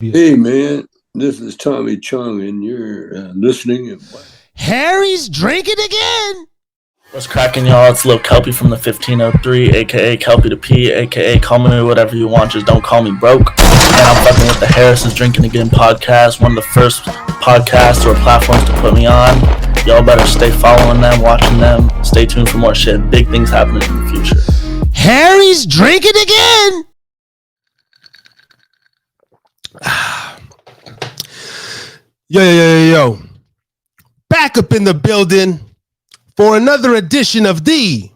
Hey man, this is Tommy Chung, and you're listening. And Harry's drinking again. What's cracking, y'all? It's Lil Kelpie from the 1503, aka Kelpie the P, aka call me whatever you want, just don't call me broke. And I'm fucking with the Harris's Drinking Again podcast, one of the first podcasts or platforms to put me on. Y'all better stay following them, watching them. Stay tuned for more shit. Big things happening in the future. Harry's drinking again. Yo. Back up in the building for another edition of the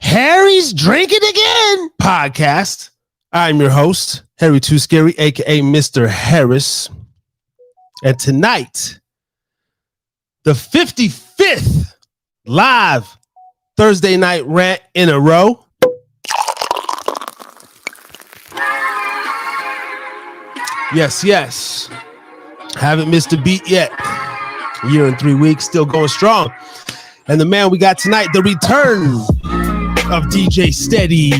Harry's Drinking Again podcast. I'm your host, Harry Too Scary, aka Mr. Harris. And tonight, the 55th live Thursday night rant in a row. Yes. Haven't missed a beat yet. A year and 3 weeks, still going strong. And the man we got tonight, the return of DJ Steady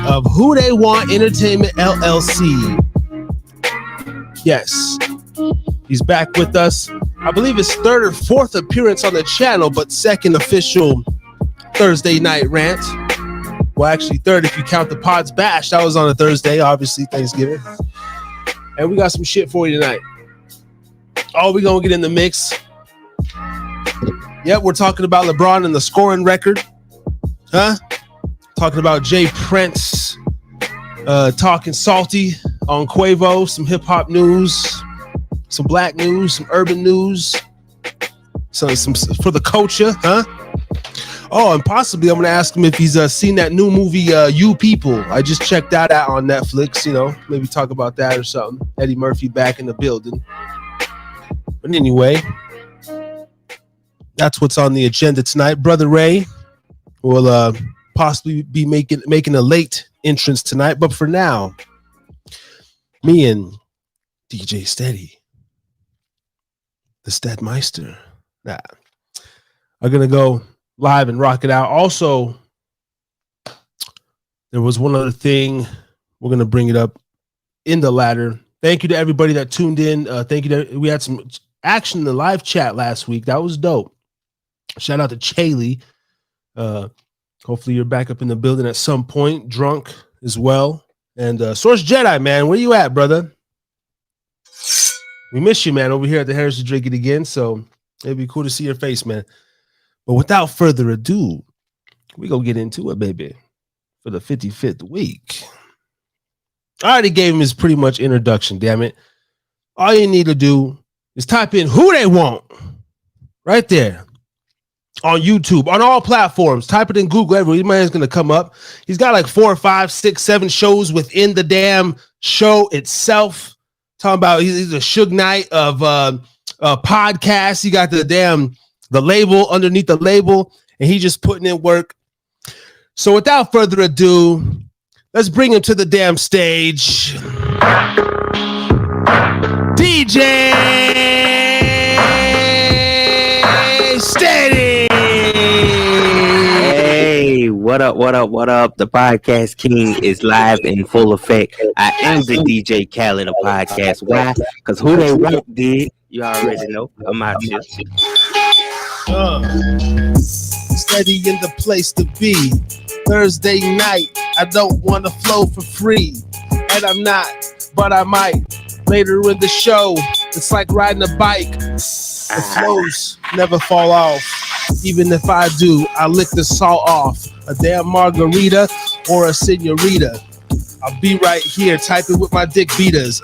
of Who They Want Entertainment LLC. Yes, he's back with us. I believe his third or fourth appearance on the channel, but second official Thursday night rant. Well, actually third if you count the Pods Bash. That was on a Thursday, obviously Thanksgiving. And we got some shit for you tonight. Oh, we're going to get in the mix. Yep, we're talking about LeBron and the scoring record. Huh? Talking about Jay Prince. Talking salty on Qauvo. Some hip-hop news. Some black news. Some urban news. Some for the culture. Huh? Oh, and possibly I'm going to ask him if he's seen that new movie, You People. I just checked that out on Netflix. You know, maybe talk about that or something. Eddie Murphy back in the building. But anyway, that's what's on the agenda tonight. Brother Ray will possibly be making a late entrance tonight. But for now, me and DJ Steady, the Stedmeister, are going to go live and rock it out. Also, there was one other thing. We're going to bring it up in the ladder. Thank you to everybody that tuned in. Thank you. We had some action in the live chat last week. That was dope. Shout out to Chaley. Hopefully you're back up in the building at some point, drunk as well. And Source Jedi, man, where you at, brother? We miss you, man, over here at the Harris Drinking Again. So it'd be cool to see your face, man. But without further ado, we gonna get into it, baby, for the 55th week. I already gave him his pretty much introduction, damn it. All you need to do is type in Who They Want right there on YouTube, on all platforms. Type it in Google, everywhere. Man's gonna come up. He's got like 4, 5, 6, 7 shows within the damn show itself. Talking about he's a Suge Knight of podcasts. He got the label underneath the label, and he just putting in work. So without further ado, let's bring him to the damn stage. DJ Steady. Hey, what up? The podcast king is live in full effect. I am the DJ Khaled of podcast. Why? Because Who They Want did. You already know. I'm out here. Steady in the place to be. Thursday night, I don't want to flow for free. And I'm not, but I might. Later in the show, it's like riding a bike. The flows never fall off. Even if I do, I lick the salt off. A damn margarita or a senorita. I'll be right here typing with my dick beaters.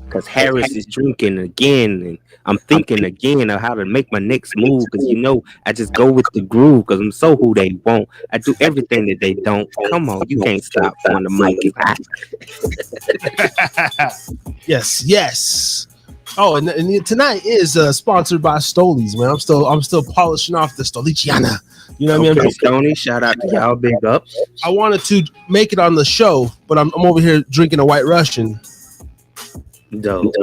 Because Harris is drinking again, and I'm thinking again of how to make my next move. Because you know, I just go with the groove. Because I'm so who they want. I do everything that they don't. Come on, you can't stop when the mic is hot. Yes. Oh, and tonight is sponsored by Stoli's, man. I'm still polishing off the Stoliciana. You know what I mean? Tony, shout out to y'all, big ups. I wanted to make it on the show, but I'm over here drinking a White Russian. Dope.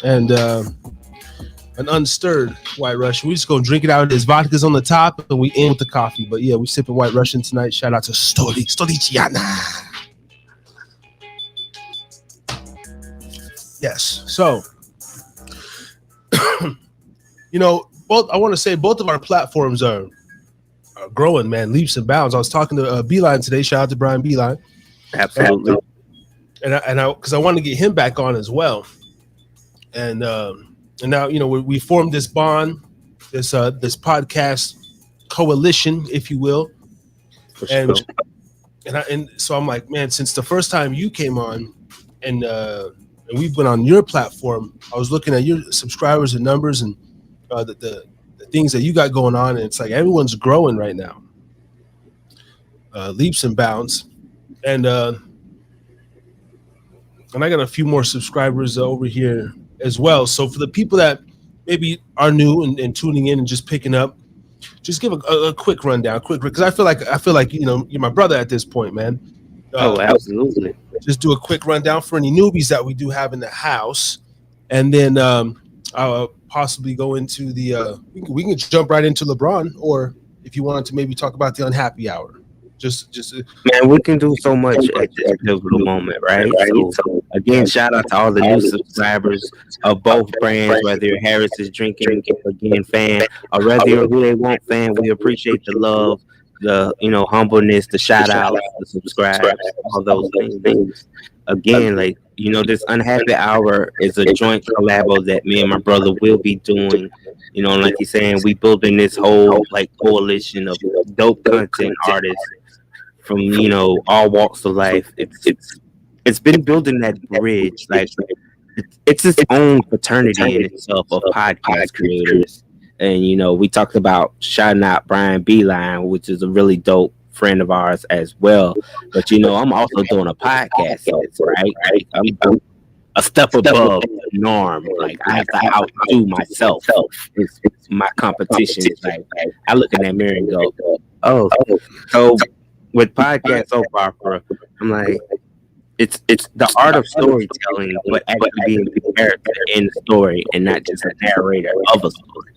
And an unstirred White Russian. We just gonna drink it out. His vodka's on the top, and we end with the coffee. But yeah, we sipping White Russian tonight. Shout out to Stoliciana. Yes. So, both I want to say both of our platforms are growing, man, leaps and bounds. I was talking to Beeline today. Shout out to Brian Beeline. Absolutely. And I because I want to get him back on as well. And now we formed this bond, this podcast coalition, if you will. For And sure. and so I'm like, man, since the first time you came on, and we've been on your platform, I was looking at your subscribers and numbers and the things that you got going on, and it's like everyone's growing right now, leaps and bounds, and I got a few more subscribers over here as well. So for the people that maybe are new and tuning in and just picking up, just give a quick rundown, because I feel like you're my brother at this point, man. Absolutely. Just do a quick rundown for any newbies that we do have in the house, and then I'll possibly go into the we can jump right into LeBron, or if you wanted to maybe talk about the unhappy hour. Just Man, we can do so much at this pivotal moment, right? So again, shout out to all the new subscribers of both brands, whether you're Harris is Drinking Again fan, or whether you're Who They Want fan. We appreciate the love, the humbleness, the shout out, the subscribe, all those things. Again, like this unhappy hour is a joint collabo that me and my brother will be doing. Like he's saying, we building this whole coalition of dope content artists from all walks of life. It's been building that bridge. Like it's its own fraternity in itself of podcast creators. And we talked about shouting out Brian Beeline, which is a really dope friend of ours as well. But I'm also doing a podcast, right? I'm a step above the norm. Like I have to outdo myself. It's my competition. It's like I look in that mirror and go, oh. So with podcast soap opera, I'm like, it's the art of storytelling, but actually being the character in the story and not just a narrator of a story.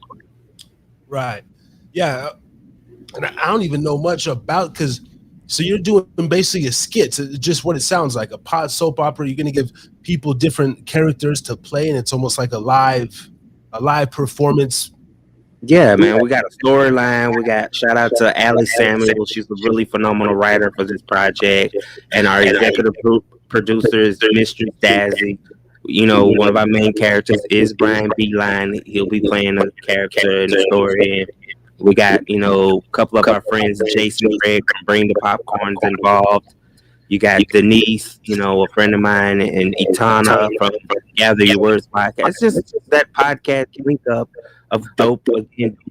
right, yeah. And I don't even know much about, because so you're doing basically a skit, just what it sounds like, a pod soap opera. You're going to give people different characters to play, and it's almost like a live performance. Yeah, man, we got a storyline. We got shout out to Allie Samuel. She's a really phenomenal writer for this project, and our executive producer is Mistress Dazzy. One of our main characters is Brian Beeline. He'll be playing a character in the story. And we got, a couple of our friends, Jason Craig from Bring the Popcorns involved. You got Denise, a friend of mine, and Itana from Gather Your Words podcast. It's just that podcast link up of dope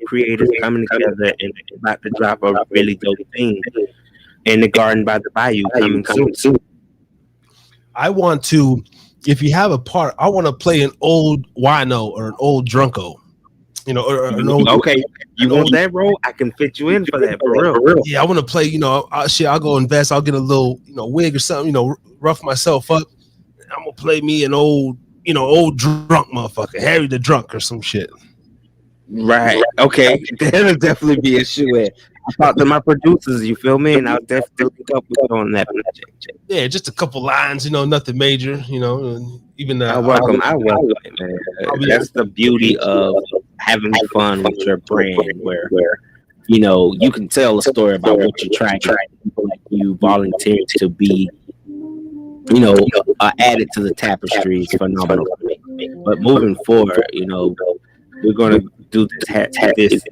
creators coming together and about to drop a really dope thing in the Garden by the Bayou coming soon. I want to, if you have a part, I want to play an old wino or an old drunko. Or an old, okay, you want that role? I can fit you in for that, for real. Yeah, I want to play. I'll go invest. I'll get a little, wig or something. Rough myself up. I'm gonna play me an old, old drunk motherfucker, Harry the Drunk or some shit. Right. Okay. That'll definitely be a shoe in. I talked to my producers, you feel me? And I'll definitely pick up on that project. Yeah, just a couple lines, nothing major, even I welcome it, man. That's the beauty of having fun with your brand, where you can tell a story about what you're trying. People like you volunteer to be added to the tapestry is phenomenal. But moving forward, we're gonna do this,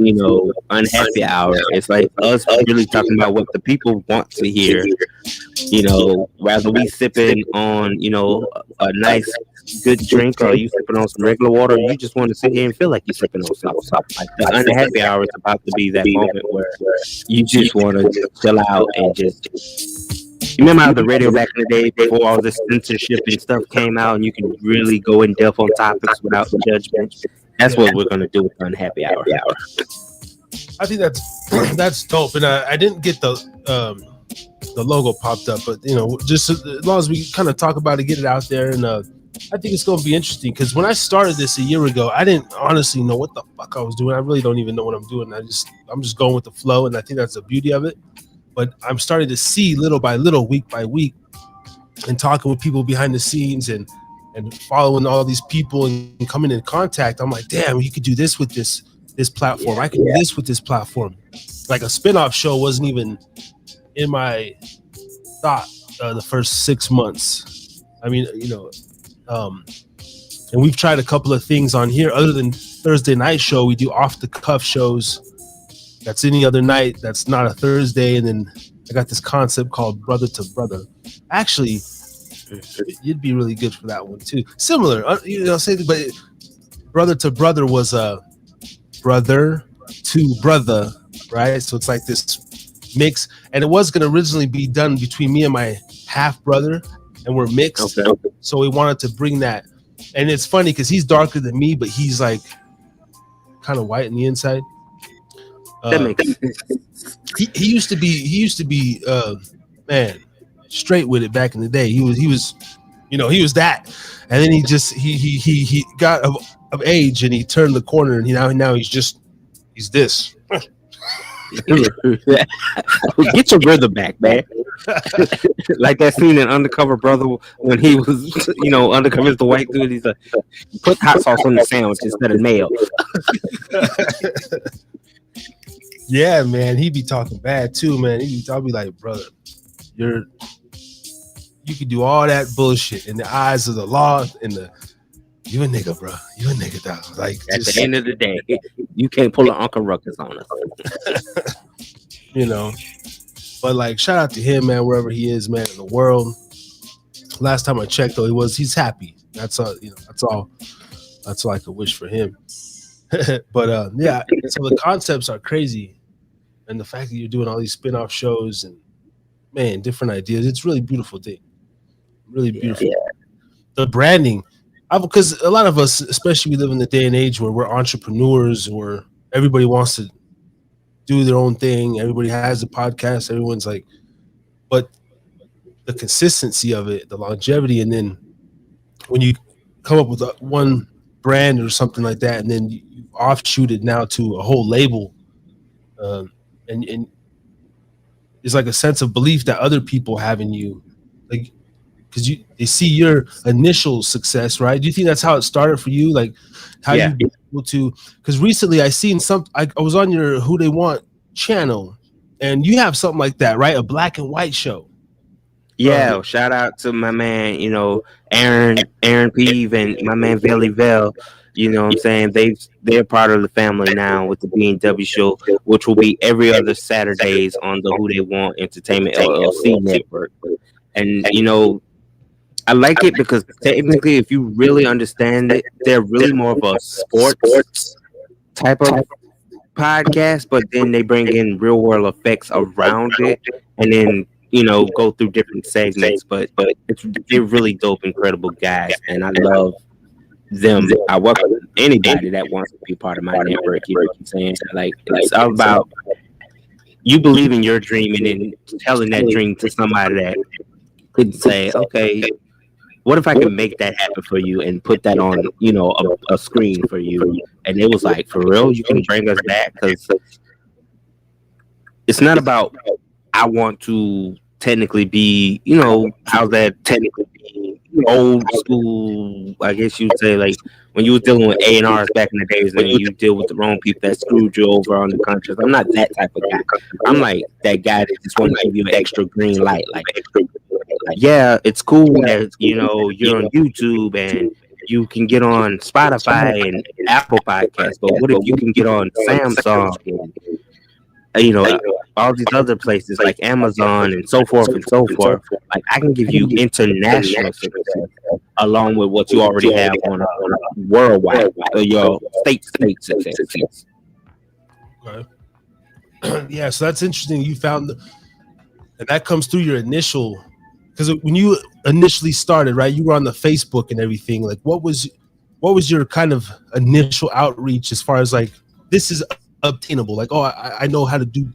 unhappy hour. It's like us really talking about what the people want to hear. Rather we sipping on, a nice good drink, or you sipping on some regular water, you just want to sit here and feel like you're sipping on something. Like the unhappy hour is about to be that moment where you just want to just chill out and just. You remember how the radio back in the day, before all this censorship and stuff came out, and you can really go in depth on topics without judgment? That's what we're gonna do with Unhappy Hour. I think that's dope, and I didn't get the logo popped up, but just as long as we kind of talk about it, get it out there, and I think it's gonna be interesting, because when I started this a year ago, I didn't honestly know what the fuck I was doing. I really don't even know what I'm doing. I'm just going with the flow, and I think that's the beauty of it. But I'm starting to see little by little, week by week, and talking with people behind the scenes, and and following all these people and coming in contact, I'm like, damn, you could do this with this platform. I could do this with this platform. Like a spinoff show wasn't even in my thought the first 6 months. I mean, and we've tried a couple of things on here other than Thursday night show. We do off the cuff shows. That's any other night. That's not a Thursday. And then I got this concept called Brother to Brother. Actually, you'd be really good for that one too. Similar, but Brother to Brother was a brother to brother, right? So it's like this mix, and it was going to originally be done between me and my half brother, and we're mixed. Okay. So we wanted to bring that, and it's funny because he's darker than me, but he's like kind of white on the inside. That makes sense. He used to be man, straight with it back in the day. He was that, and then he got of age and he turned the corner, and now he's this. Get your brother back, man. Like that scene in Undercover Brother when he was, undercover as the white dude. He's like, put hot sauce on the sandwich instead of mayo. Yeah, man, he be talking bad too, man. I'll be like, brother, you can do all that bullshit in the eyes of the law and you a nigga, bro. You a nigga, dog. Like at the end of the day, you can't pull an Uncle Ruckus on us. But like, shout out to him, man, wherever he is, man, in the world. Last time I checked, though, he's happy. That's all. That's all I could wish for him. But yeah, so the concepts are crazy, and the fact that you're doing all these spin-off shows and man, different ideas. It's really beautiful thing. Really beautiful. Yeah. The branding. Because a lot of us, especially we live in the day and age where we're entrepreneurs, or everybody wants to do their own thing. Everybody has a podcast. Everyone's like, but the consistency of it, the longevity, and then when you come up with one brand or something like that, and then you offshoot it now to a whole label, and it's like a sense of belief that other people have in you, like. Because they see your initial success, right? Do you think that's how it started for you? Like how you be able to? Because recently I seen I was on your Who They Want channel, and you have something like that, right? A black and white show. Yeah, shout out to my man, Aaron Peeve and my man Velly Vell. You know what I'm saying? They're part of the family now with the B&W show, which will be every other Saturdays on the Who They Want Entertainment LLC network. And I like it because technically, if you really understand it, they're really more of a sports type of podcast, but then they bring in real world effects around it, and then go through different segments. But they're really dope, incredible guys, and I love them. I welcome anybody that wants to be part of my network. You know what I'm saying? Like, it's all about you believe in your dream and then telling that dream to somebody that could say, okay, what if I can make that happen for you and put that on, a screen for you? And it was like, for real, you can bring us back? Because it's not about I want to technically be, how's that technically be old school, I guess you'd say, like when you was dealing with A&Rs back in the days and you deal with the wrong people that screwed you over on the contracts. I'm not that type of guy. I'm like that guy that just want to give you an extra green light. Like, yeah, it's cool that, you're on YouTube and you can get on Spotify and Apple Podcasts, but what if you can get on Samsung and, all these other places like Amazon and so forth and so forth? Like, I can give you international success along with what you already have on a worldwide, your state success. Okay. Yeah, so that's interesting. You found and that comes through your initial, because when you initially started, right, you were on the Facebook and everything. Like, what was your kind of initial outreach as far as like, this is obtainable? Like, oh, I know how to do,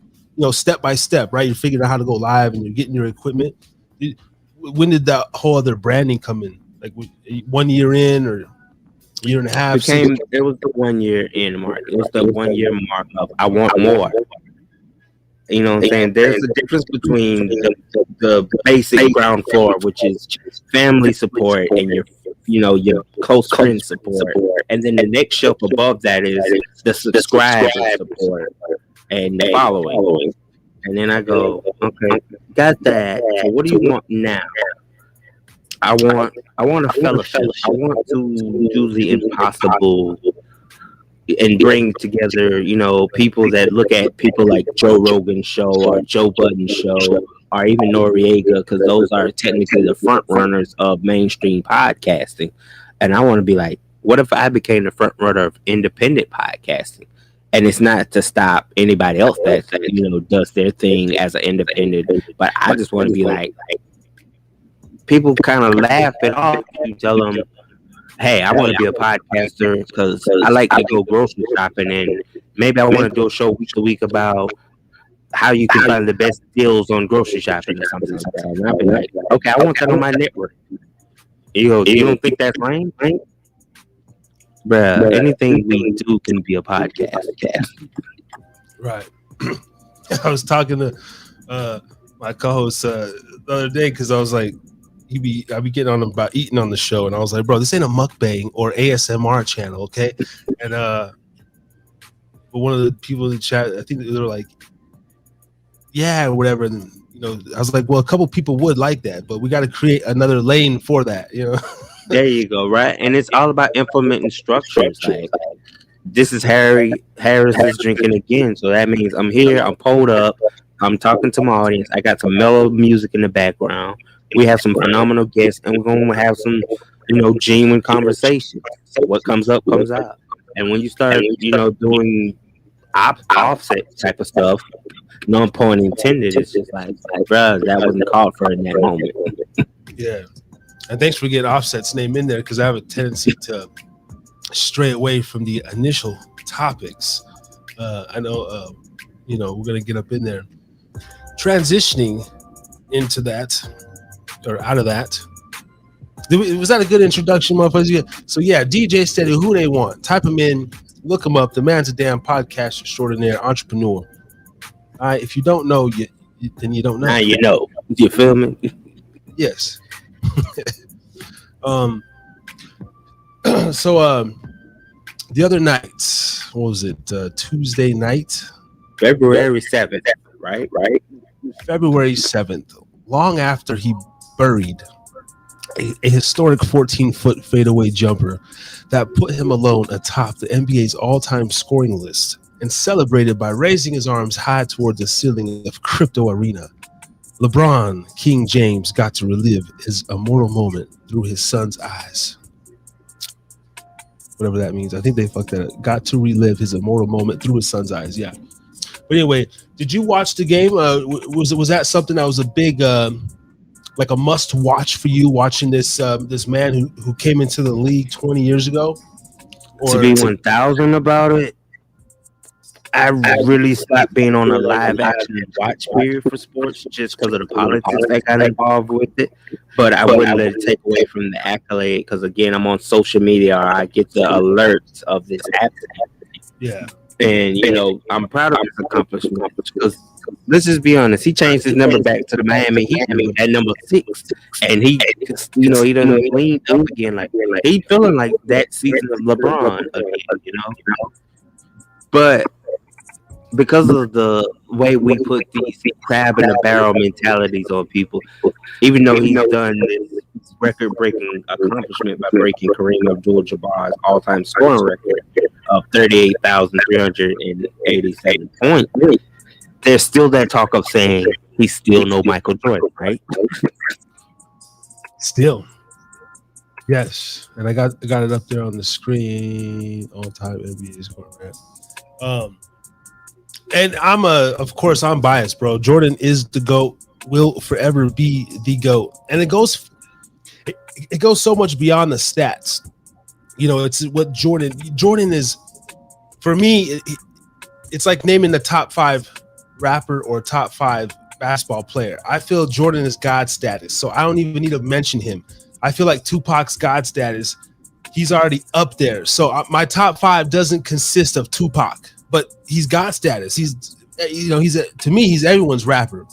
step by step, right? You're figuring out how to go live and you're getting your equipment. When did that whole other branding come in? Like 1 year in or a year and a half? It was the 1 year in mark. It was the 1 year mark of I want more. You know what I'm saying? There's a difference between the basic ground floor, which is family support and your your close friend support, and then the next shelf above that is the subscriber support and the following. And then I go, okay, got that. So what do you want now? I want a fellowship. I want to do the impossible and bring together, people that look at people like Joe Rogan's show or Joe Budden's show or even Noriega, because those are technically the front runners of mainstream podcasting. And I want to be like, what if I became the front runner of independent podcasting? And it's not to stop anybody else that does their thing as an independent, but I just want to be like, people kind of laugh it off. You tell them, hey, I want to be a podcaster because I like to go grocery shopping, and maybe I want to do a show week to week about how you can find the best deals on grocery shopping or something like that. And I'll be like, okay, I want that on my network. You don't think that's lame? Bruh, anything we do can be a podcast. Right. I was talking to my co-host the other day because I was like, I'd be getting on him about eating on the show, and I was like, bro, this ain't a mukbang or ASMR channel, okay? And but one of the people in the chat, I think they were like, yeah, or whatever. And I was like, well, a couple people would like that, but we got to create another lane for that, There you go, right? And it's all about implementing structures. Like, this is Harris is drinking again, so that means I'm here, I'm pulled up, I'm talking to my audience, I got some mellow music in the background. We have some phenomenal guests, and we're going to have some, genuine conversation. So what comes up, comes out. And when you start, doing offset type of stuff, no point intended, it's just like, bro, that wasn't called for in that moment. Yeah. And thanks for getting Offset's name in there, because I have a tendency to stray away from the initial topics. I know, we're going to get up in there. Transitioning into that, or out of that. Was that a good introduction, motherfuckers? So yeah, DJ Steady, who they want? Type them in, look them up. The man's a damn podcast extraordinaire, entrepreneur. All right, if you don't know, then you don't know. Now you know. You feel me? Yes. So the other night, what was it? Tuesday night, February 7th, right? February 7th. Long after he buried a historic 14-foot fadeaway jumper that put him alone atop the NBA's all-time scoring list, and celebrated by raising his arms high toward the ceiling of Crypto Arena, LeBron King James got to relive his immortal moment through his son's eyes. Whatever that means. I think they fucked that up. Got to relive his immortal moment through his son's eyes. Yeah. But anyway, did you watch the game? Was that something that was a big, like a must watch for you, watching this this man who came into the league 20 years ago? Or to be 1,000 about it, I really stopped being on a live action watch period for sports just because of the politics that got involved with it. But I wouldn't let it take away from the accolade, because again, I'm on social media, or I get the alerts of this happening. Yeah. And I'm proud of his accomplishment, because let's just be honest, he changed his number back to the Miami Heat at number 6, and he done cleaned up again. Like he feeling like that season of LeBron again, But because of the way we put these crab in the barrel mentalities on people, even though he's done this record-breaking accomplishment by breaking Kareem Abdul-Jabbar's all-time scoring record of 38,387 points, there's still that talk of saying he's still no Michael Jordan, right? Still. Yes. And I got it up there on the screen. All-time NBA scoring record. And of course I'm biased, bro. Jordan is the GOAT, will forever be the GOAT. And it goes so much beyond the stats. It's what Jordan is, for me, it's like naming the top 5 rapper or top 5 basketball player. I feel Jordan is God status, so I don't even need to mention him. I feel like Tupac's God status, he's already up there. So my top 5 doesn't consist of Tupac, but he's God status. To me, he's everyone's rapper.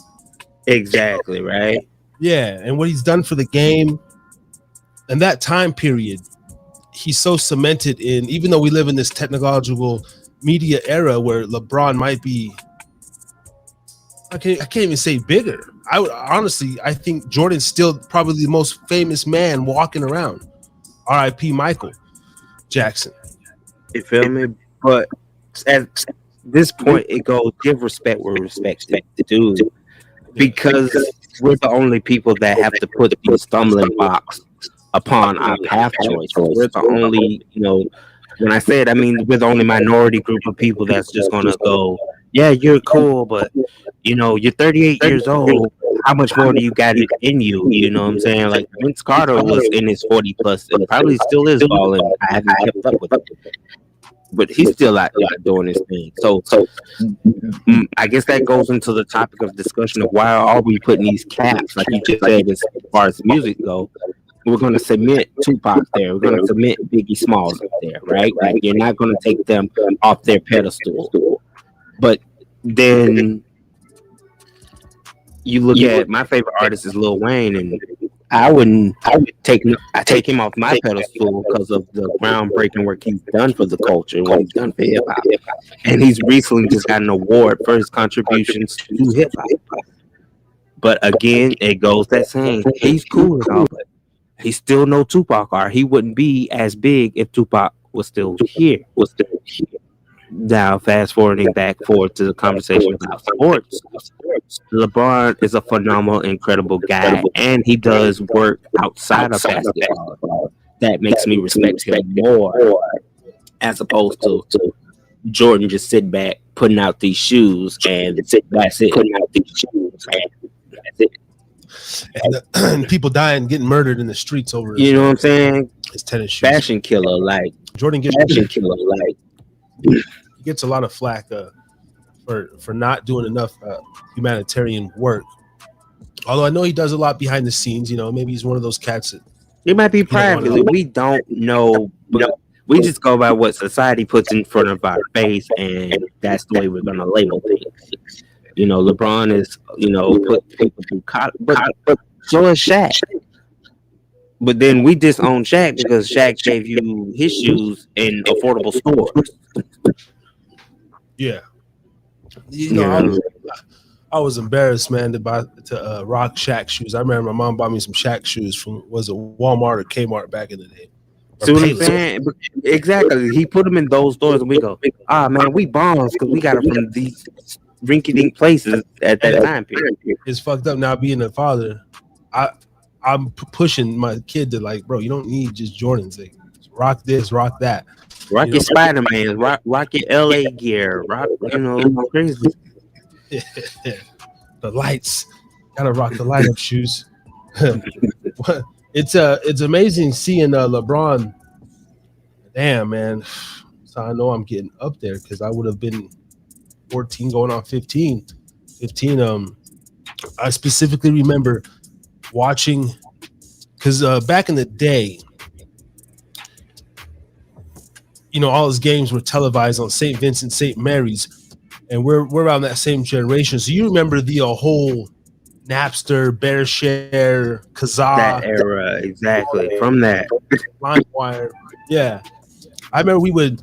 Exactly, right? Yeah, and what he's done for the game, and that time period, he's so cemented in. Even though we live in this technological media era where LeBron might be, I can't even say bigger. I would honestly, I think Jordan's still probably the most famous man walking around. R.I.P. Michael Jackson. You feel me? But at this point, it goes give respect where respect's due, because we're the only people that have to put these stumbling blocks upon our path choice. We're the only, when I say it, I mean we're the only minority group of people that's just gonna go, yeah, you're cool, but you're 38 years old. How much more do you got in you? You know what I'm saying? Like Vince Carter was in his 40 plus and probably still is balling. I haven't kept up with it, but he's still out doing his thing. So I guess that goes into the topic of discussion of why are we putting these caps, like you just said, as far as music go. We're going to submit Tupac there. We're going to submit Biggie Smalls up there, right? Like you're not going to take them off their pedestal. But then you look at my favorite artist is Lil Wayne, and I would take him off my pedestal because of the groundbreaking work he's done for the culture, what he's done for hip hop, and he's recently just got an award for his contributions to hip hop. But again, it goes that saying, he's cool and all, but he's still no Tupac, or he wouldn't be as big if Tupac was still here. Now, fast forwarding back forward to the conversation about sports, LeBron is a phenomenal, incredible guy, and he does work outside of basketball. That makes me respect him more, as opposed to Jordan just sitting back, putting out these shoes, and that's it. Putting out these shoes, and that's it. And people dying, getting murdered in the streets over. You know what I'm saying? His tennis shoes. Fashion killer, like Jordan gets fashion killer, like. He gets a lot of flack for not doing enough humanitarian work. Although I know he does a lot behind the scenes. Maybe he's one of those cats that it might be privately. We don't know. But we just go by what society puts in front of our face, and that's the way we're gonna label things. LeBron is put people through college, but so is Shaq. But then we disown Shaq because Shaq gave you his shoes in affordable stores. Yeah. I was embarrassed, man, to rock Shaq shoes. I remember my mom bought me some Shaq shoes from, was it Walmart or Kmart back in the day? See what I'm saying? Exactly. He put them in those stores, and we go, man, we bombs because we got it from these rinky-dink places at that time period. It's fucked up now being a father. I'm pushing my kid to like, bro, you don't need just Jordans. Like, rock this, rock that. Rock your Spider-Man, rock your LA gear, rock, crazy. The lights. Gotta rock the light up shoes. It's amazing seeing LeBron. Damn, man. So I know I'm getting up there because I would have been 14 going on 15. I specifically remember watching, because back in the day, all his games were televised on St. Vincent, St. Mary's, and we're around that same generation. So you remember the whole Napster, BearShare, Kazaa, that era, exactly. From that, LimeWire. Yeah, I remember we would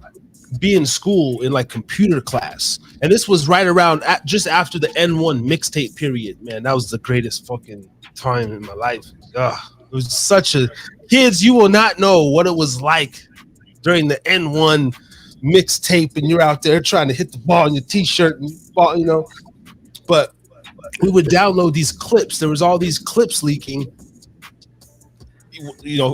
be in school in like computer class, and this was right around just after the N1 mixtape period. Man, that was the greatest fucking time in my life. It was such a kids. You will not know what it was like during the N1 mixtape, and you're out there trying to hit the ball in your t-shirt and ball, But we would download these clips. There was all these clips leaking.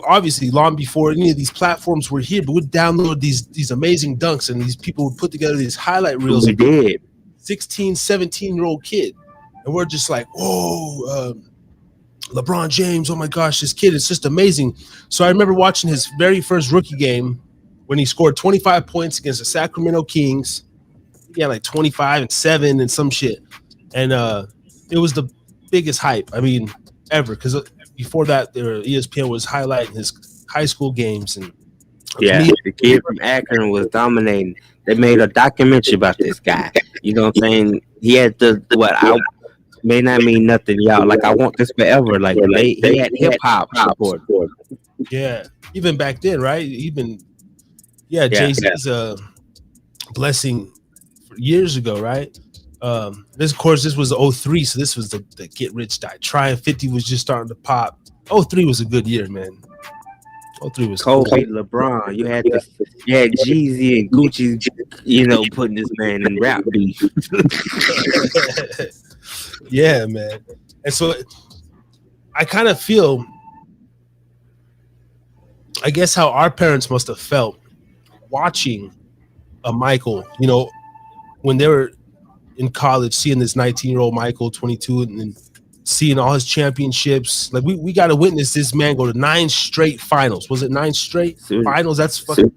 Obviously long before any of these platforms were here, but we'd download these amazing dunks, and these people would put together these highlight reels. We did. 16, 17-year-old kid. And we're just like, whoa, LeBron James, oh my gosh, this kid is just amazing. So I remember watching his very first rookie game when he scored 25 points against the Sacramento Kings. He had like 25 and 7 and some shit. And it was the biggest hype, ever. Because before that, ESPN was highlighting his high school games. And the kid from Akron was dominating. They made a documentary about this guy. You know what I'm saying? He had I may not mean nothing, y'all. Like, I want this forever. Like, he had hip hop support. Yeah, even back then, right? Even Jay-Z's a blessing years ago, right? This of course this was 03, so this was the get rich die trying. 50 was just starting to pop. 03 was a good year, man. 03 was Kobe, cool. LeBron. You had Jeezy and Gucci, putting this man in rap beef. Yeah, man. And so I kind of feel, I guess, how our parents must have felt watching a Michael, when they were in college, seeing this 19-year-old Michael, 22, and then seeing all his championships. Like we got to witness this man go to 9 straight finals. Was it 9 straight finals? That's fucking.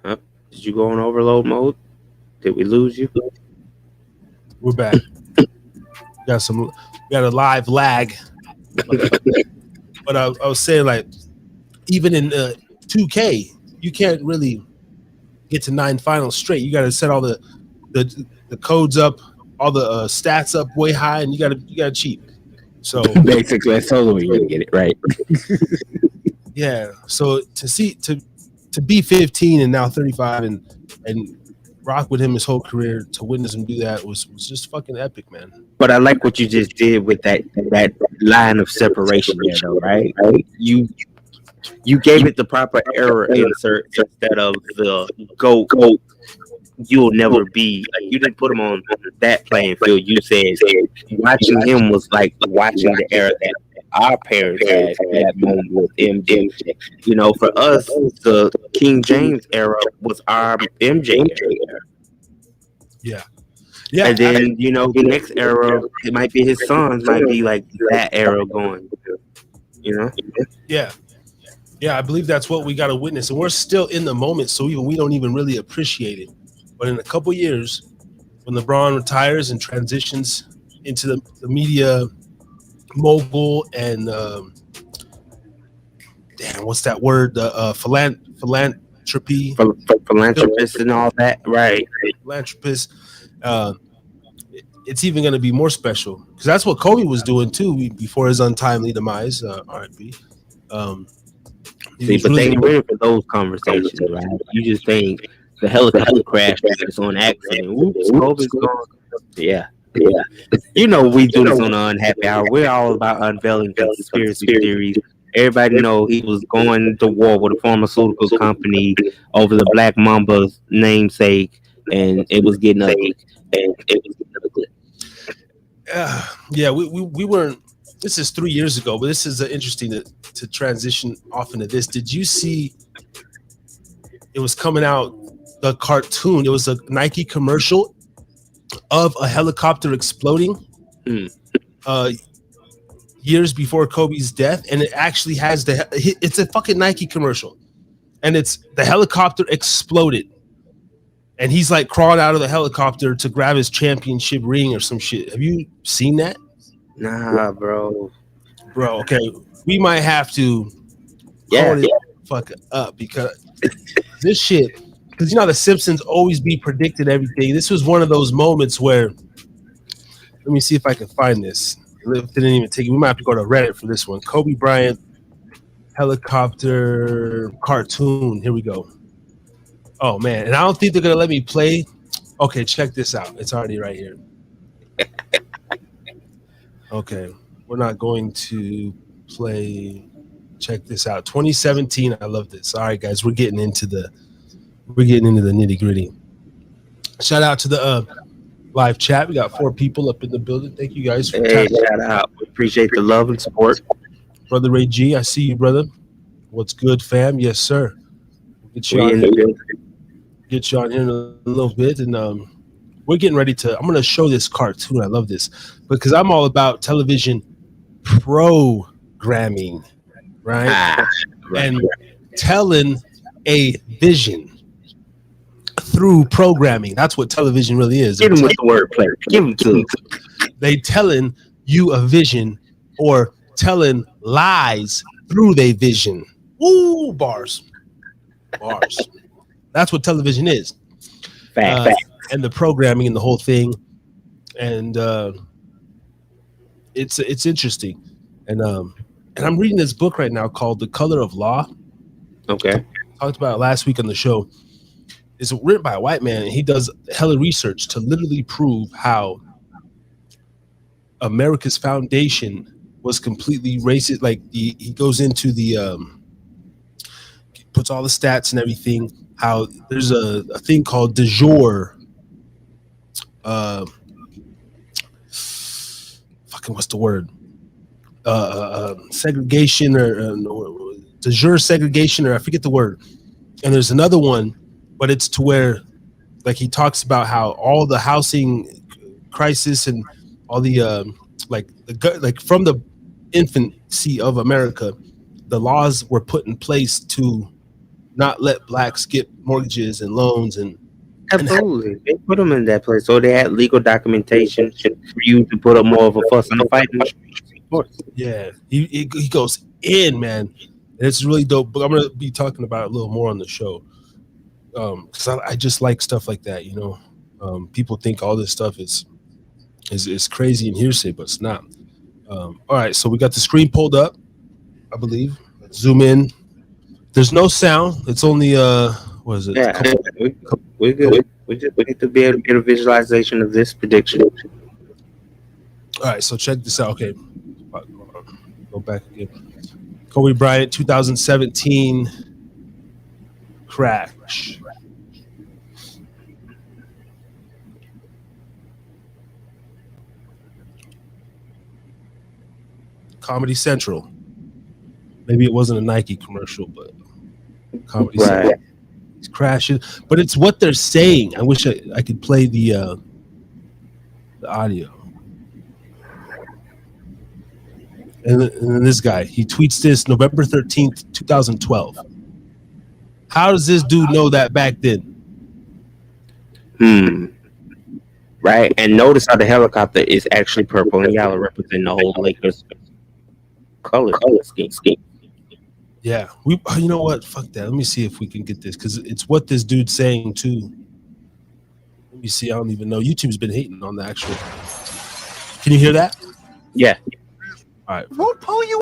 Did you go on overload mode? Did we lose you? We're back. We got a live lag. But I was saying, like, even in 2K, you can't really get to 9 finals straight. You got to set all the codes up, all the stats up way high, and you got to cheat. So basically, that's totally you're gonna get it right. Yeah. So to be 15 and now 35 and rock with him his whole career, to witness him do that was just fucking epic, man. But I like what you just did with that line of separation there, though, right? You gave it the proper error insert instead of the GOAT. You'll never be. Like, you didn't put him on that playing field. You said watching him was like watching the era that our parents had that moment with MJ. For us, the King James era was our MJ era. Yeah. And then, the next era, it might be his sons, might be like that era going, Yeah. Yeah, I believe that's what we got to witness. And we're still in the moment, so we don't even really appreciate it. But in a couple years, when LeBron retires and transitions into the media mogul and, what's that word? Philanthropy. Philanthropist and all that, right. Philanthropist. It's even going to be more special because that's what Kobe was doing too before his untimely demise. R.I.P. They ain't ready for those conversations, right? You just think the helicopter crash was on accident. Whoops, Kobe's gone. Yeah. We do this on the Unhappy Hour. We're all about unveiling conspiracy theories. Everybody know he was going to war with a pharmaceutical company over the Black Mamba's namesake, and it was getting ugly. Yeah, we weren't. This is 3 years ago, but this is interesting to transition off into this. Did you see? It was coming out, the cartoon. It was a Nike commercial of a helicopter exploding years before Kobe's death, and it actually has it's a fucking Nike commercial, and it's the helicopter exploded, and he's like crawling out of the helicopter to grab his championship ring or some shit. Have you seen that? Nah, bro. Okay, we might have to fuck up because this shit. Because the Simpsons always be predicting everything. This was one of those moments where, let me see if I can find this. It didn't even take it. We might have to go to Reddit for this one. Kobe Bryant helicopter cartoon. Here we go. Oh man, and I don't think they're gonna let me play. Okay, check this out. It's already right here. Okay, we're not going to play. Check this out. 2017. I love this. All right, guys, we're getting into the nitty gritty. Shout out to the live chat. We got 4 people up in the building. Thank you guys for tapping. Shout out. We appreciate the love and support. Brother Ray G, I see you, brother. What's good, fam? Yes, sir. Get you on here in a little bit, and we're getting ready to. I'm going to show this cartoon. I love this because I'm all about television programming, right? And telling a vision through programming. That's what television really is. Give them with the wordplay. Give them to them. They telling you a vision or telling lies through their vision. Ooh, bars. That's what television is. Fact. And the programming and the whole thing. And it's interesting, and I'm reading this book right now called The Color of Law. Okay. Talked about it last week on the show. It's written by a white man, and he does hella research to literally prove how America's foundation was completely racist. Like he goes into the puts all the stats and everything. How there's a thing called de jure. Fucking what's the word? Segregation or de jure segregation, or I forget the word. And there's another one, but it's to where, like, he talks about how all the housing crisis and all the like from the infancy of America, the laws were put in place to not let blacks get mortgages and loans and Absolutely. They put them in that place. So they had legal documentation for you to put up more of a fuss and a fight in the streets. Of course. yeah, he goes in, man. And it's really dope. But I'm gonna be talking about it a little more on the show. Because I just like stuff like that, you know. People think all this stuff is crazy and hearsay, but it's not. All right, so we got the screen pulled up, I believe. Let's zoom in. There's no sound. It's only what is it? Yeah, we're good. We need to be able to get a visualization of this prediction. All right, so check this out. Okay, go back again. Kobe Bryant, 2017 crash. Comedy Central. Maybe it wasn't a Nike commercial, but Comedy Central. It's crashing, but it's what they're saying. I wish I could play the audio. And then this guy, he tweets this November 13th, 2012. How does this dude know that back then? Right, and notice how the helicopter is actually purple and yellow, representing the whole Lakers color scheme. Yeah, you know what? Fuck that. Let me see if we can get this, because it's what this dude's saying too. Let me see. I don't even know. YouTube's been hating on the actual. Can you hear that? Yeah. All right. Won't pull you.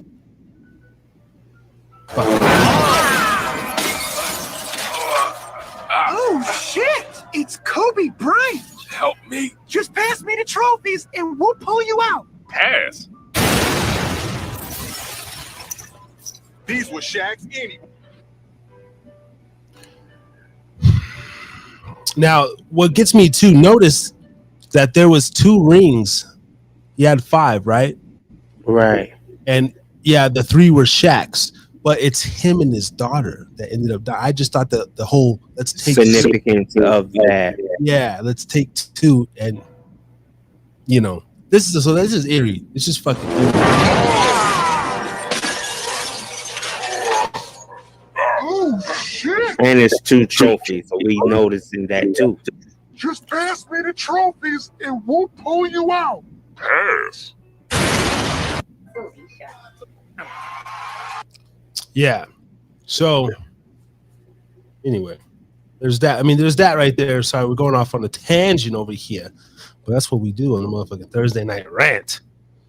Oh shit! It's Kobe Bryant. Help me. Just pass me the trophies and we'll pull you out. Pass. These were Shaq's anyway. Now, what gets me to notice that there was 2 rings. He had 5, right? Right. And yeah, the 3 were Shaq's, but it's him and his daughter that ended up dying. I just thought that the whole let's take significance of that. Yeah, let's take 2, and you know, this is eerie. It's just fucking eerie. Oh shit! And it's 2 trophies, so we noticing that too. Just pass me the trophies and we'll pull you out. Pass. Yeah. So anyway, there's that. I mean, there's that right there. Sorry, we're going off on a tangent over here, but that's what we do on the motherfucking Thursday night rant.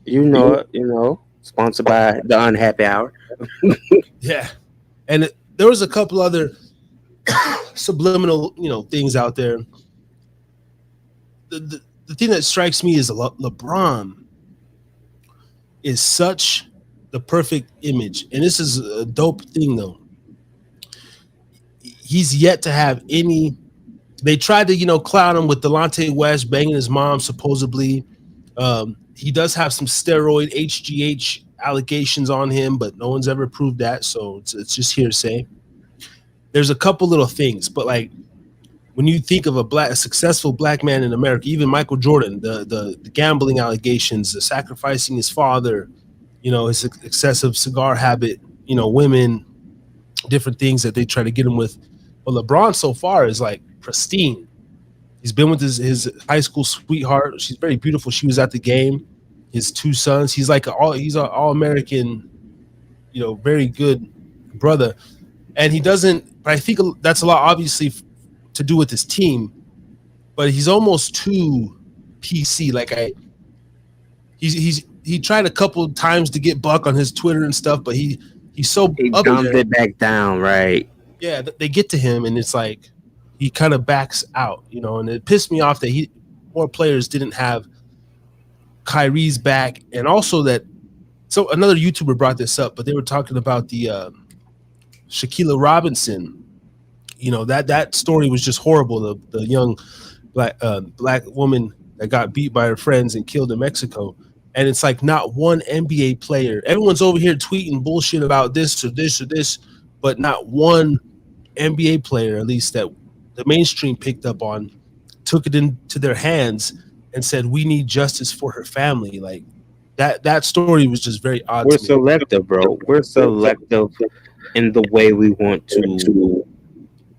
You know, sponsored by the Unhappy Hour. Yeah, and there was a couple other subliminal, things out there. The thing that strikes me is LeBron is such the perfect image, and this is a dope thing though. He's yet to have any. They tried to clown him with Delonte West banging his mom supposedly. He does have some steroid HGH allegations on him, but no one's ever proved that, so it's just hearsay. There's a couple little things, but like when you think of a successful black man in America, even Michael Jordan, the gambling allegations, the sacrificing his father, his excessive cigar habit, women, different things that they try to get him with. But LeBron so far is like pristine. He's been with his high school sweetheart. She's very beautiful. She was at the game. His 2 sons. He's like he's an all-American, very good brother. And he doesn't. But I think that's a lot, obviously, to do with his team. But he's almost too PC. Like he's he tried a couple of times to get Buck on his Twitter and stuff, but he's so He up dumbed there. it back down, right? Yeah, they get to him, and it's like he kind of backs out, you know. And it pissed me off that more players didn't have Kyrie's back, and also that. So another YouTuber brought this up, but they were talking about the Shaquilla Robinson. You know, that story was just horrible. The young black woman that got beat by her friends and killed in Mexico. And it's like not one NBA player. Everyone's over here tweeting bullshit about this or this or this, but not one NBA player, at least that the mainstream picked up on, took it into their hands and said, we need justice for her family. Like that story was just very odd. We're selective, bro. We're selective in the way we want to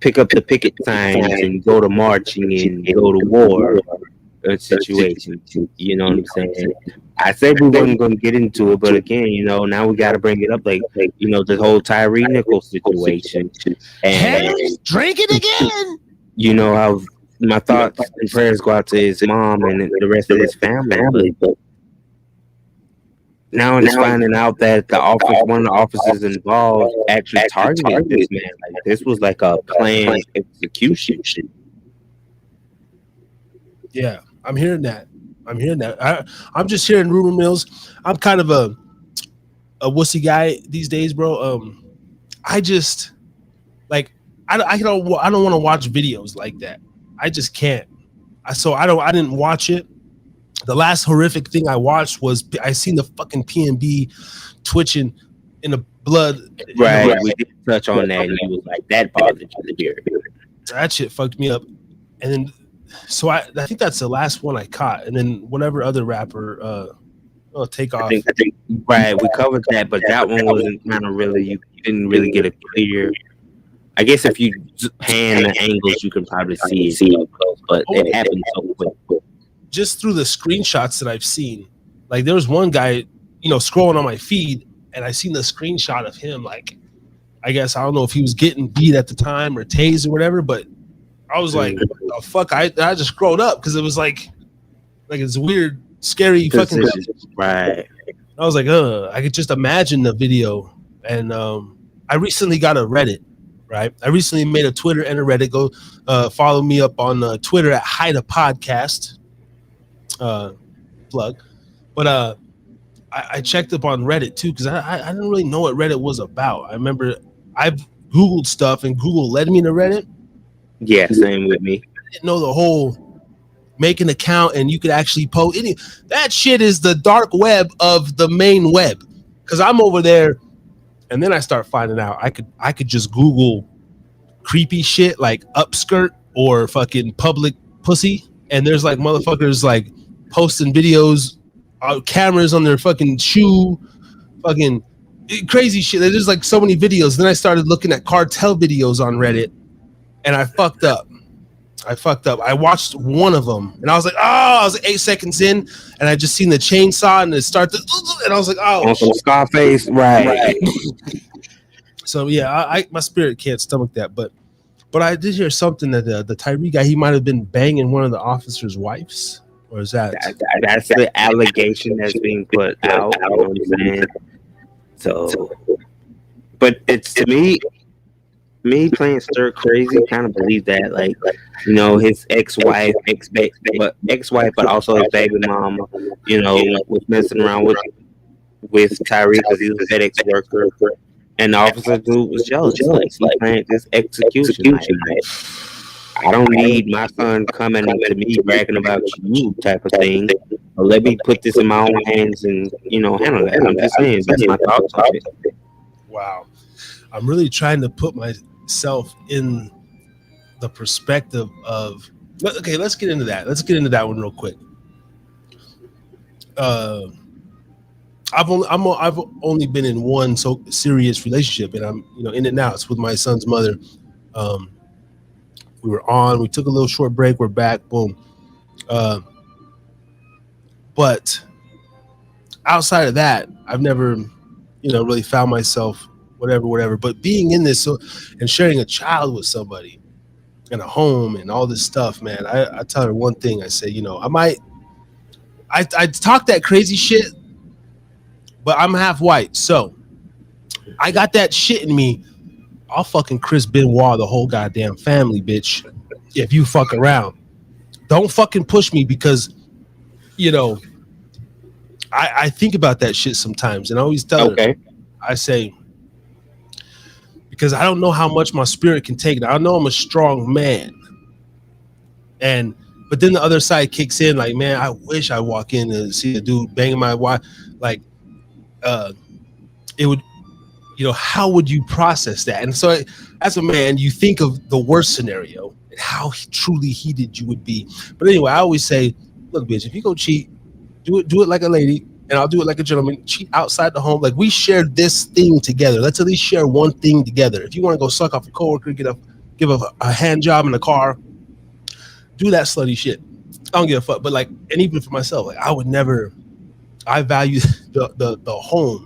pick up the picket signs and go to marching and go to war situation. You know what I'm saying? I said we weren't going to get into it, but again, you know, now we got to bring it up, like you know, the whole Tyree Nichols situation. And Harry's drinking again. you know how my thoughts and prayers go out to his mom and the rest of his family, but now it's finding out that one of the officers involved actually targeted this man. Like this was like a planned execution. Yeah, I'm hearing that. I'm just hearing rumor mills. I'm kind of a wussy guy these days, bro. I just like I don't want to watch videos like that. I just can't. I didn't watch it. The last horrific thing I watched was I seen the fucking PNB twitching in the blood. Right, we did touch on that, and he was like, "That bothered you to hear." That shit fucked me up. And then, so I think that's the last one I caught. And then whatever other rapper, take off. I think right, we covered that, but that one wasn't kind of really. You didn't really get a clear. I guess if you pan the angles, you can probably see it close, but it happened so quick. Just through the screenshots that I've seen, like there was one guy, you know, scrolling on my feed, and I seen the screenshot of him. Like, I guess I don't know if he was getting beat at the time or tased or whatever, but I was like, "Oh fuck!" I just scrolled up because it was like it's weird, scary fucking. Right. I was like, I could just imagine the video, and I recently got a Reddit. Right, I recently made a Twitter and a Reddit. Go follow me up on Twitter at Haida Podcast. Plug, but I checked up on Reddit too because I didn't really know what Reddit was about. I remember I've Googled stuff and Google led me to Reddit. Yeah, same with me. I didn't know the whole make an account and you could actually post any. That shit is the dark web of the main web. Because I'm over there, and then I start finding out I could just Google creepy shit like upskirt or fucking public pussy, and there's like motherfuckers like posting videos, cameras on their fucking shoe, fucking crazy shit. There's like so many videos. Then I started looking at cartel videos on Reddit, and I fucked up. I watched one of them, and I was like, I was 8 seconds in, and I just seen the chainsaw, and it started, and I was like, oh, some Scarface, right. So yeah, I my spirit can't stomach that, but I did hear something that the Tyree guy, he might have been banging one of the officers' wives, or is that's the allegation that's being put out? You know what I'm saying? So, but it's to me playing stir crazy, kind of believe that, like, you know, his ex-wife, but also his baby mama, you know, was messing around with Tyree because he was a FedEx worker, and the officer dude was jealous. Like, he planned this execution. Like, I don't need my son coming to me bragging about you, type of thing. Let me put this in my own hands and, you know, handle that. I'm just saying, that's my thoughts on it. Wow. I'm really trying to put myself in the perspective of, okay, let's get into that. Let's get into that one real quick. I've only been in one so serious relationship, and I'm, you know, in it now. It's with my son's mother. We took a little short break. We're back. Boom. But outside of that, I've never, you know, really found myself whatever. But being in this and sharing a child with somebody and a home and all this stuff, man, I tell her one thing. I say, you know, I talk that crazy shit but I'm half white, so I got that shit in me. I'll fucking Chris Benoit the whole goddamn family, bitch. If you fuck around, don't fucking push me because, you know, I think about that shit sometimes, and I always tell her, I say, because I don't know how much my spirit can take it. I know I'm a strong man, but then the other side kicks in, like, man, I wish I walk in and see a dude banging my wife, like, it would. You know, how would you process that? And so, as a man, you think of the worst scenario and how truly heated you would be. But anyway, I always say, look, bitch, if you go cheat, do it like a lady, and I'll do it like a gentleman. Cheat outside the home, like we shared this thing together. Let's at least share one thing together. If you want to go suck off a coworker, give a hand job in the car, do that slutty shit. I don't give a fuck. But like, and even for myself, like I would never. I value the home.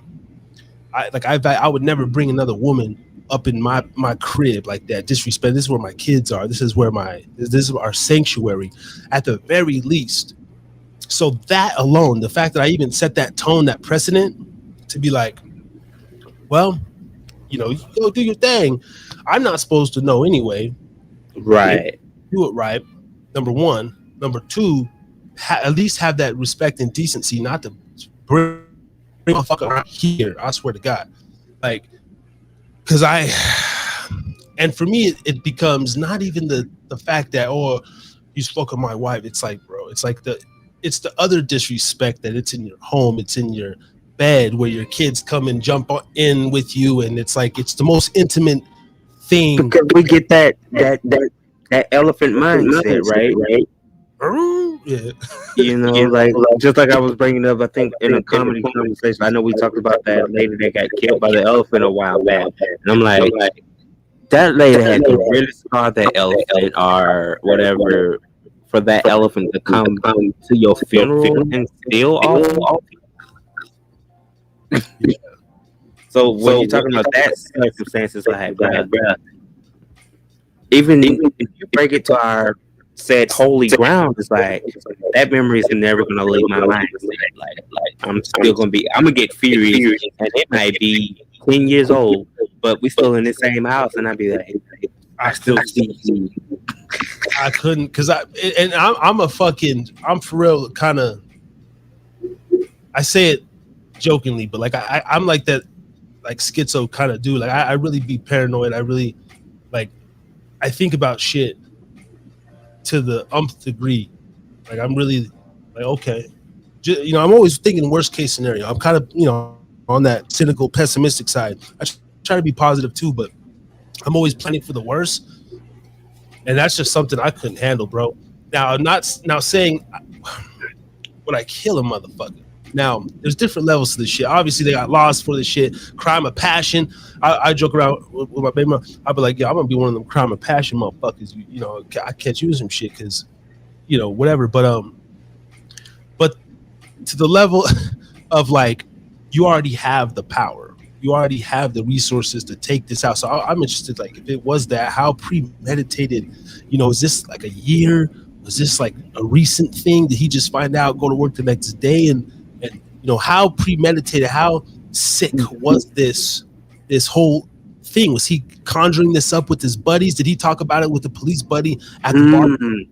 I would never bring another woman up in my crib like that. Disrespect. This is where my kids are. This is our sanctuary, at the very least. So that alone, the fact that I even set that tone, that precedent, to be like, well, you know, you go do your thing. I'm not supposed to know anyway. Right. Do it right. Number one. Number two, at least have that respect and decency not to bring a fuck around here. I swear to God. Like, because and for me, it becomes not even the fact that, oh, you spoke of my wife. It's like, bro, it's the other disrespect that it's in your home, it's in your bed where your kids come and jump in with you, and it's like it's the most intimate thing. Because we get that elephant mindset, right? Yeah. You know, like just like I was bringing up, I think in a comedy conversation, I know we talked about that lady that got killed by the elephant a while back, and I'm like, that lady had to really scar that elephant or whatever for that elephant to come to your funeral and steal all. So when you're talking about that circumstances, like, bruh, even if you break it to our said holy ground, it's like that memory is never gonna leave my mind. Like I'm still gonna get furious, and it might be 10 years old, but we still in the same house, and I'd be like, I still see you. I couldn't, because I'm for real kind of, I say it jokingly, but like I'm like that, like schizo kind of dude. Like I really be paranoid. I really like, I think about shit to the umpth degree. Like I'm really like, okay, you know, I'm always thinking worst case scenario. I'm kind of, you know, on that cynical, pessimistic side. I try to be positive too, but I'm always planning for the worst, and that's just something I couldn't handle, bro. Now, I'm not saying would I kill a motherfucker. Now, there's different levels to this shit. Obviously, they got lost for this shit. Crime of passion. I joke around with my baby mom. I'll be like, yeah, I'm gonna be one of them crime of passion motherfuckers. You know, I catch you with some shit because, you know, whatever. But to the level of like, you already have the power. You already have the resources to take this out. So I'm interested, like, if it was that, how premeditated, you know, is this like a year? Was this like a recent thing? Did he just find out, go to work the next day? And you know, how premeditated, how sick was this whole thing? Was he conjuring this up with his buddies? Did he talk about it with the police buddy at the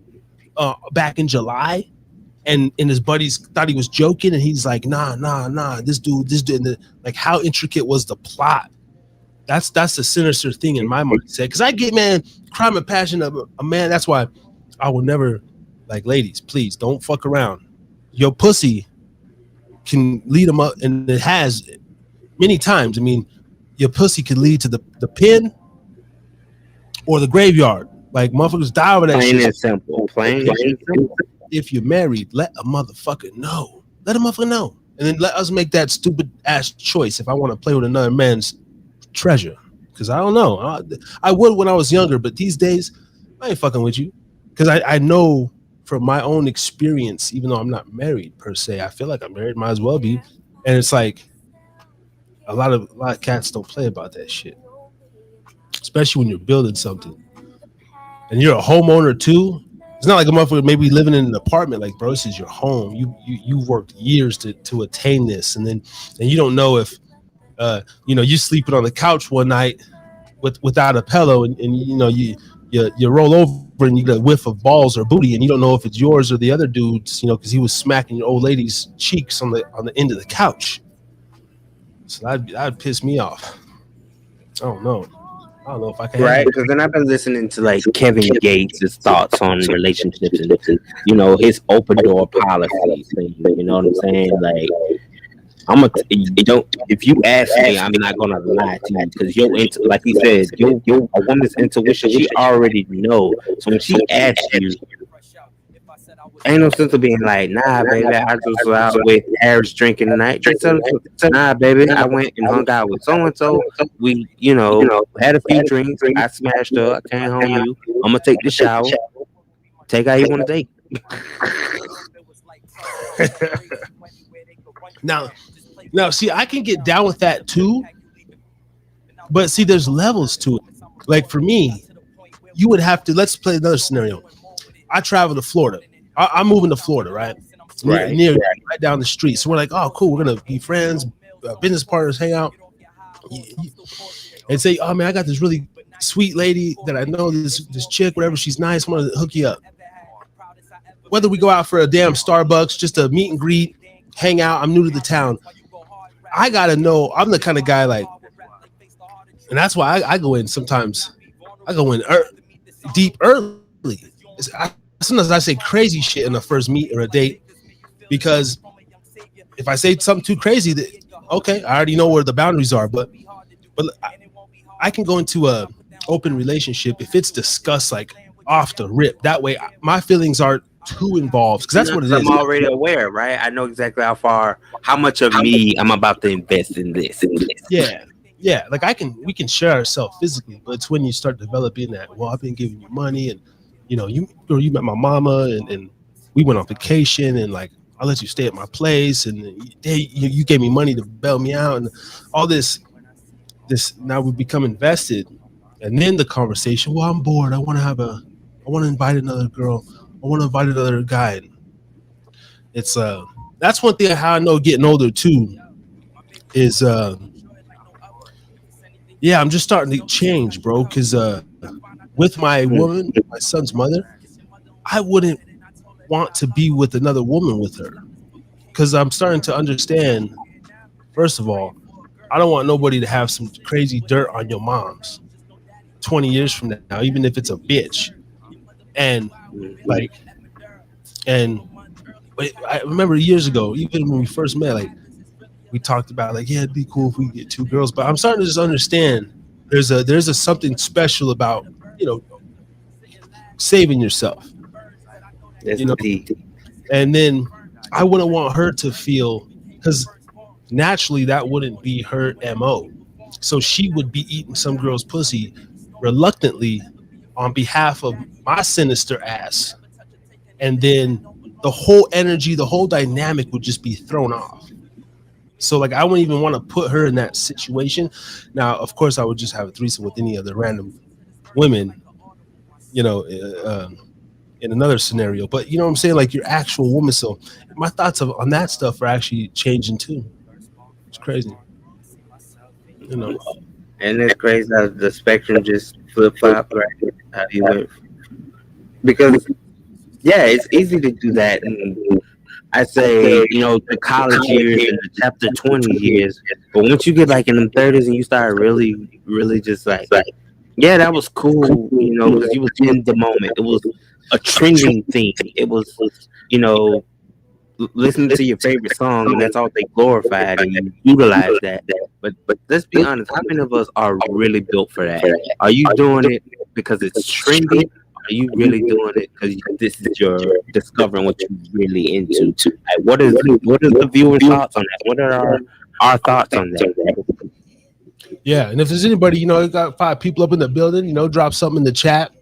bar back in July? And his buddies thought he was joking, and he's like, nah, this dude. And like, how intricate was the plot? That's the sinister thing in my mindset. Because I get, man, crime and passion of a man. That's why I will never, like, ladies, please don't fuck around. Your pussy can lead them up, and it has many times. I mean, your pussy could lead to the pen or the graveyard. Like, motherfuckers die over that plain shit. And simple. Plain and simple. If you're married, let a motherfucker know. Let a motherfucker know. And then let us make that stupid ass choice if I want to play with another man's treasure. Because I don't know. I would when I was younger, but these days, I ain't fucking with you. Because I know from my own experience, even though I'm not married per se, I feel like I'm married, might as well be. And it's like a lot of cats don't play about that shit. Especially when you're building something. And you're a homeowner too. It's not like a motherfucker maybe living in an apartment. Like, bro, this is your home. You worked years to attain this, and you don't know if you sleeping on the couch one night without a pillow, and you roll over and you get a whiff of balls or booty, and you don't know if it's yours or the other dude's, because he was smacking your old lady's cheeks on the end of the couch. So that'd piss me off. I don't know if I can. Right, because then I've been listening to like Kevin Gates' thoughts on relationships and his open door policy thing. You know what I'm saying? Like, if you ask me, I'm not gonna lie to you because like he said, a woman's intuition, she already knows. So when she asks you, ain't no sense of being like, nah, baby, I just was out with Harris drinking tonight. Just tell her, nah, baby, I went and hung out with so and so. We, had a few drinks. I smashed her. I came home. I'm gonna take the shower. Take how you want to take. Now, see, I can get down with that too, but see, there's levels to it. Like for me, you would have to. Let's play another scenario. I travel to Florida. I'm moving to Florida, right? Near right down the street. So we're like, oh, cool. We're gonna be friends, business partners, hang out, and say, oh man, I got this really sweet lady that I know. This chick, whatever, she's nice. I want to hook you up. Whether we go out for a damn Starbucks, just a meet and greet, hang out. I'm new to the town. I gotta know. I'm the kind of guy like, and that's why I go in sometimes. I go in deep early. Sometimes I say crazy shit in the first meet or a date, because if I say something too crazy, okay, I already know where the boundaries are. But I can go into a open relationship if it's discussed like off the rip. That way, my feelings aren't too involved, because that's what it is. I'm already aware, right? I know exactly how much of me I'm about to invest in this. Yeah. Like we can share ourselves physically, but it's when you start developing that. Well, I've been giving you money, and you met my mama, and we went on vacation, and like I'll let you stay at my place, and you gave me money to bail me out, and all this. Now we become invested, and then the conversation. Well, I'm bored. I want to invite another girl. I want to invite another guy. It's that's one thing how I know getting older too is I'm just starting to change, bro, because with my woman, my son's mother, I wouldn't want to be with another woman with her, because I'm starting to understand, first of all, I don't want nobody to have some crazy dirt on your moms 20 years from now, even if it's a bitch. And I remember years ago, even when we first met, like we talked about, like, yeah, it'd be cool if we get two girls. But I'm starting to just understand there's a something special about saving yourself. And then I wouldn't want her to feel, because naturally that wouldn't be her MO. So she would be eating some girl's pussy reluctantly on behalf of my sinister ass, and then the whole energy, the whole dynamic would just be thrown off. So like I wouldn't even want to put her in that situation. Now, of course, I would just have a threesome with any other random women, in another scenario. But you know what I'm saying, like your actual woman. So my thoughts on that stuff are actually changing too. It's crazy, And it's crazy how the spectrum just flip flop, right? How you went, because it's easy to do that. And I say, the college years and the chapter 20 years. But once you get like in the 30s and you start really, really just like, yeah, that was cool, because you was in the moment. It was a trending thing. It was, listening to your favorite song, and that's all they glorified, and you utilize that. But let's be honest, how many of us are really built for that? Are you doing it because it's trendy? Are you really doing it because this is your discovering what you're really into? Like, what is the viewer's thoughts on that? What are our thoughts on that? Yeah, and if there's anybody, got 5 people up in the building, drop something in the chat.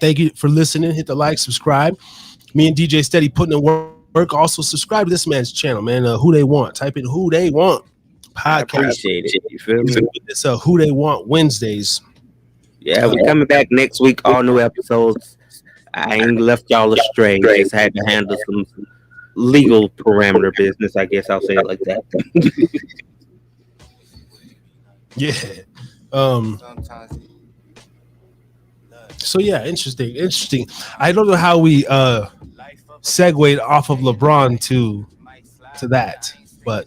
Thank you for listening. Hit the like, subscribe. Me and DJ Steady putting in work. Also subscribe to this man's channel, man. Who They Want. Type in Who They Want podcast. I appreciate it. You feel me? It's Who They Want Wednesdays. Yeah, we're coming back next week. All new episodes. I ain't left y'all astray. Just had to handle some legal parameter business. I guess I'll say it like that. Yeah. So yeah, interesting. I don't know how we segued off of LeBron to that, but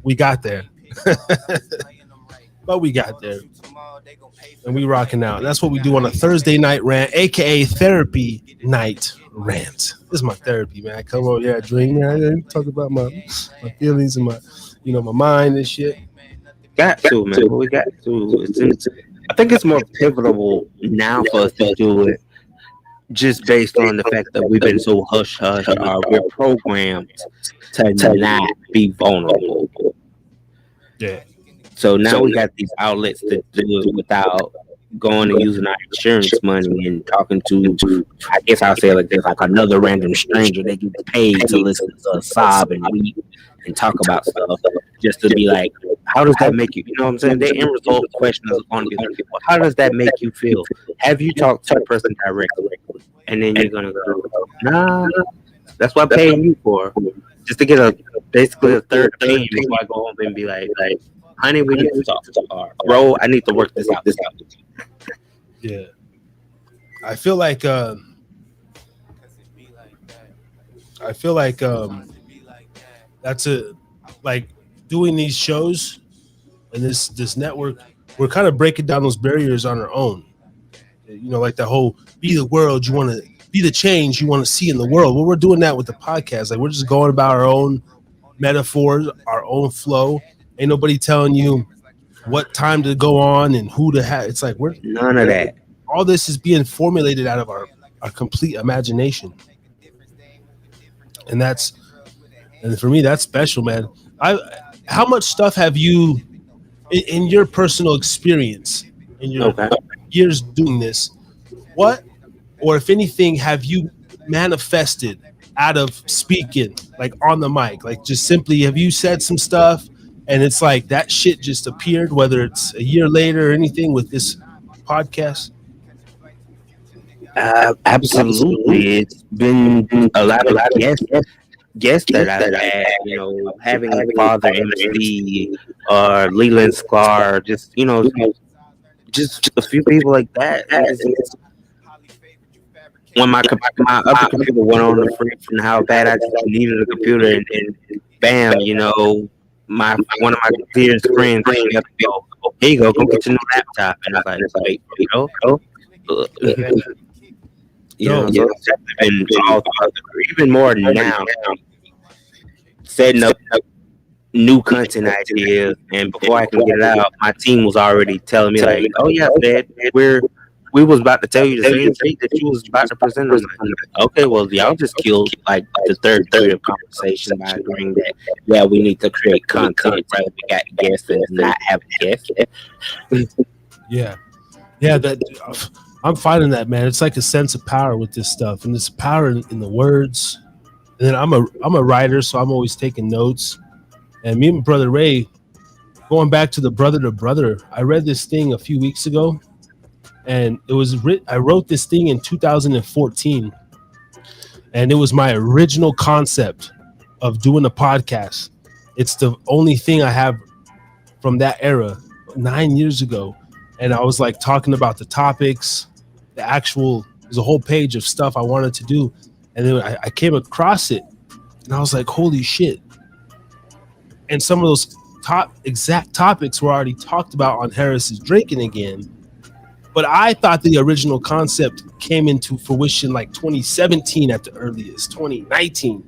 we got there. But we got there, and we rocking out. And that's what we do on a Thursday night rant, aka therapy night rant. This is my therapy, man. I come over here, I drink, man. I talk about my feelings and my mind and shit. Got to, man. We got to. I think it's more pivotal now for us to do it, just based on the fact that we've been so hush. We're programmed to not be vulnerable. Yeah. So now we got these outlets to do it without going and using our insurance money and talking to, I guess I'll say it like this, like another random stranger. They get paid to listen to us sob and weep and talk about stuff, just to be like, how does that make you? You know what I'm saying? The end result question is going to be like, well, how does that make you feel? Have you talked to the person directly? And then you're gonna go, nah, that's what I'm paying you for, just to get basically a third opinion before I go home and be like, honey, we need to talk. Bro, I need to work this out. Yeah. I feel like that's a, like, doing these shows and this network, we're kind of breaking down those barriers on our own. You know, like the whole be the world, you want to be the change you want to see in the world. Well, we're doing that with the podcast. Like, we're just going about our own metaphors, our own flow. Ain't nobody telling you what time to go on and who to have. It's like we're none of that. All this is being formulated out of our complete imagination. And for me, that's special, man. How much stuff have you, in your personal experience, in your years doing this, what, or if anything, have you manifested out of speaking, like on the mic? Like, just simply, have you said some stuff and it's like that shit just appeared, whether it's a year later or anything with this podcast? Absolutely. It's been a lot of guests that I've had, you know, having Father MC or Leland Sklar, just, you know, just a few people like that. When my other computer went on the freak from how bad I just needed a computer, and bam, you know, one of my dearest friends, here you go get your new laptop. And I was like, wait, you know, so it's been all even more now, setting up new content ideas. And before I can get it out, my team was already telling me like, oh yeah, Dad, we was about to tell you the same thing that you was about to present. Like, okay, well, y'all just killed like the third of conversation by agreeing that, yeah, we need to create content, right? We got guests and not have guests. Yeah, that I'm finding that, man. It's like a sense of power with this stuff, and this power in the words. And then I'm a writer, so I'm always taking notes. And me and my brother Ray, going back to the brother to brother, I read this thing a few weeks ago. And it was I wrote this thing in 2014, and it was my original concept of doing a podcast. It's the only thing I have from that era, 9 years ago. And I was like talking about the topics, there's a whole page of stuff I wanted to do. And then I came across it, and I was like, holy shit. And some of those exact topics were already talked about on Harris's Drinking Again. But I thought the original concept came into fruition like 2017 at the earliest, 2019.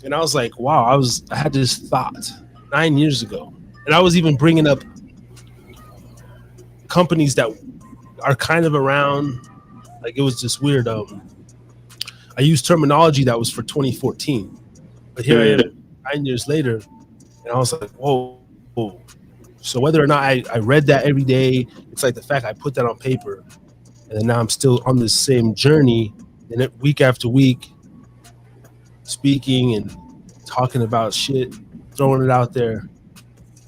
And I was like, wow, I had this thought 9 years ago. And I was even bringing up companies that are kind of around. Like, it was just weird. I used terminology that was for 2014. But here I am 9 years later, and I was like, whoa. So whether or not I read that every day, it's like the fact I put that on paper, and then now I'm still on this same journey, and week after week, speaking and talking about shit, throwing it out there.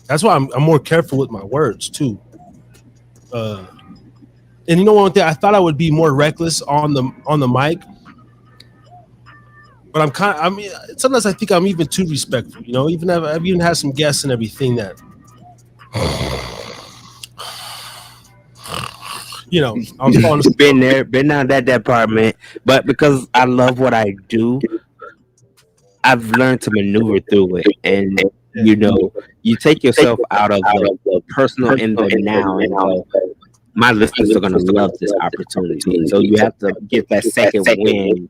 That's why I'm more careful with my words too. And you know one thing, I thought I would be more reckless on the mic, but I mean, sometimes I think I'm even too respectful. You know, I've even had some guests and everything that, you know, I was falling asleep. Been there, been down that department, but because I love what I do, I've learned to maneuver through it, and you know, you take yourself out of the personal in the now, and go, my listeners are gonna love this opportunity. So you have to get that second win,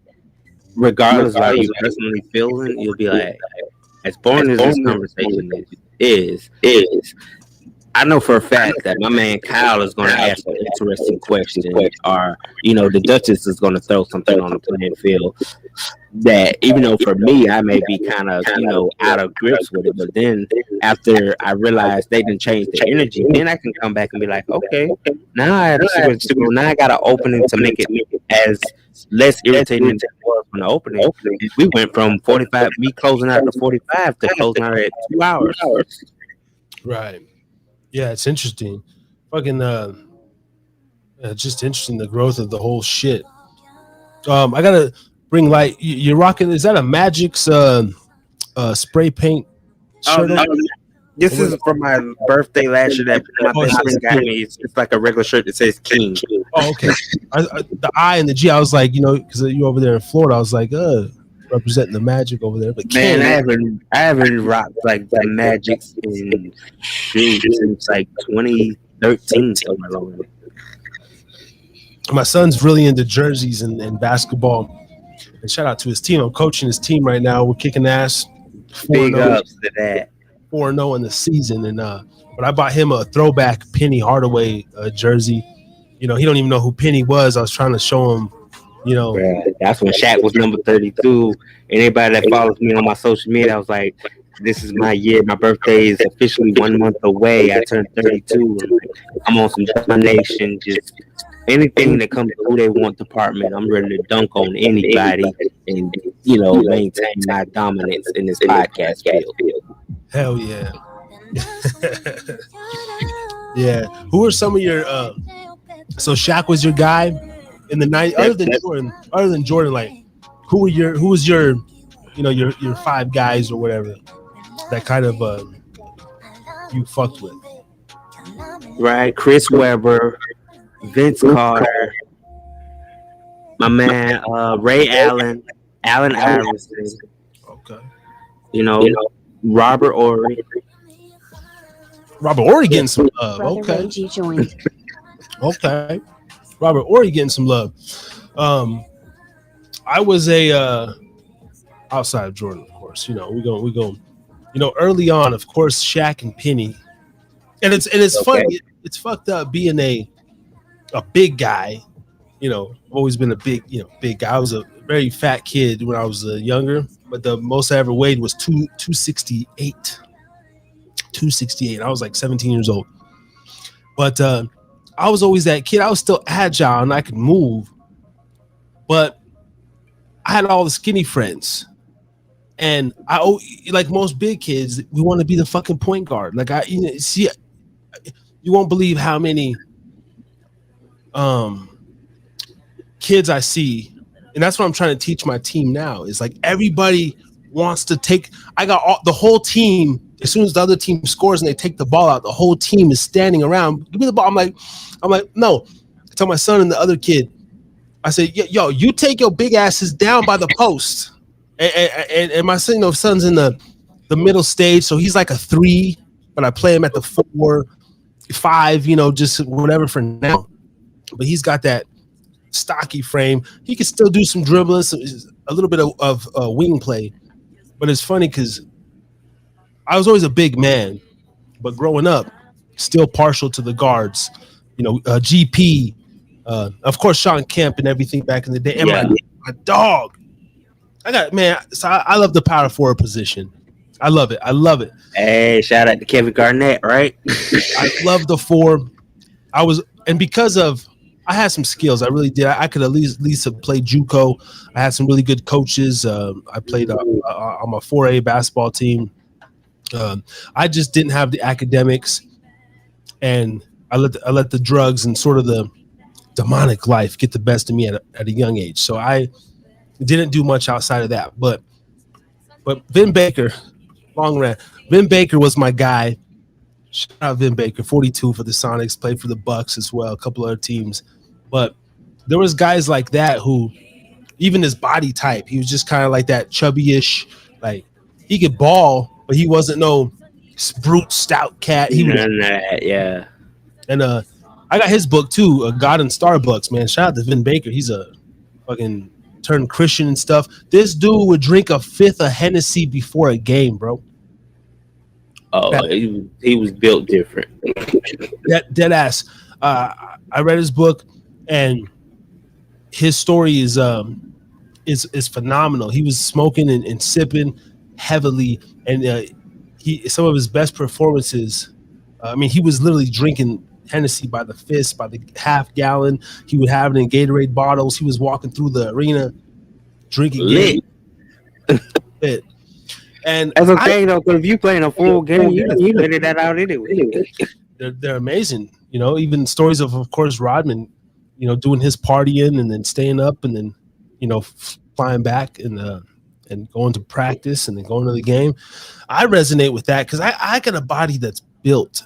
regardless of how you personally feeling. You'll be like, as boring as this conversation is. I know for a fact that my man Kyle is going to ask an interesting question, or you know, the Duchess is going to throw something on the playing field that, even though for me I may be kind of, you know, out of grips with it, but then after I realize they didn't change the energy, then I can come back and be like, okay, now I have now I got an opening to make it as less irritating than it was from the opening. We went from 45, me closing out at 45 to closing out at 2 hours. Right. Yeah, it's interesting. Fucking just interesting, the growth of the whole shit. I gotta bring light. You're rocking, is that a Magic's spray paint shirt? No, this is for my birthday last year that my best friend got me. It's like a regular shirt that says King. Oh, okay. The I and the G, I was like, you know, because you're over there in Florida, I was like, representing the Magic over there. But man, I haven't rocked like the Magics in since like 2013 somewhere along. My son's really into jerseys and basketball. And shout out to his team. I'm coaching his team right now. We're kicking ass. Big ups to that. 4-0 in the season, and but I bought him a throwback Penny Hardaway jersey. You know, he don't even know who Penny was. I was trying to show him. You know, that's when Shaq was number 32. Anybody that follows me on my social media, I was like, this is my year. My birthday is officially 1 month away. I turned 32. I'm on some domination. Just anything that comes to who they want department, I'm ready to dunk on anybody and, you know, maintain my dominance in this podcast field. Hell yeah. Yeah. Who are some of your so Shaq was your guy in the night, other than Jordan, like who was your you know, your 5 guys or whatever that kind of you fucked with? Right, Chris Webber, Vince Carter, my man Ray Allen Iverson. Okay. You know, Robert Ory. Robert Ory getting some love. Okay. Okay. Robert Ory getting some love. I was a outside of Jordan, of course. You know, we go. You know, early on, of course, Shaq and Penny, and it's funny. It's fucked up being a big guy. You know, I've always been a big guy. I was a very fat kid when I was younger, but the most I ever weighed was 268. 268. I was like 17 years old. But I was always that kid. I was still agile and I could move, but I had all the skinny friends. And like most big kids, we want to be the fucking point guard. Like you won't believe how many kids I see, and that's what I'm trying to teach my team now. Is like everybody wants to take. I got the whole team. As soon as the other team scores and they take the ball out, the whole team is standing around. Give me the ball. I'm like, no. I tell my son and the other kid, I said, yo, you take your big asses down by the post. And my son, son's in the middle stage, so he's like a 3, but I play him at the 4, 5, just whatever for now. But he's got that stocky frame. He can still do some dribbling, a little bit of wing play. But it's funny because I was always a big man, but growing up, still partial to the guards. GP, of course, Sean Kemp and everything back in the day. And my dog. So I love the power forward position. I love it. Hey, shout out to Kevin Garnett, right? I love the 4. Because I had some skills. I really did. I could at least have played JUCO. I had some really good coaches. I played on my 4A basketball team. I just didn't have the academics, and I let the drugs and sort of the demonic life get the best of me at a young age. So I didn't do much outside of that. But Vin Baker, long rant. Vin Baker was my guy. Shout out Vin Baker, 42 for the Sonics, played for the Bucks as well, a couple other teams. But there was guys like that who, even his body type, he was just kind of like that chubby-ish, like he could ball, but he wasn't no brute stout cat. He was, yeah. and I got his book too, God and Starbucks, man. Shout out to Vin Baker. He's a fucking turned Christian and stuff. This dude would drink a fifth of Hennessy before a game, bro. Oh, he was built different. Dead ass. I read his book, and his story is phenomenal. He was smoking and sipping heavily, and some of his best performances. I mean, he was literally drinking Hennessy by the fist, by the half gallon. He would have it in Gatorade bottles. He was walking through the arena drinking lit. Lit. And that's okay though, because if you playing a full game, you just figured that out anyway. They're amazing. You know, even stories of course, Rodman, you know, doing his partying and then staying up and then, you know, flying back and going to practice and then going to the game. I resonate with that because I got a body that's built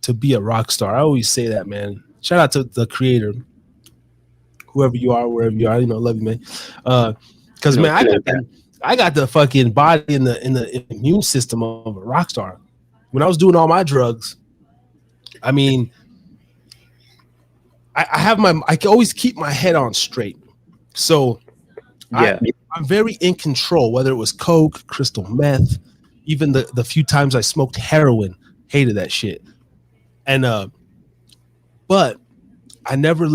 to be a rock star. I always say that, man. Shout out to the creator, whoever you are, wherever you are. You know, love you, man. Because man, I got the fucking body in the immune system of a rock star. When I was doing all my drugs, I mean, I can always keep my head on straight. So yeah, I'm very in control, whether it was coke, crystal meth, even the few times I smoked heroin, hated that shit. And but I never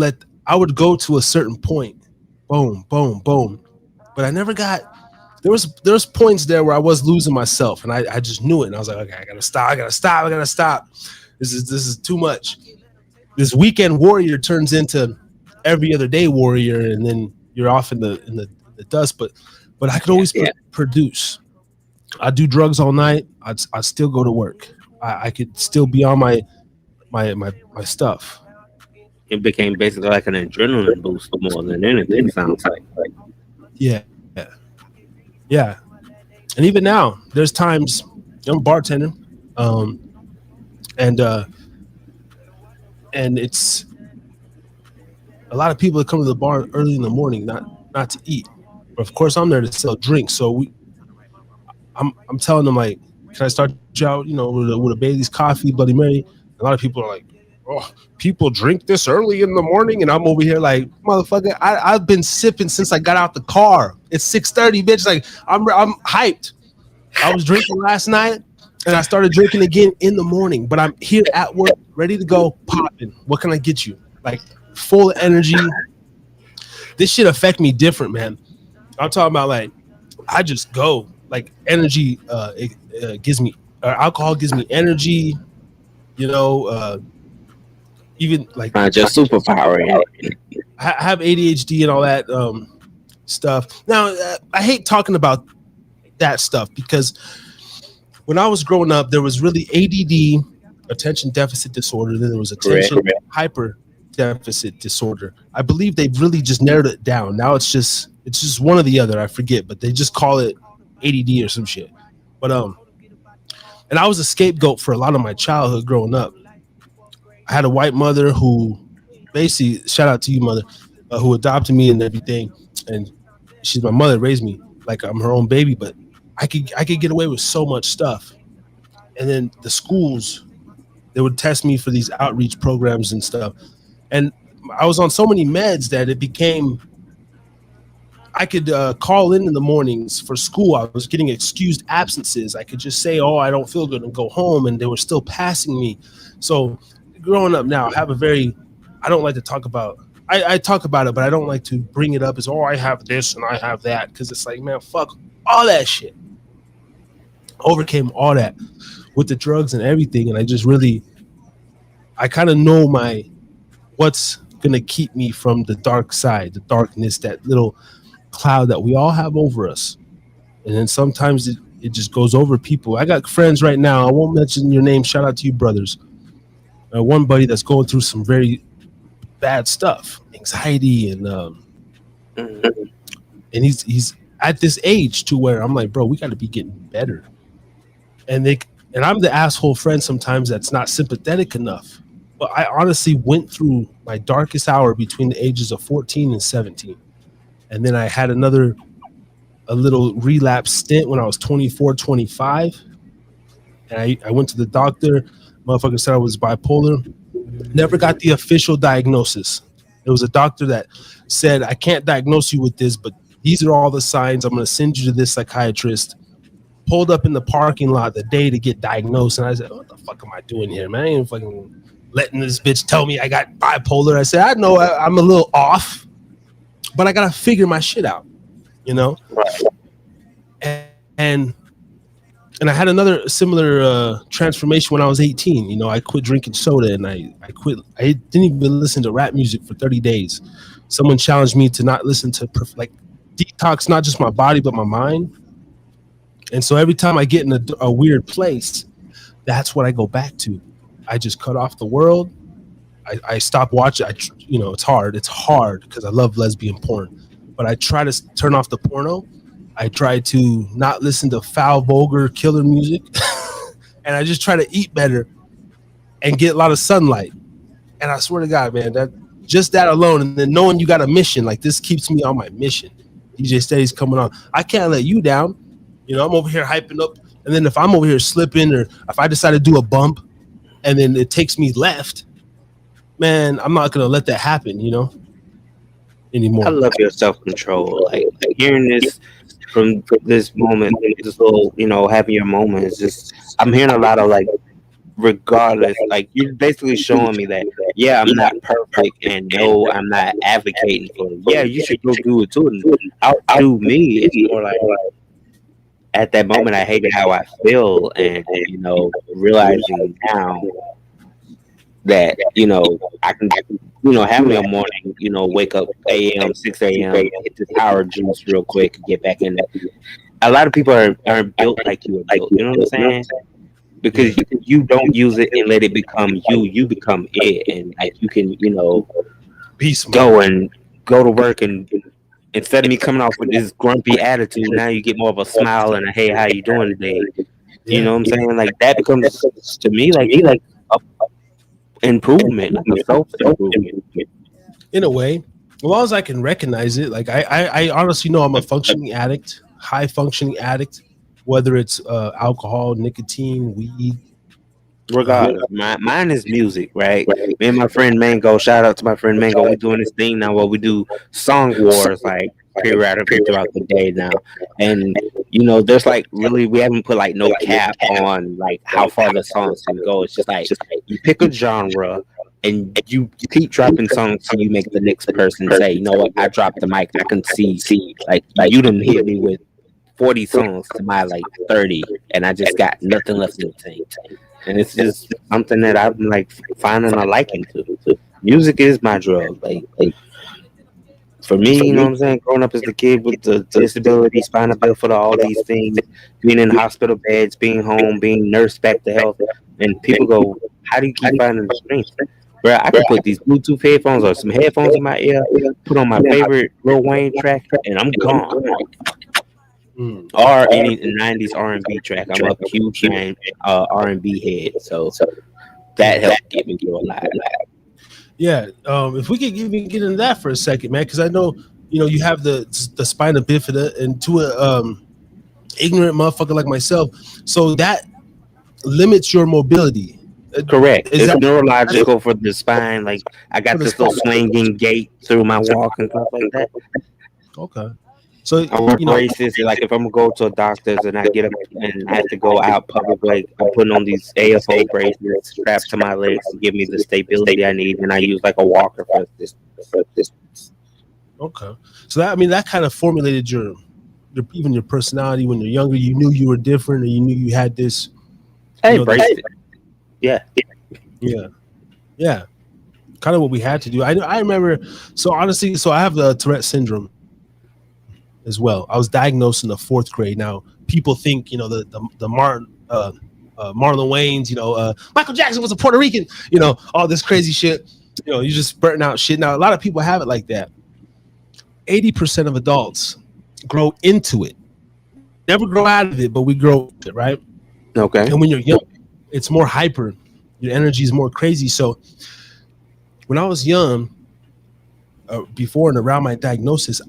I would go to a certain point, boom, boom, boom. But I never got, there's points there where I was losing myself, and I just knew it. And I was like, okay, I gotta stop. This is too much. This weekend warrior turns into every other day warrior, and then you're off in the dust. But I could always produce. I do drugs all night. I still go to work. I could still be on my stuff. It became basically like an adrenaline boost more than anything. Sounds like. Yeah. And even now, there's times I'm bartending, and it's a lot of people that come to the bar early in the morning, not to eat. But of course, I'm there to sell drinks. So I'm telling them, like, can I start you out, you know, with a Bailey's coffee, Bloody Mary? A lot of people are like, oh, people drink this early in the morning, and I'm over here like, motherfucker, I've been sipping since I got out the car. It's 6:30, bitch. Like, I'm hyped. I was drinking last night, and I started drinking again in the morning. But I'm here at work, ready to go, popping. What can I get you? Like, full of energy. This shit affect me different, man. I'm talking about, like, I just go. Like, energy gives me, alcohol gives me energy. You know, even like just superpower. I have ADHD and all that stuff. Now, I hate talking about that stuff because when I was growing up, there was really ADD, attention deficit disorder. Then there was attention hyper deficit disorder. I believe they've really just narrowed it down. Now it's just one or the other. I forget, but they just call it ADD or some shit. But and I was a scapegoat for a lot of my childhood growing up. I had a white mother who basically, shout out to you, mother, who adopted me and everything. And she's my mother, raised me like I'm her own baby, but I could get away with so much stuff. And then the schools, they would test me for these outreach programs and stuff. And I was on so many meds that it became, I could call in the mornings for school. I was getting excused absences. I could just say, oh, I don't feel good, and go home, and they were still passing me. So growing up now, I don't like to talk about, I talk about it, but I don't like to bring it up as, oh, I have this and I have that, because it's like, man, fuck all that shit. Overcame all that with the drugs and everything, and I just really, I kind of know what's going to keep me from the dark side, the darkness, that little cloud that we all have over us. And then sometimes it just goes over people. I got friends right now, I won't mention your name, shout out to you brothers. One buddy that's going through some very bad stuff, anxiety, and he's at this age to where I'm like, bro, we got to be getting better. And I'm the asshole friend sometimes that's not sympathetic enough. But I honestly went through my darkest hour between the ages of 14 and 17. And then I had a little relapse stint when I was 24, 25. And I went to the doctor. Motherfucker said I was bipolar. Never got the official diagnosis. It was a doctor that said, I can't diagnose you with this, but these are all the signs. I'm going to send you to this psychiatrist. Pulled up in the parking lot the day to get diagnosed. And I said, what the fuck am I doing here, man? I ain't fucking letting this bitch tell me I got bipolar. I said, I know I'm a little off, but I got to figure my shit out, you know? And I had another similar transformation when I was 18. You know, I quit drinking soda and I quit. I didn't even listen to rap music for 30 days. Someone challenged me to not listen to, detox, not just my body, but my mind. And so every time I get in a weird place, that's what I go back to. I just cut off the world. I stop watching. It's hard. It's hard because I love lesbian porn, but I try to turn off the porno. I try to not listen to foul, vulgar, killer music, and I just try to eat better and get a lot of sunlight. And I swear to God, man, that alone, and then knowing you got a mission, like this keeps me on my mission. DJ Steady's coming on. I can't let you down. You know, I'm over here hyping up, and then if I'm over here slipping, or if I decide to do a bump, and then it takes me left, man, I'm not gonna let that happen. You know, anymore. I love your self-control. Like hearing this from this moment, this little, having your moment is just. I'm hearing a lot of regardless, you're basically showing me that I'm not perfect, and no, I'm not advocating for it. Yeah, you should go do it too, and outdo me. It's more like at that moment I hated how I feel, and realizing now that I can have me a morning, wake up a.m. 6 a.m. hit this power juice real quick and get back in there. A lot of people aren't built like you are built, you know what I'm saying? Because you don't use it and let it become you become it, and you can go to work, and instead of me coming off with this grumpy attitude, now you get more of a smile and a hey, how you doing today? You know what I'm saying? Like that becomes to me like a improvement, like a self-improvement. In a way, as long as I can recognize it, I honestly know I'm a functioning addict, high functioning addict, whether it's alcohol, nicotine, weed. Regardless, mine is music, right? Me and my friend Mango, shout out to my friend Mango, we're doing this thing now where we do song wars, periodically throughout the day now. And, there's really, we haven't put no cap on how far the songs can go. It's just you pick a genre and you keep dropping songs till you make the next person say, you know what, I dropped the mic, I can see, you done hit me with 40 songs to my 30, and I just got nothing left to sing. And it's just something that I'm finding a liking to. Music is my drug. For me, you know what I'm saying? Growing up as a kid with the disability, spinal bifida, all these things, being in hospital beds, being home, being nursed back to health, and people go, "How do you keep finding the strength?" Bro, I can put these Bluetooth headphones or some headphones in my ear, put on my favorite Lil Wayne track, and I'm gone. Or any 90s R&B track. I'm a huge R&B head, so that helped get me through a lot. Yeah, if we could even get into that for a second, man, because I know you have the spina bifida, and to a ignorant motherfucker like myself, so that limits your mobility. Correct. It's neurological for the spine. I got this little swinging gait through my walk and stuff like that. Okay. So I work braces. If I'm gonna go to a doctor's and I get up and I have to go out public, I'm putting on these AFO bracelets strapped to my legs to give me the stability I need, and I use a walker for this. Okay, so that kind of formulated your even your personality when you're younger. You knew you were different, or you knew you had this. I embraced it. Yeah. Kind of what we had to do. I remember. So honestly, I have the Tourette syndrome as well. I was diagnosed in the 4th grade. Now people think the Marlon Wayans, Michael Jackson was a Puerto Rican, all this crazy shit. You know, you're just spurting out shit. Now, a lot of people have it like that. 80% of adults grow into it. Never grow out of it, but we grow into it, right? Okay. And when you're young, it's more hyper. Your energy is more crazy. So when I was young, before and around my diagnosis,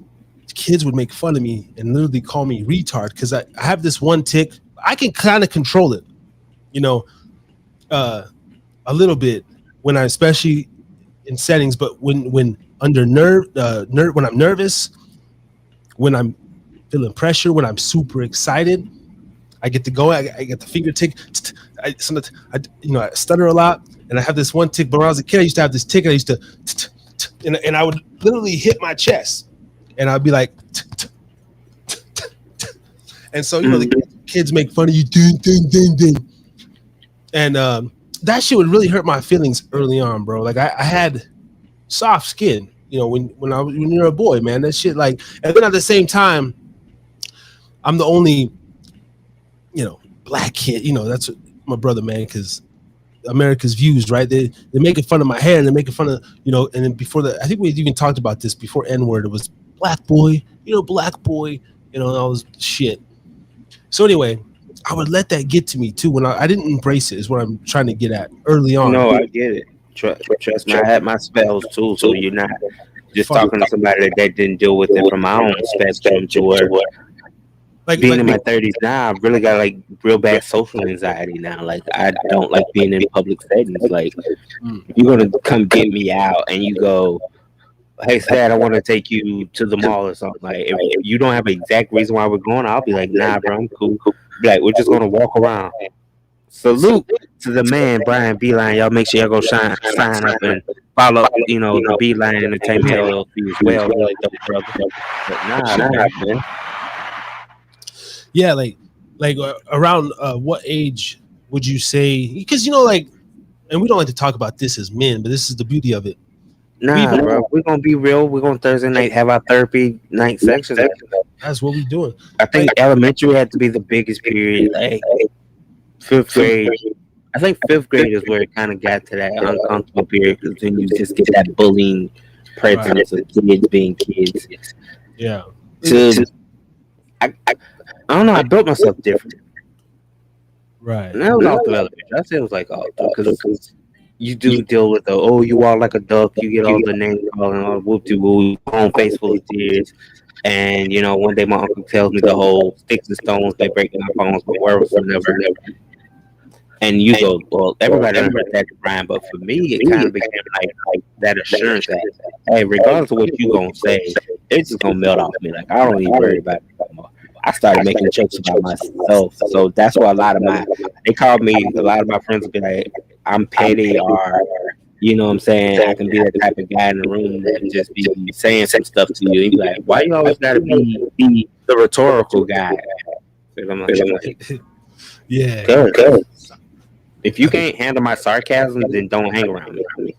kids would make fun of me and literally call me retard because I have this one tick. I can kind of control it, you know, a little bit when I, especially in settings, but when under when I'm nervous, when I'm feeling pressure, when I'm super excited, I get to go. I get the finger tick. I stutter a lot, and I have this one tick. But when I was a kid, I used to have this tick. And I used to, and I would literally hit my chest, and I'd be like, and so you know the kids make fun of you, ding ding ding ding, and that shit would really hurt my feelings early on, bro. Like I had soft skin, you know, when you're a boy, man, that shit like, and then at the same time, I'm the only, you know, black kid, you know, that's my brother, man, because America's views, right? They're making fun of my hair and they're making fun of, you know, and then before I think we even talked about this before N-word, it was black boy, you know, black boy, you know, and all this shit. So anyway, I would let that get to me too when I didn't embrace it is what I'm trying to get at early on. No, I get it. Trust me, I had my spells too, so you're not just talking to somebody that didn't deal with it from my own spectrum to where being in my 30s now, I've really got like real bad social anxiety now. Like I don't like being in public settings. Like if you're gonna come get me out and you go, hey, Sad, I want to take you to the mall or something. Like if you don't have an exact reason why we're going, I'll be like, nah, bro, I'm cool. Be like, we're just gonna walk around. Salute to the man, Brian Beeline. Y'all make sure y'all go sign up and follow, you know, the Beeline Entertainment LLC as well. Really dope, brother. But nah, man. Yeah, like around what age would you say? Because you know, like, and we don't like to talk about this as men, but this is the beauty of it. Nah, bro, we're gonna be real. We're gonna Thursday night have our therapy night section. That's what we're doing. I think elementary had to be the biggest period. Like fifth grade. I think fifth grade is where it kind of got to that uncomfortable period because then you just get that bullying presence of kids being kids. Yeah. I don't know. I built myself different. Right. And that was off the elementary. I said it was like because you do deal with you are like a duck. You get all the name calling, all whoop de woo, home face full of tears. And you know, one day my uncle tells me the whole sticks and stones they break my bones, but words will never. And you go, well, everybody heard that, Brian, but for me, it kind of became like that assurance that, hey, regardless of what you gonna say, it's just gonna melt off me. Like I don't even worry about it anymore. I started making jokes about myself, so that's why a lot of my friends would be like, I'm petty, or you know what I'm saying, I can be that type of guy in the room and just be saying some stuff to you. And you're like, why you always gotta be the rhetorical guy? And I'm like, yeah, good. If you can't handle my sarcasm, then don't hang around me.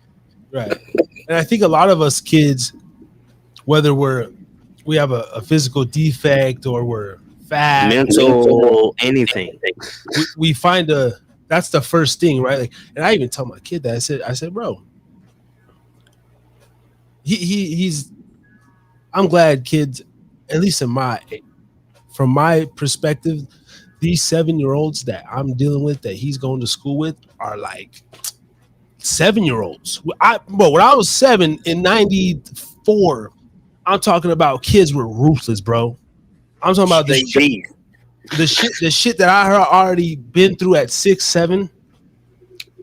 Right. And I think a lot of us kids, whether we have a physical defect or we're fat, mental, anything, we find that's the first thing, right? Like, and I even tell my kid that I said, bro, he's. I'm glad kids, at least from my perspective, these 7-year-olds that I'm dealing with, that he's going to school with, are like 7-year-olds. When I was 7 in '94, I'm talking about kids were ruthless, bro. I'm talking about the shit that I had already been through at 6, 7.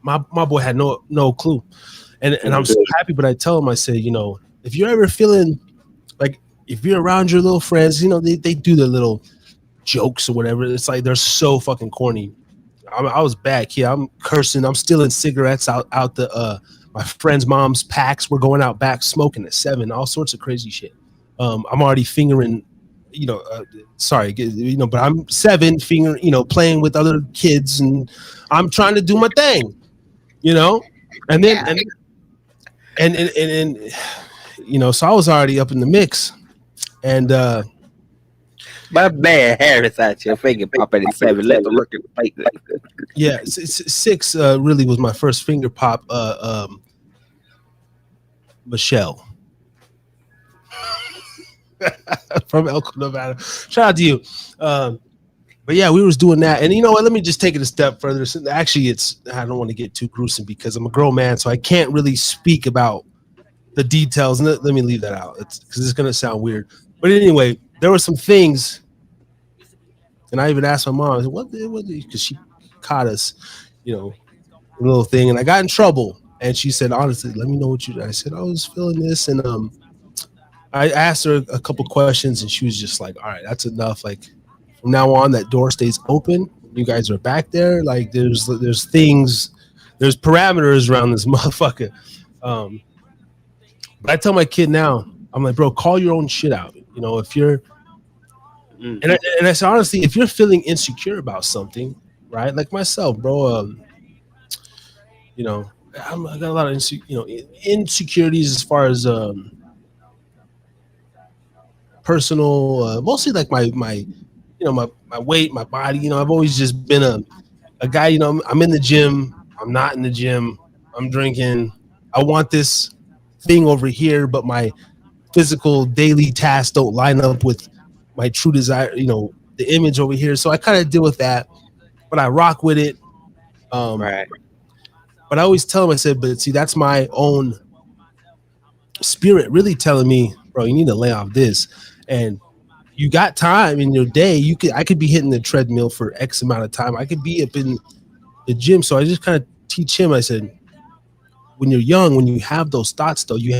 My boy had no clue, and I'm so happy. But I tell him, I say, you know, if you're ever feeling like, if you're around your little friends, you know, they do their little jokes or whatever. It's like they're so fucking corny. I was bad kid. I'm cursing. I'm stealing cigarettes out the my friend's mom's packs. We're going out back smoking at 7. All sorts of crazy shit. I'm already fingering, you know. Sorry, you know, but I'm 7, fingering, you know, playing with other kids, and I'm trying to do my thing, you know. And then and you know, so I was already up in the mix, and. My bad hair is out your finger popping at 7. Let the record fight. Yeah, 6 really was my first finger pop. Michelle from Elko, Nevada. Shout out to you. But yeah, we was doing that, and you know what? Let me just take it a step further. Actually, I don't want to get too gruesome because I'm a grown man, so I can't really speak about the details. Let me leave that out because it's gonna sound weird. But anyway, there were some things, and I even asked my mom, I said, "What?" Because she caught us, a little thing, and I got in trouble. And she said, "Honestly, let me know what you did." I said, "I was feeling this," and I asked her a couple questions, and she was just like, "All right, that's enough. Like, from now on, that door stays open. You guys are back there. Like, there's things, there's parameters around this motherfucker." But I tell my kid now, I'm like, "Bro, call your own shit out. If you're," and I said, honestly, if you're feeling insecure about something, right? Like myself, bro. I got a lot of insecurities as far as personal, mostly like my weight, my body. I've always just been a guy. I'm in the gym. I'm not in the gym. I'm drinking. I want this thing over here, but my physical daily tasks don't line up with my true desire. The image over here. So I kind of deal with that, but I rock with it. Right. But I always tell him, I said, but see, that's my own spirit really telling me, bro, you need to lay off this. And you got time in your day. I could be hitting the treadmill for X amount of time. I could be up in the gym. So I just kind of teach him. I said, when you're young, when you have those thoughts, though, you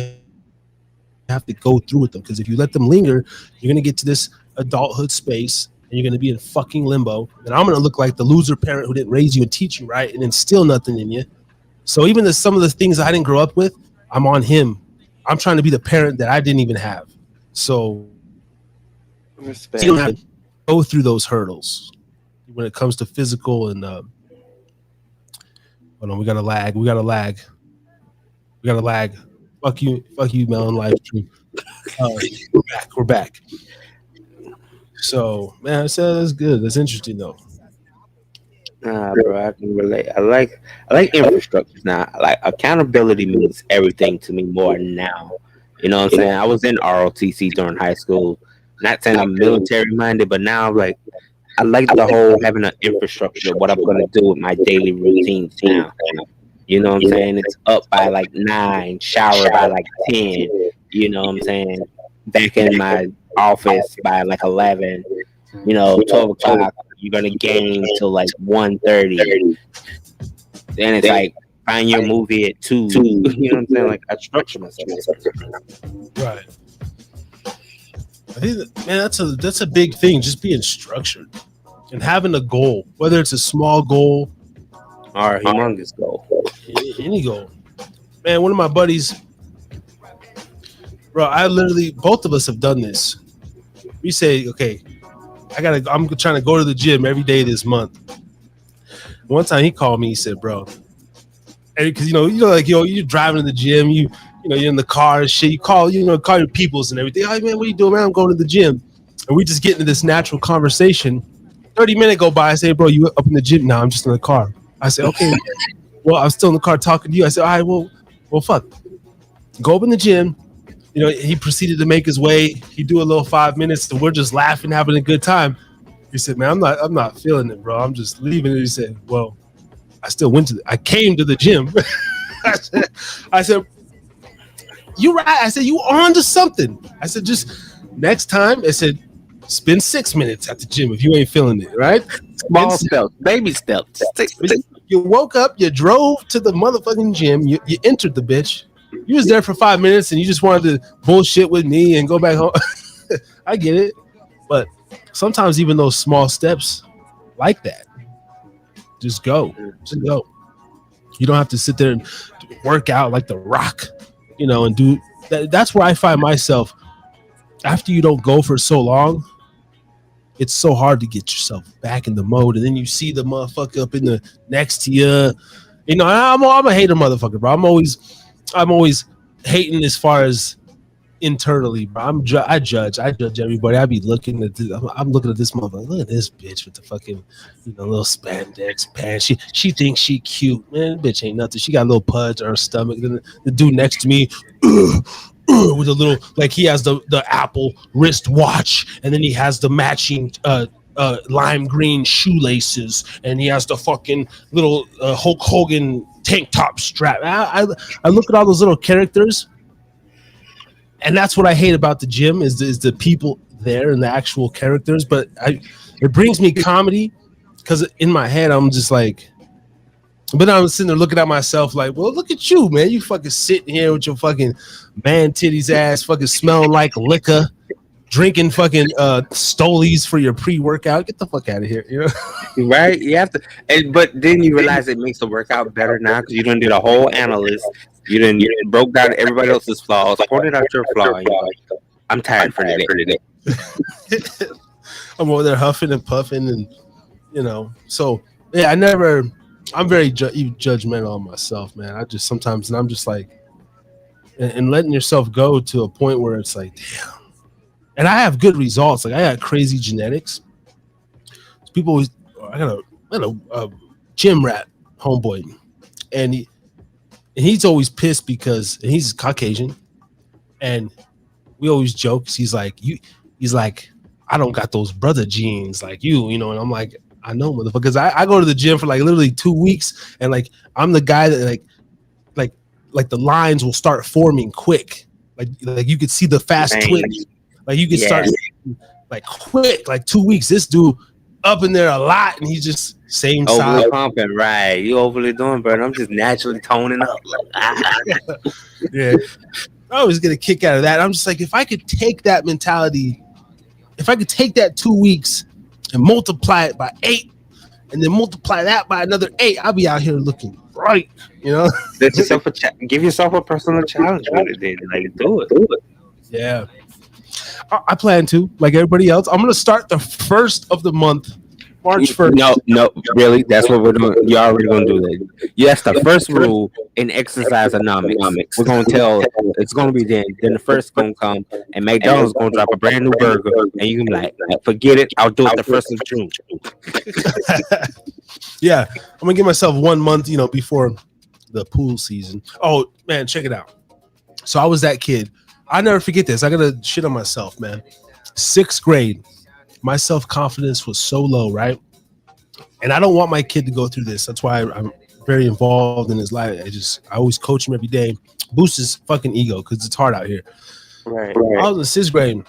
have to go through with them. Because if you let them linger, you're going to get to this adulthood space and you're going to be in fucking limbo. And I'm going to look like the loser parent who didn't raise you and teach you right and instill nothing in you. So even some of the things I didn't grow up with, I'm on him. I'm trying to be the parent that I didn't even have. So respect. You don't have to go through those hurdles when it comes to physical and hold on, we got a lag. Fuck you, Melon live stream. We're back. So man, I said that's good. That's interesting though. Nah, bro, I can relate. I like infrastructure now. Like accountability means everything to me more now. You know what I'm saying? I was in ROTC during high school. Not saying I'm military minded, but now like I like the whole having an infrastructure. What I'm gonna do with my daily routines now. You know what I'm saying? It's up by like 9, shower by like 10. You know what I'm saying? Back in my office by like 11. 12 o'clock. You're gonna game till like 1:30. Then it's like find your movie at 2. You know what I'm saying? Like I structure myself. Right. I think that's a big thing. Just being structured and having a goal, whether it's a small goal or a humongous goal. Any goal. Man, one of my buddies, bro, both of us have done this. We say, okay, I'm trying to go to the gym every day this month. One time he called me, he said, bro, because you're driving to the gym, you're in the car and shit, you call your peoples and everything. Hey man, what are you doing, man? I'm going to the gym. And we just get into this natural conversation. 30 minutes go by, I say, bro, you up in the gym? No, I'm just in the car. I said, okay. Well, I'm still in the car talking to you. I said, all right, well, fuck. Go up in the gym. He proceeded to make his way. He do a little 5 minutes, and we're just laughing, having a good time. He said, man, I'm not feeling it, bro. I'm just leaving it. He said, well, I came to the gym. I said, you right. I said, you on to something. I said, just next time, I said, spend 6 minutes at the gym if you ain't feeling it, right? Small steps, baby steps. You woke up, you drove to the motherfucking gym, you entered the bitch. You was there for 5 minutes and you just wanted to bullshit with me and go back home. I get it. But sometimes even those small steps like that, just go. Just go. You don't have to sit there and work out like The Rock, and do that. That's where I find myself. After you don't go for so long, it's so hard to get yourself back in the mode. And then you see the motherfucker up in the next to you. I'm a hater motherfucker, bro. I'm always hating as far as internally, bro. I judge everybody. I be looking at this. I'm looking at this motherfucker. Look at this bitch with the fucking, little spandex pants. She thinks she cute, man. Bitch ain't nothing. She got a little pudge on her stomach. Then the dude next to me. With a little, like, he has the Apple wrist watch, and then he has the matching lime green shoelaces, and he has the fucking little Hulk Hogan tank top strap. I look at all those little characters, and that's what I hate about the gym is the people there and the actual characters. But it brings me comedy because in my head I'm just like. But I'm sitting there looking at myself like, well, look at you, man. You fucking sitting here with your fucking man titties ass, fucking smelling like liquor, drinking fucking Stolies for your pre-workout. Get the fuck out of here, you know? Right? You have to, but then you realize it makes the workout better now because you done did a whole analyst. You done broke down everybody else's flaws, pointed out your flaw. And you're like, I'm tired for today. I'm over there huffing and puffing, and So yeah, I'm very judgmental on myself, man. I just sometimes, and I'm just like, and letting yourself go to a point where it's like, damn. And I have good results. Like, I got crazy genetics. People always, I got a gym rat homeboy, and he's always pissed because he's Caucasian, and we always joke. He's like, I don't got those brother genes like you, and I'm like, I know, motherfucker, because I go to the gym for like literally 2 weeks, and like I'm the guy that like the lines will start forming quick, like you could see the fast twitch, like you could start like quick, like 2 weeks. This dude up in there a lot, and he's just same size. Overly pumping, right? You overly doing, bro. I'm just naturally toning up. Yeah, I was get a kick out of that. I'm just like, if I could take that mentality, if I could take that 2 weeks and multiply it by 8, and then multiply that by another 8, I'll be out here looking right, Give yourself a personal challenge with it, then. Like, do it. Yeah, I plan to, like everybody else. I'm gonna start the 1st of the month, March 1st. No, really, that's what we're doing. You're already gonna do that. Yeah, that's the first rule in exerciseonomics. We're gonna tell it's gonna be then the first gonna come, and McDonald's gonna drop a brand new burger, and you can be like, forget it, I'll do it the 1st of June. Yeah, I'm gonna give myself 1 month, before the pool season. Oh man, check it out. So I was that kid. I never forget this. I gotta shit on myself, man. 6th grade, my self-confidence was so low, right? And I don't want my kid to go through this. That's why I'm very involved in his life. I always coach him every day, boost his fucking ego because it's hard out here. Right. I was in 6th grade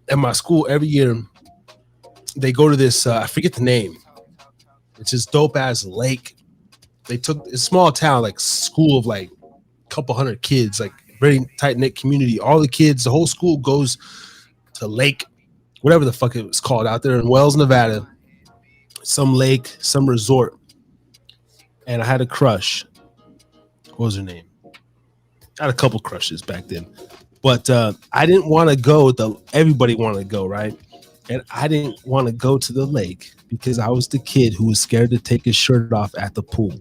at my school. Every year they go to this, I forget the name. It's this dope ass lake. They took a small town, like school of like a couple hundred kids, like very tight knit community. All the kids, the whole school goes to lake, whatever the fuck it was called out there in Wells, Nevada, some lake, some resort. And I had a crush. What was her name? I had a couple crushes back then, but I didn't want to go. Everybody wanted to go, right? And I didn't want to go to the lake because I was the kid who was scared to take his shirt off at the pool.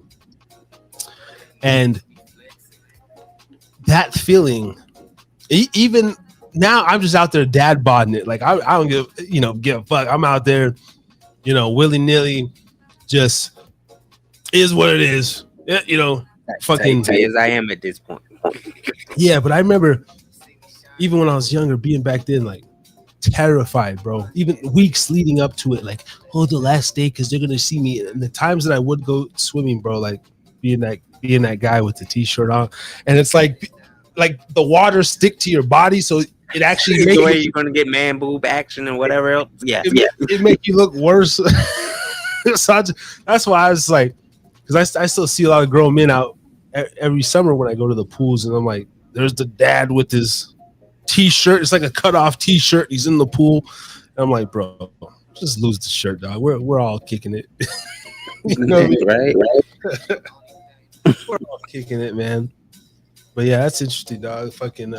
And that feeling, even now, I'm just out there dad bodding it. Like I don't give a fuck. I'm out there, willy nilly, just is what it is. Fucking tight as I am at this point. Yeah, but I remember even when I was younger, being back then, like terrified, bro. Even weeks leading up to it, like, the last day because they're gonna see me. And the times that I would go swimming, bro, like being that guy with the t-shirt on, and it's like the water stick to your body, so it actually makes you're gonna get man boob action and whatever else. It make you look worse. So that's why I was like, because I still see a lot of grown men out every summer when I go to the pools, and I'm like, there's the dad with his t-shirt. It's like a cut off t-shirt. He's in the pool, and I'm like, bro, just lose the shirt, dog. We're all kicking it. You know what I mean? Right. We're all kicking it, man. But yeah, that's interesting, dog. Fucking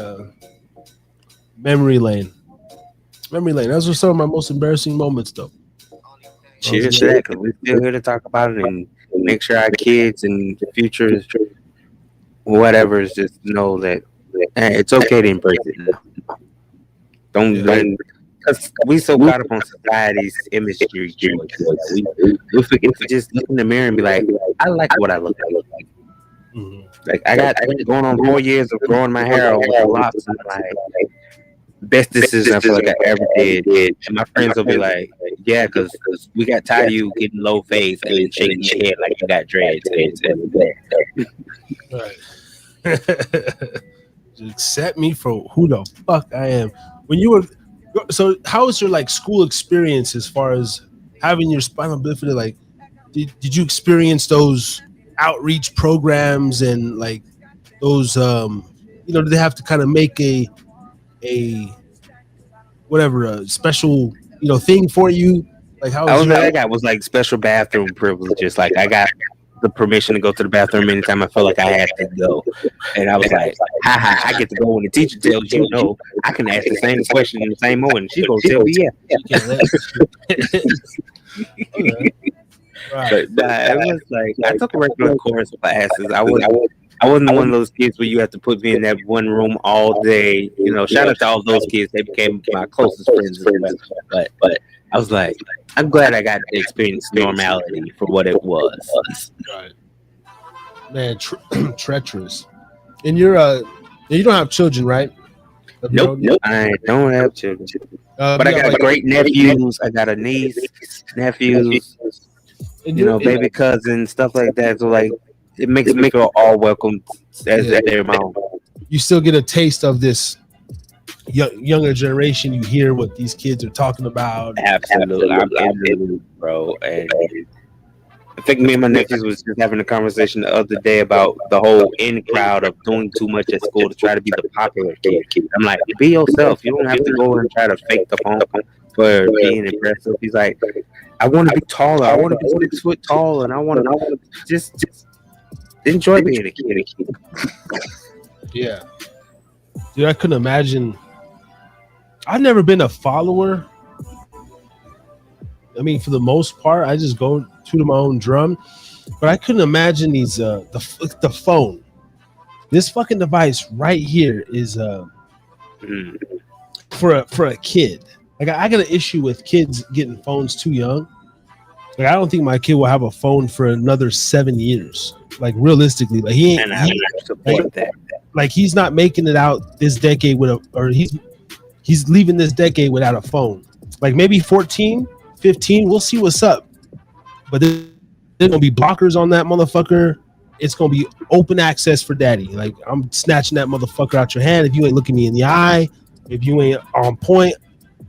memory lane. Those were some of my most embarrassing moments, though. Cheers to that, because we're still here to talk about it and make sure our kids and the future, whatever, is just know that It's okay to embrace it now. Don't because we so caught up on society's imagery choices. We forget to just look in the mirror and be like, I like what I look like. Like I got going on 4 years of growing my hair over the locks, and like best decision I feel like I ever did. And my friends will be like, yeah, because we got tired of you getting low face and then shaking your head like you got dreads. Right. Accept me for who the fuck I am. When you were so, how was your like school experience as far as having your spinal bifida? Like, did you experience those outreach programs and like those do they have to kind of make a whatever a special thing for you? Like how was I got was like special bathroom privileges. Like I got the permission to go to the bathroom anytime I felt like I had to go. And I was like, haha, I get to go when the teacher tells you no. I can ask the same question in the same moment and she's gonna tell me yeah. Right. But it was like I took regular course classes. I wasn't one of those kids where you have to put me in that one room all day. Shout out to all those kids. They became my closest friends. But I was like, I'm glad I got to experience normality for what it was. Right. Man, treacherous. And you're you don't have children, right? Nope. I don't have children. But I got great nephews. I got a niece, nephews. Baby cousins, stuff like that. So like, it makes me feel all welcome as their mom. You still get a taste of this younger generation. You hear what these kids are talking about. Absolutely, I'm in the loop, bro. And I think me and my nephews was just having a conversation the other day about the whole in crowd of doing too much at school to try to be the popular kid. I'm like, be yourself. You don't have to go and try to fake the phone for being impressive. He's like, I want to be taller. I want to be 6 foot tall, and I want to just enjoy being a kid. Yeah, dude, I couldn't imagine. I've never been a follower. I mean, for the most part, I just go to my own drum. But I couldn't imagine these the phone. This fucking device right here is for a kid. Like I got an issue with kids getting phones too young. Like I don't think my kid will have a phone for another 7 years. Like realistically, like he ain't. Like he's not making it out this decade he's leaving this decade without a phone. Like maybe 14, 15. We'll see what's up. But there's gonna be blockers on that motherfucker. It's gonna be open access for daddy. Like I'm snatching that motherfucker out your hand if you ain't looking me in the eye. If you ain't on point.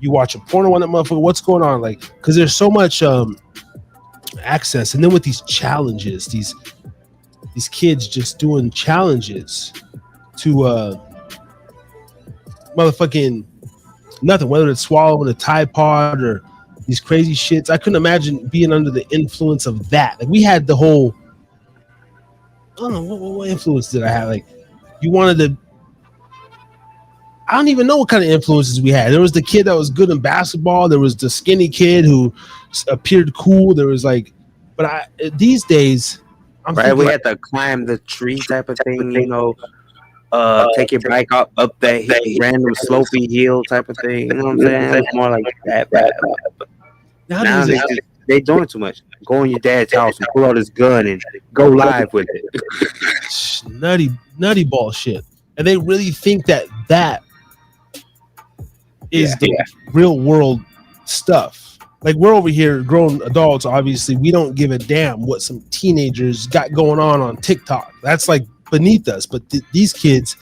You watching porno on that motherfucker. What's going on? Like, because there's so much access, and then with these challenges, these kids just doing challenges to motherfucking nothing. Whether it's swallowing a Tide Pod or these crazy shits, I couldn't imagine being under the influence of that. Like we had the whole. I don't know what influence did I have. Like you wanted to. I don't even know what kind of influences we had. There was the kid that was good in basketball. There was the skinny kid who appeared cool. There was like, but these days, we had to climb the tree type of thing, take your bike up that random slopey hill type of thing. You know what I'm saying? It's more like that. Now they doing too much. Go in your dad's house and pull out his gun and go live with it. Nutty bullshit. And they really think that is the real world stuff. Like we're over here grown adults, obviously we don't give a damn what some teenagers got going on TikTok. That's like beneath us. But these kids,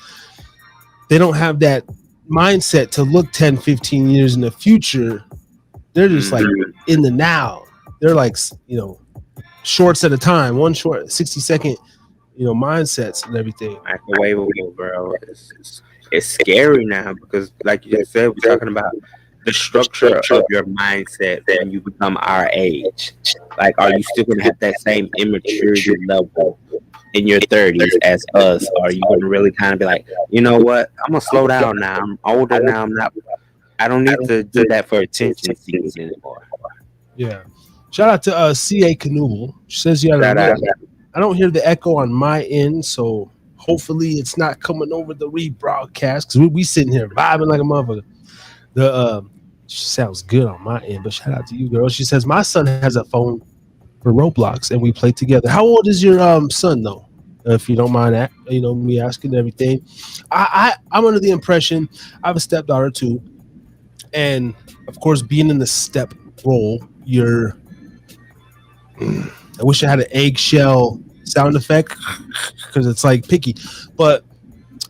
they don't have that mindset to look 10, 15 years in the future. They're just like in the now. They're like, shorts at a time, one short 60-second, mindsets and everything. Microwavable, bro. It's scary now because, like you just said, we're talking about the structure of your mindset when you become our age. Like, are you still going to have that same immaturity level in your 30s as us? Or are you going to really kind of be like, you know what? I'm going to slow down now. I'm older now. I don't need to do that for attention seeking anymore. Yeah. Shout out to C.A. Qauvo. She says you had I don't hear the echo on my end, so Hopefully, it's not coming over the rebroadcast because we sitting here vibing like a motherfucker. She sounds good on my end, but shout out to you, girl. She says my son has a phone for Roblox and we play together. How old is your son though? If you don't mind, me asking everything. I'm under the impression I have a stepdaughter too, and of course, being in the step role, I wish I had an eggshell sound effect because it's like picky, but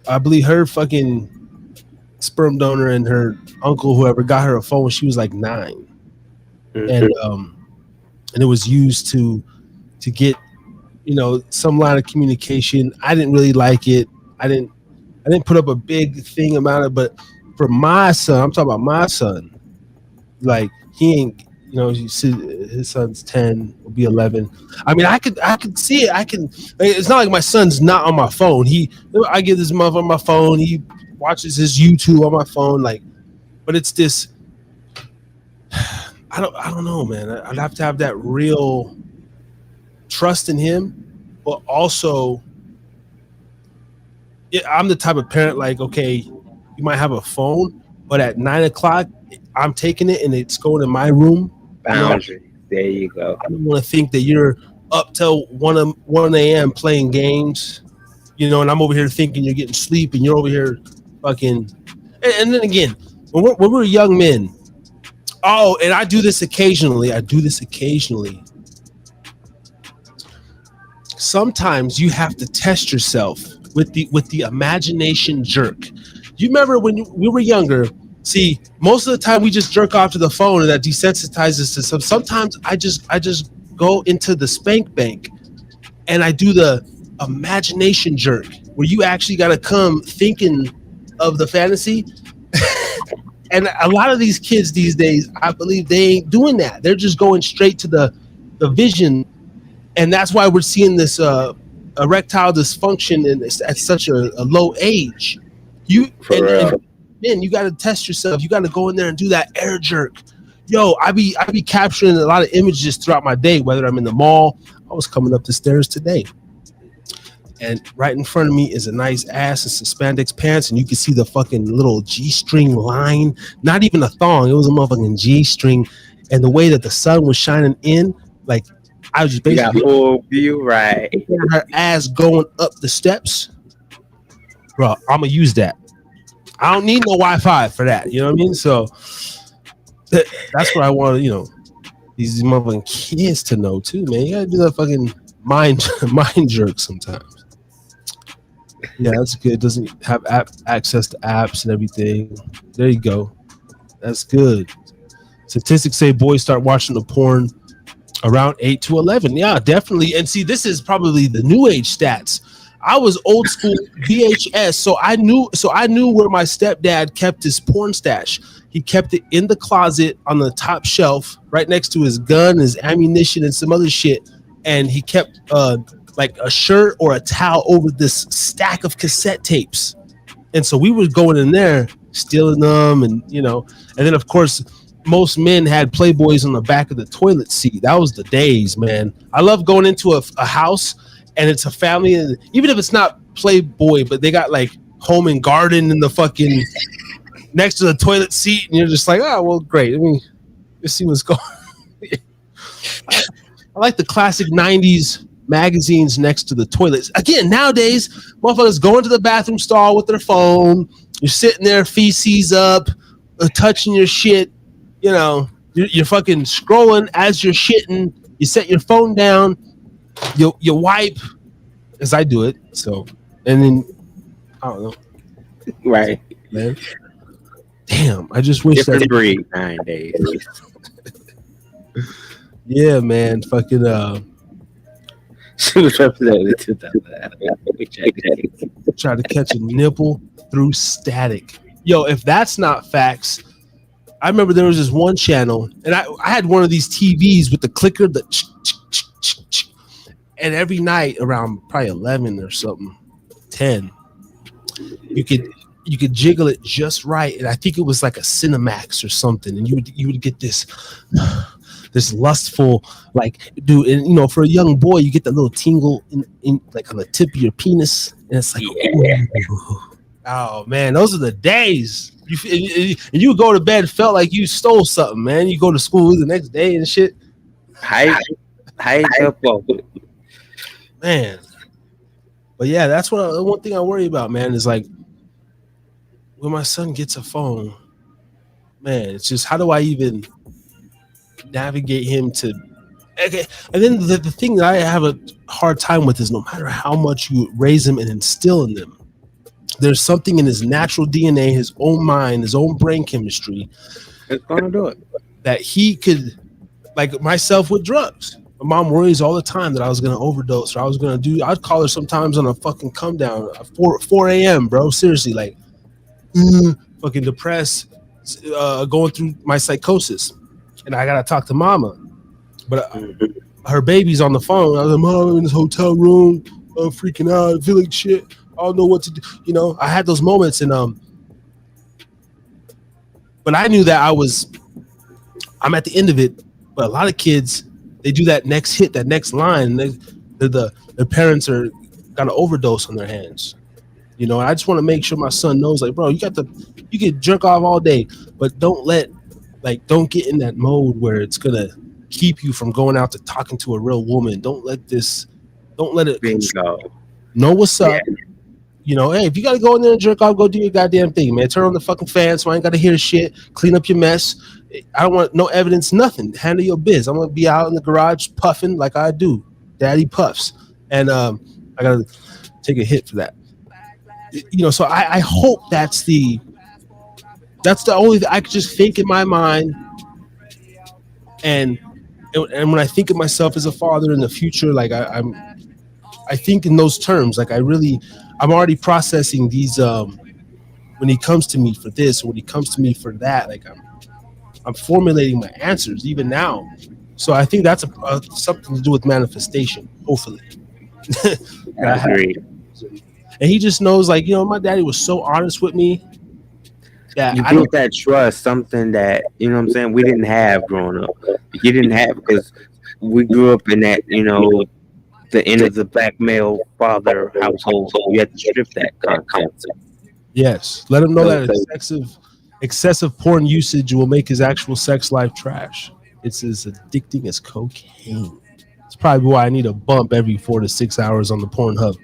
I believe her fucking sperm donor and her uncle, whoever, got her a phone when she was like 9, and it was used to get some line of communication. I didn't really like it. I didn't put up a big thing about it, but for my son, I'm talking about my son, like he ain't, you see his son's 10, will be 11. I mean, I could see it. It's not like my son's not on my phone. I give this motherfucker my phone. He watches his YouTube on my phone, but it's this, I don't know, man. I'd have to have that real trust in him, but also I'm the type of parent, like, okay, you might have a phone, but at 9 o'clock I'm taking it and it's going in my room. Boundary. There you go. I don't want to think that you're up till 1 a.m. playing games, and I'm over here thinking you're getting sleep and you're over here fucking. And then again, when we're young men, and I do this occasionally. Sometimes you have to test yourself with the imagination jerk. You remember when we were younger? See, most of the time we just jerk off to the phone, and that desensitizes to some. Sometimes I just go into the spank bank, and I do the imagination jerk, where you actually got to come thinking of the fantasy. And a lot of these kids these days, I believe they ain't doing that. They're just going straight to the vision. And that's why we're seeing this erectile dysfunction at such a low age. And you got to test yourself. You got to go in there and do that air jerk. Yo, I be capturing a lot of images throughout my day, whether I'm in the mall. I was coming up the stairs today, and right in front of me is a nice ass and some spandex pants, and you can see the fucking little G-string line. Not even a thong. It was a motherfucking G-string. And the way that the sun was shining in, like, I was just basically full view, right? Her ass going up the steps. Bro, I'm going to use that. I don't need no Wi-Fi for that. You know what I mean? So that's what I want, these motherfucking kids to know too, man. You got to do that fucking mind jerk sometimes. Yeah, that's good. Doesn't have access to apps and everything. There you go. That's good. Statistics say boys start watching the porn around 8 to 11. Yeah, definitely. And see, this is probably the new age stats. I was old school VHS, so I knew where my stepdad kept his porn stash. He kept it in the closet on the top shelf, right next to his gun, his ammunition, and some other shit. And he kept like a shirt or a towel over this stack of cassette tapes. And so we were going in there, stealing them, and and then of course most men had Playboys on the back of the toilet seat. That was the days, man. I love going into a house and it's a family, and even if it's not Playboy, but they got like Home and Garden in the fucking next to the toilet seat, and you're just like, oh well, great. I mean, let's see what's going on. I like the classic 90s magazines next to the toilets. Again, nowadays, motherfuckers go into the bathroom stall with their phone. You're sitting there, feces up, touching your shit. You're fucking scrolling as you're shitting. You set your phone down. You wipe, as I do it. So, and then I don't know. Right, man. Damn, I just wish different that breed 9 days. Yeah, man. Fucking She was represented to try to catch a nipple through static. Yo, if that's not facts. I remember there was this one channel, and I had one of these TVs with the clicker, and every night around probably 11 or something, 10, you you could jiggle it just right, and I think it was like a Cinemax or something, and you would get this lustful, like, dude, and you know, for a young boy, you get that little tingle in like on the tip of your penis, and it's like, oh man, those are the days. And you would go to bed, felt like you stole something, man. You go to school the next day and shit. Hype up off it. Man. But yeah, that's one thing I worry about, man, is like when my son gets a phone, man, it's just how do I even navigate him to okay. And then the thing that I have a hard time with is no matter how much you raise him and instill in them, there's something in his natural DNA, his own mind, his own brain chemistry It's gonna do it. that he could, like myself with drugs. My mom worries all the time that I was gonna overdose or I was gonna do. I'd call her sometimes on a fucking come down at 4 a.m. bro. Seriously, like fucking depressed, going through my psychosis, and I gotta talk to mama. But her baby's on the phone. I was like, Mom, I'm in this hotel room. I'm freaking out. I feel like shit. I don't know what to do. You know, I had those moments, and but I knew that I'm at the end of it. But a lot of kids, they do that next hit, that next line. The parents got an overdose on their hands. You know, and I just want to make sure my son knows, like, bro, you can jerk off all day, but don't get in that mode where it's gonna keep you from going out to talking to a real woman. Don't let it know what's up. Yeah. You know, hey, if you gotta go in there and jerk off, go do your goddamn thing, man. Turn on the fucking fan so I ain't gotta hear shit. Clean up your mess. I don't want no evidence, nothing. Handle your biz. I'm gonna be out in the garage puffing like I do. Daddy puffs. And I gotta take a hit for that. You know, so I hope that's the only I could just think in my mind. And when I think of myself as a father in the future, like I think in those terms. Like I'm already processing these when he comes to me for this, or when he comes to me for that. Like I'm formulating my answers even now. So I think that's something to do with manifestation. Hopefully, I agree. And he just knows, like, you know, my daddy was so honest with me that you built that trust, something that, you know what I'm saying, we didn't have growing up. You didn't have, because we grew up in that, you know, the end of the black male father household. So you had to strip that concept. Yes, let him know that excessive porn usage will make his actual sex life trash. It's as addicting as cocaine. It's probably why I need a bump every 4 to 6 hours on the Pornhub.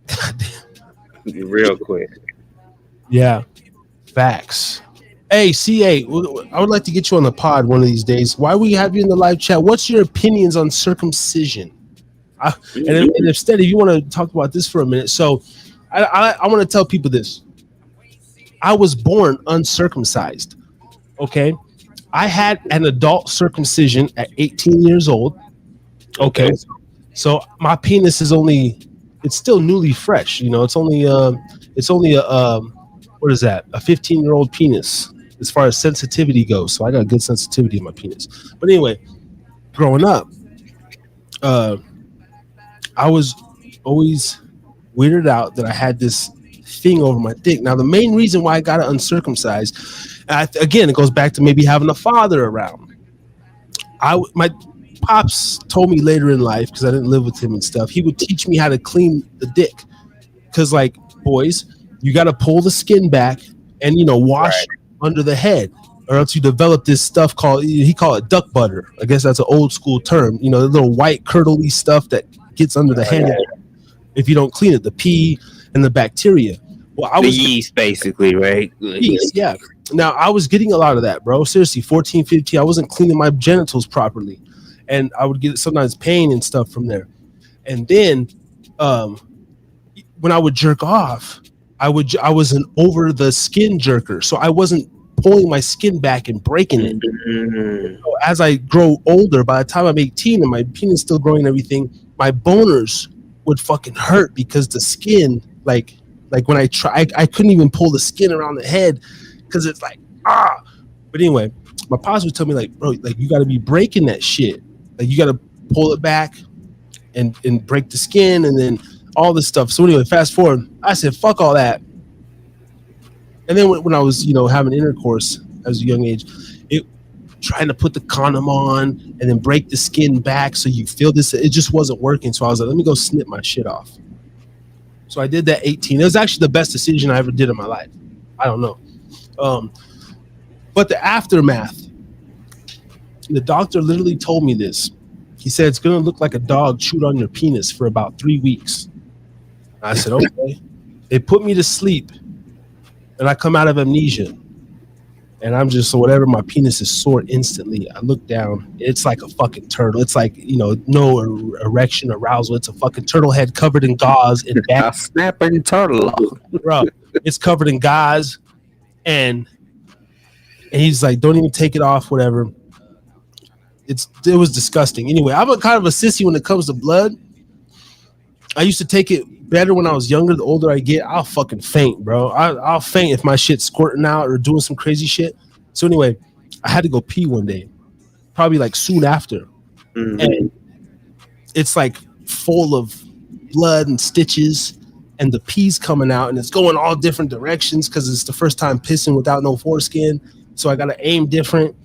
Goddamn. Real quick. Yeah, facts. Hey, CA, I would like to get you on the pod one of these days. Why we have you in the live chat? What's your opinions on circumcision? And instead, if you want to talk about this for a minute, so I want to tell people this. I was born uncircumcised. Okay, I had an adult circumcision at 18 years old. Okay, so my penis is it's still newly fresh. You know, it's only a what is that? A 15-year-old penis as far as sensitivity goes. So I got good sensitivity in my penis. But anyway, growing up, I was always weirded out that I had this thing over my dick. Now, the main reason why I got it uncircumcised, again, it goes back to maybe having a father around. My pops told me later in life, because I didn't live with him and stuff, he would teach me how to clean the dick. Because, like, boys, you got to pull the skin back and, you know, wash under the head, or else you develop this stuff he called it duck butter. I guess that's an old school term. You know, the little white curdly stuff that gets under the head if you don't clean it, the pee and the bacteria. Well, I was yeast, basically, right? Yeast, yeah. Now, I was getting a lot of that, bro. Seriously, 14, 15, I wasn't cleaning my genitals properly. And I would get sometimes pain and stuff from there. And then when I would jerk off, I was an over the skin jerker. So I wasn't pulling my skin back and breaking it. Mm-hmm. So as I grow older, by the time I'm 18 and my penis is still growing and everything, my boners would fucking hurt because the skin, like when I couldn't even pull the skin around the head because it's like, ah. But anyway, my pops would tell me, like, bro, like, you got to be breaking that shit. Like, you got to pull it back and break the skin and then all this stuff. So anyway, fast forward, I said, fuck all that. And then when I was, having intercourse as a young age, it trying to put the condom on and then break the skin back so you feel this. It just wasn't working. So I was like, let me go snip my shit off. So I did that 18. It was actually the best decision I ever did in my life. I don't know. But the aftermath, the doctor literally told me this. He said, it's going to look like a dog chewed on your penis for about 3 weeks. I said, okay. They put me to sleep and I come out of amnesia. And I'm just, so whatever, my penis is sore instantly. I look down. It's like a fucking turtle. It's like, no erection, arousal. It's a fucking turtle head covered in gauze and A snapping turtle. bro. It's covered in gauze. And he's like, don't even take it off, whatever. It was disgusting. Anyway, I'm kind of a sissy when it comes to blood. I used to take it better when I was younger. The older I get, I'll fucking faint, bro. I'll faint if my shit's squirting out or doing some crazy shit. So anyway, I had to go pee one day, probably like soon after. Mm-hmm. And it's like full of blood and stitches and the pee's coming out and it's going all different directions because it's the first time pissing without no foreskin. So I got to aim different.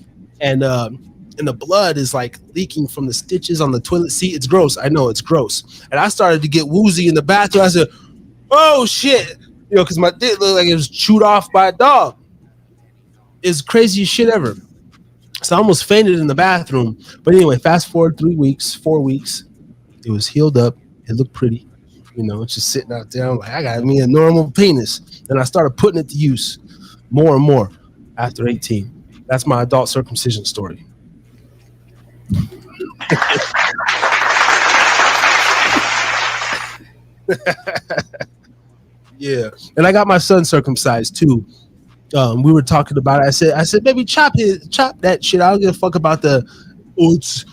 And the blood is like leaking from the stitches on the toilet seat. It's gross. I know it's gross. And I started to get woozy in the bathroom. I said, oh shit. Because my dick looked like it was chewed off by a dog. It's crazy shit ever. So I almost fainted in the bathroom. But anyway, fast forward 4 weeks. It was healed up. It looked pretty. It's just sitting out there. I'm like, I got me a normal penis. And I started putting it to use more and more after 18. That's my adult circumcision story. Yeah, and I got my son circumcised too. We were talking about it. I said, baby, chop that shit. I don't give a fuck about it's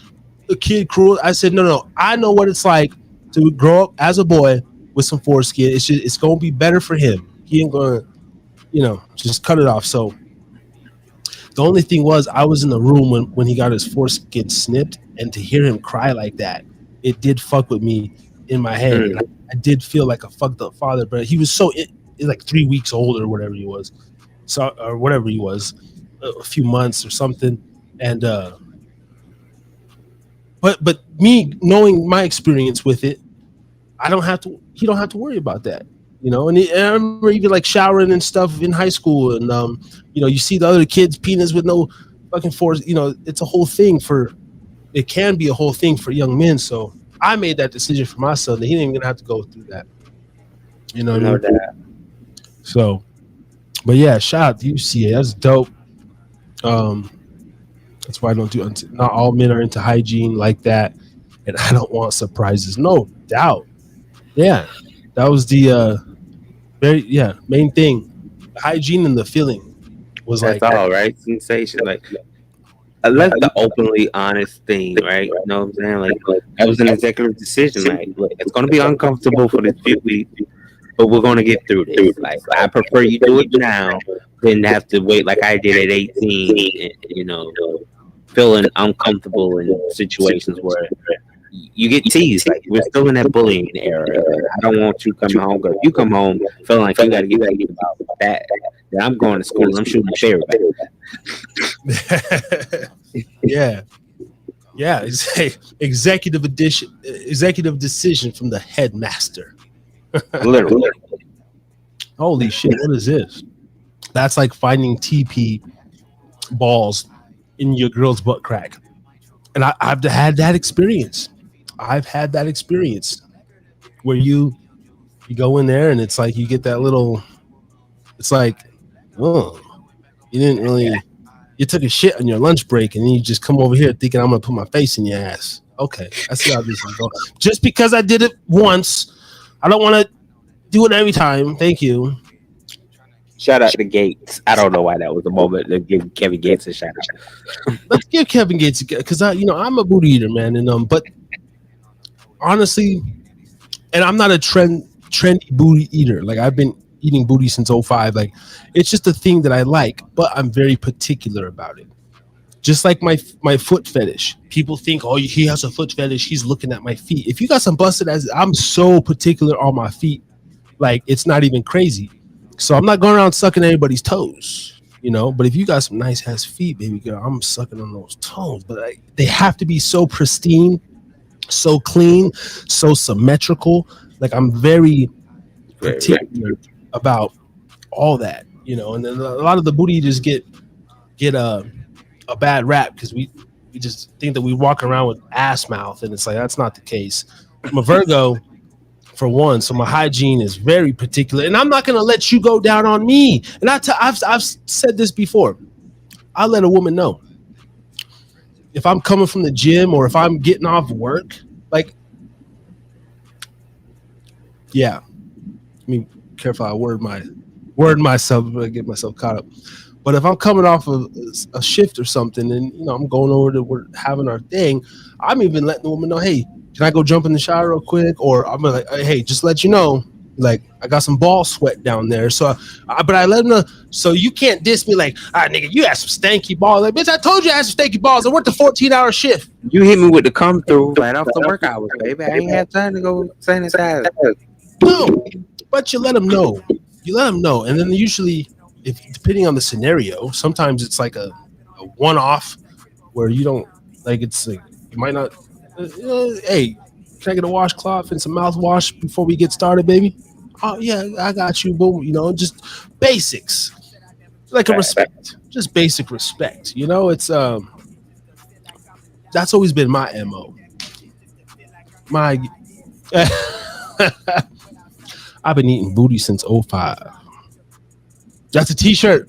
a kid cruel. I said, no. I know what it's like to grow up as a boy with some foreskin. It's gonna be better for him. He ain't gonna, just cut it off. So the only thing was, I was in the room when he got his foreskin snipped, and to hear him cry like that, it did fuck with me in my head. And I did feel like a fucked up father, but he was so like 3 weeks old or whatever he was, a few months or something. And but me knowing my experience with it, he don't have to worry about that. And I remember even like showering and stuff in high school, and you see the other kids' penis with no fucking force. It's a whole thing it can be a whole thing for young men. So I made that decision for my son that he ain't even gonna have to go through that. That. So, but yeah, shout out to you, CA. That's dope. That's why I don't do. Not all men are into hygiene like that, and I don't want surprises. No doubt. Yeah, that was the main thing. The hygiene and the feeling was that's like all right. Sensation, like I left the openly honest thing, right? You know what I'm saying? Like that was an executive decision. Like, look, it's gonna be uncomfortable for this few weeks, but we're gonna get through this. Like, I prefer you do it now than have to wait like I did at 18. And, feeling uncomfortable in situations where you get teased. Like, we're still in that bullying era. I don't want you coming home. If you come home feeling like you got to get teased about that, then I'm going to school and I'm shooting my favorite. Yeah. Executive decision from the headmaster. Literally. Holy shit! What is this? That's like finding TP balls in your girl's butt crack, and I've had that experience. Where you go in there and it's like you get that little. It's like, oh, you didn't really. You took a shit on your lunch break and then you just come over here thinking I'm gonna put my face in your ass. Okay, I see how this is going. Just because I did it once, I don't want to do it every time. Thank you. Shout out to Gates. I don't know why that was a moment to give Kevin Gates a shout out. Let's give Kevin Gates because I'm a booty eater, man, and but honestly, and I'm not a trendy booty eater. Like, I've been eating booty since 2005. Like, it's just a thing that I like, but I'm very particular about it. Just like my foot fetish. People think, oh, he has a foot fetish. He's looking at my feet. If you got some busted ass, I'm so particular on my feet. Like, it's not even crazy. So I'm not going around sucking anybody's toes, you know. But if you got some nice ass feet, baby girl, I'm sucking on those toes. But they have to be so pristine, so clean, so symmetrical. Like I'm very particular about all that, you know. And then a lot of the booty just get a bad rap because we just think that we walk around with ass mouth, and it's like that's not the case. I'm a Virgo for one, so my hygiene is very particular, and I'm not gonna let you go down on me. And I've said this before. I'll let a woman know if I'm coming from the gym or if I'm getting off work. Like, yeah, I mean, careful. I word myself, but I get myself caught up. But if I'm coming off of a shift or something, and you know I'm going over to we're having our thing, I'm even letting the woman know, hey, can I go jump in the shower real quick? Or I'm like, hey, just let you know, like I got some ball sweat down there. So, but I let them know. So you can't diss me like, nigga, you had some stanky balls. Like, bitch, I told you I had some stanky balls. I worked a 14-hour shift. You hit me with the come through right off the work hours, baby. I ain't have time to go sanitize. No, but you let them know. You let them know, and then usually, if depending on the scenario, sometimes it's like a one-off where you don't like. It's like you might not. Hey, can I get a washcloth and some mouthwash before we get started, baby? Oh yeah, I got you. Boom, you know, just basics, like a respect, just basic respect. You know, it's that's always been my MO. My I've been eating booty since '05. That's a t-shirt.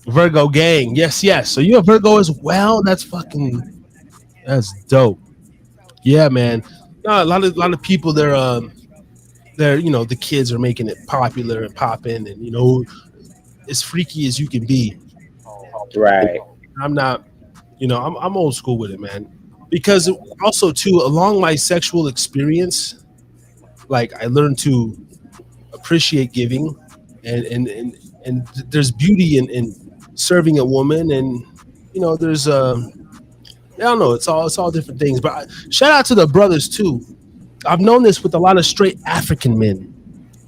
Virgo gang. Yes, yes. So you're a Virgo as well? That's dope. Yeah, man. No, a lot of people they're you know, the kids are making it popular and popping and you know as freaky as you can be. Right. I'm not, you know, I'm old school with it, man. Because also too, along my sexual experience, like I learned to appreciate giving, and there's beauty in serving a woman, and you know, there's I don't know, it's all different things. But shout out to the brothers too. I've known this with a lot of straight African men.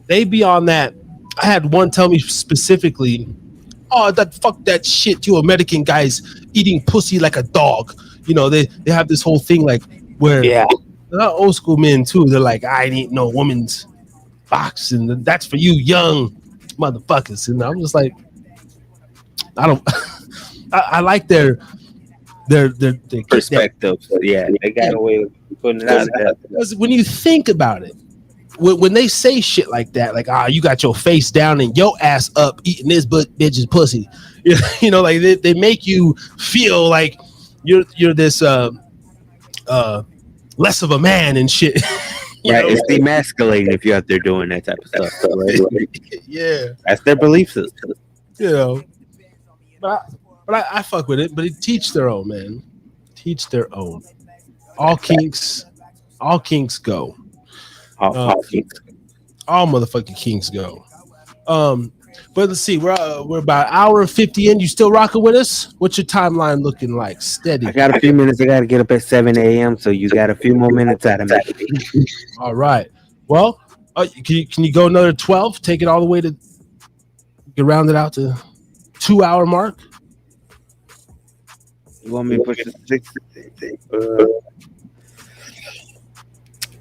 They be on that. I had one tell me specifically, "Oh, that fuck that shit. You American guys eating pussy like a dog." You know, they have this whole thing like where old school men too. They're like, I ain't eating no woman's box, and that's for you young motherfuckers. And I'm just like, I don't. I like their perspective. Yeah, they got a way of putting it out there. Because when you think about it, when they say shit like that, like you got your face down and your ass up eating this bitch's pussy, you know, like they make you feel like you're this less of a man and shit. Right, it's demasculating if you're out there doing that type of stuff. Right? Yeah, that's their belief system. You know, but I fuck with it. But it teach their own, man. Teach their own. All kinks go. All motherfucking kinks go. But let's see, we're about an hour and 50 in. You still rocking with us? What's your timeline looking like? Steady. I got a few minutes. I got to get up at 7 a.m. So you got a few more minutes out of me. All right. Well, can you go another 12? Take it all the way to get rounded out to 2 hour mark. You want me to push the 6?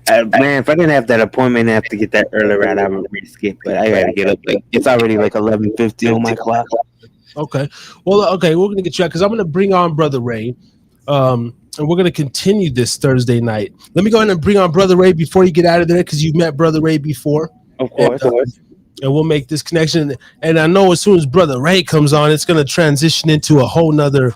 Man, if I didn't have that appointment, I have to get that early right, I would risk it. But I gotta get up. Like it's already like 11:50 on my clock. Okay. Well, okay, we're gonna get you out because I'm gonna bring on Brother Ray, and we're gonna continue this Thursday night. Let me go ahead and bring on Brother Ray before you get out of there because you've met Brother Ray before. Of course. And we'll make this connection. And I know as soon as Brother Ray comes on, it's gonna transition into a whole nother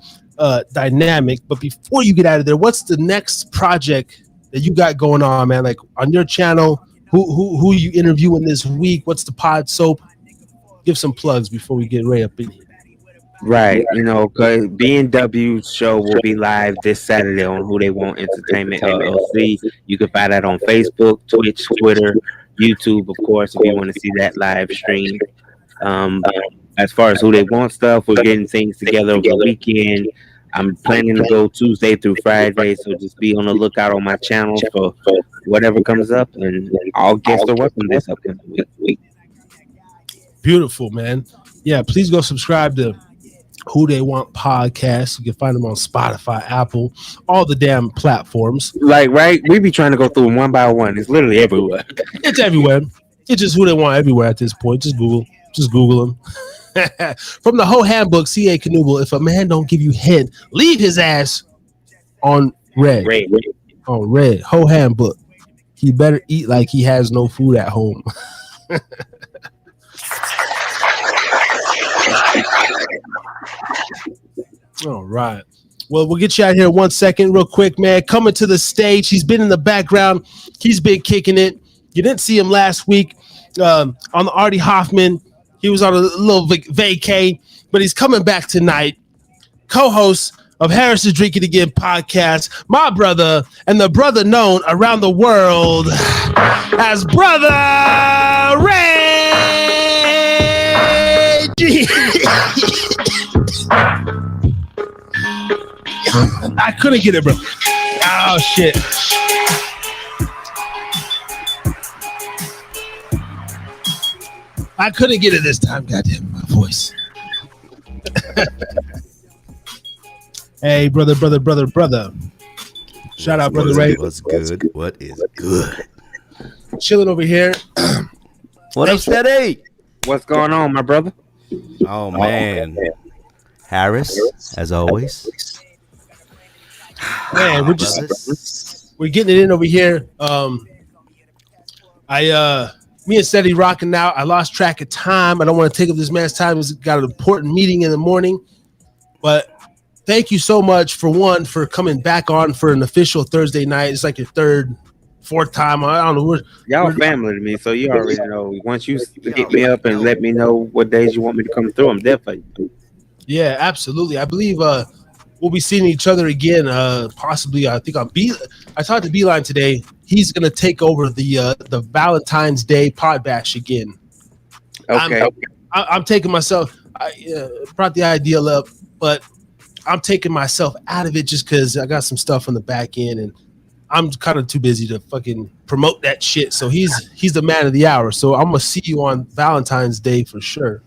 dynamic. But before you get out of there, what's the next project that you got going on, man? Like on your channel, who you interviewing this week? What's the pod soap? Give some plugs before we get Ray up in here. Right, you know, because B&W's show will be live this Saturday on Who They Want Entertainment LLC. You can find that on Facebook, Twitch, Twitter, YouTube, of course, if you want to see that live stream. As far as Who They Want stuff, we're getting things together over the weekend. I'm planning to go Tuesday through Friday, so just be on the lookout on my channel for whatever comes up, and all guests are welcome this upcoming week. Beautiful, man. Yeah, please go subscribe to Who They Want Podcast. You can find them on Spotify, Apple, all the damn platforms. Like, right? We be trying to go through them one by one. It's literally everywhere. It's everywhere. It's just Who They Want everywhere at this point. Just Google them. From the whole handbook, C.A. Knuble, if a man don't give you head, leave his ass on red. On red. Whole handbook. He better eat like he has no food at home. All right. Well, we'll get you out here in 1 second, real quick, man. Coming to the stage. He's been in the background. He's been kicking it. You didn't see him last week on the Artie Hoffman. He was on a little vacay, but he's coming back tonight. Co-host of Harris is Drinking Again podcast, my brother, and the brother known around the world as Brother Ray G. I couldn't get it, bro. Oh, shit. I couldn't get it this time. Goddamn, my voice. Hey, brother. Shout out, Brother Ray. What's good? What is good? Chilling over here. What up, Steady? What's going on, my brother? Oh, man. Harris, as always. Man, we're getting it in over here. Me and Steady rocking now. I lost track of time. I don't want to take up this man's time. He's got an important meeting in the morning. But thank you so much for coming back on for an official Thursday night. It's like your fourth time. I don't know. Y'all family to me, so you already know. Once you hit me up and let me know what days you want me to come through, I'm definitely. Yeah, absolutely. I believe we'll be seeing each other again. Possibly, I think I talked to Beeline today. He's gonna take over the Valentine's Day pod bash again. Okay. I'm taking myself. I brought the idea up, but I'm taking myself out of it just because I got some stuff on the back end, and I'm kind of too busy to fucking promote that shit. So he's the man of the hour. So I'm gonna see you on Valentine's Day for sure.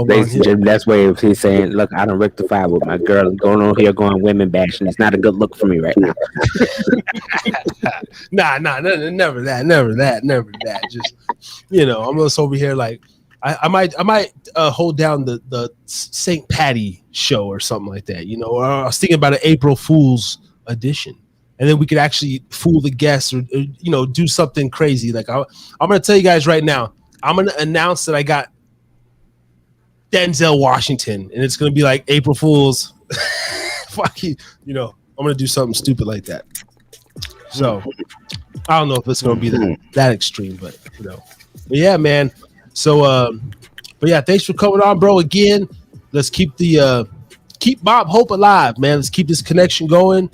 That's where he's saying, look, I don't rectify with my girl going on here going women bashing. It's not a good look for me right now. Nah, never that. Just, I'm just over here like I might hold down the St. Patty show or something like that, or I was thinking about an April Fool's edition. And then we could actually fool the guests or do something crazy. Like I'm going to tell you guys right now, I'm going to announce that I got Denzel Washington, and it's going to be like April Fool's. Fuck you. I'm going to do something stupid like that. So I don't know if it's going to be that extreme, but But yeah, man. So, but yeah, thanks for coming on, bro. Again, let's keep Bob Hope alive, man. Let's keep this connection going.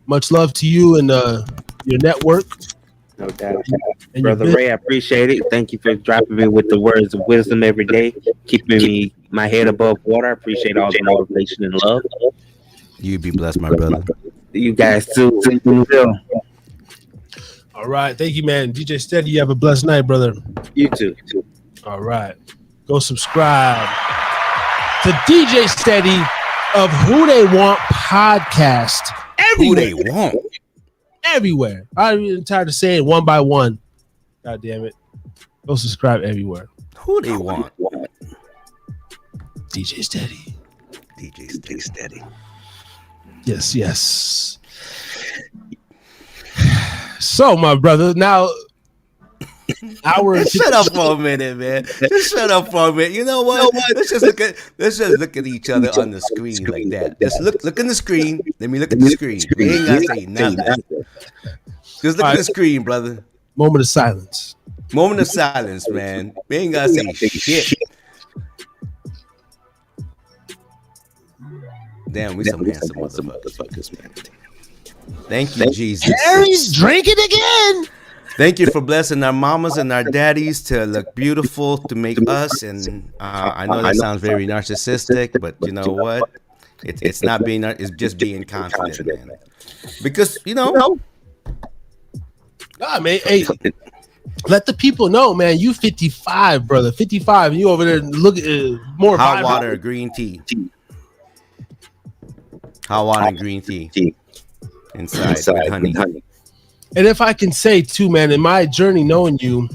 Much love to you and your network. No doubt. Brother Ray, I appreciate it. Thank you for dropping me with the words of wisdom every day, keeping my head above water. I appreciate all the motivation and love. You be blessed, my brother. You guys too. All right. Thank you, man. DJ Steady, you have a blessed night, brother. You too. All right. Go subscribe to DJ Steady of Who They Want podcast. Everywhere. Who they want. Everywhere. I'm tired of saying one by one. God damn it. Go subscribe everywhere. Who they want. DJ Steady. DJ Steady. Yes. So, my brother, now shut up for a minute, man. Just shut up for a minute. You know what? Let's just look at each other on the screen like that. Just look in the screen. Let me look at the screen. We ain't gotta say nothing. Just look at the screen, brother. Moment of silence. Moment of silence, man. We ain't gotta say shit. Damn, we some handsome motherfuckers, man. Thank you, Jesus. Harry's drinking again. Thank you for blessing our mamas and our daddies to look beautiful, to make us. And I know that sounds very narcissistic, but you know what? It's not being. It's just being confident, man. Because Nah, man. Hey, let the people know, man. You 55, brother. 55. And you over there look at more Hot vibrant. water, green tea. Hot water and green tea. Inside with honey. And if I can say too, man, in my journey knowing you,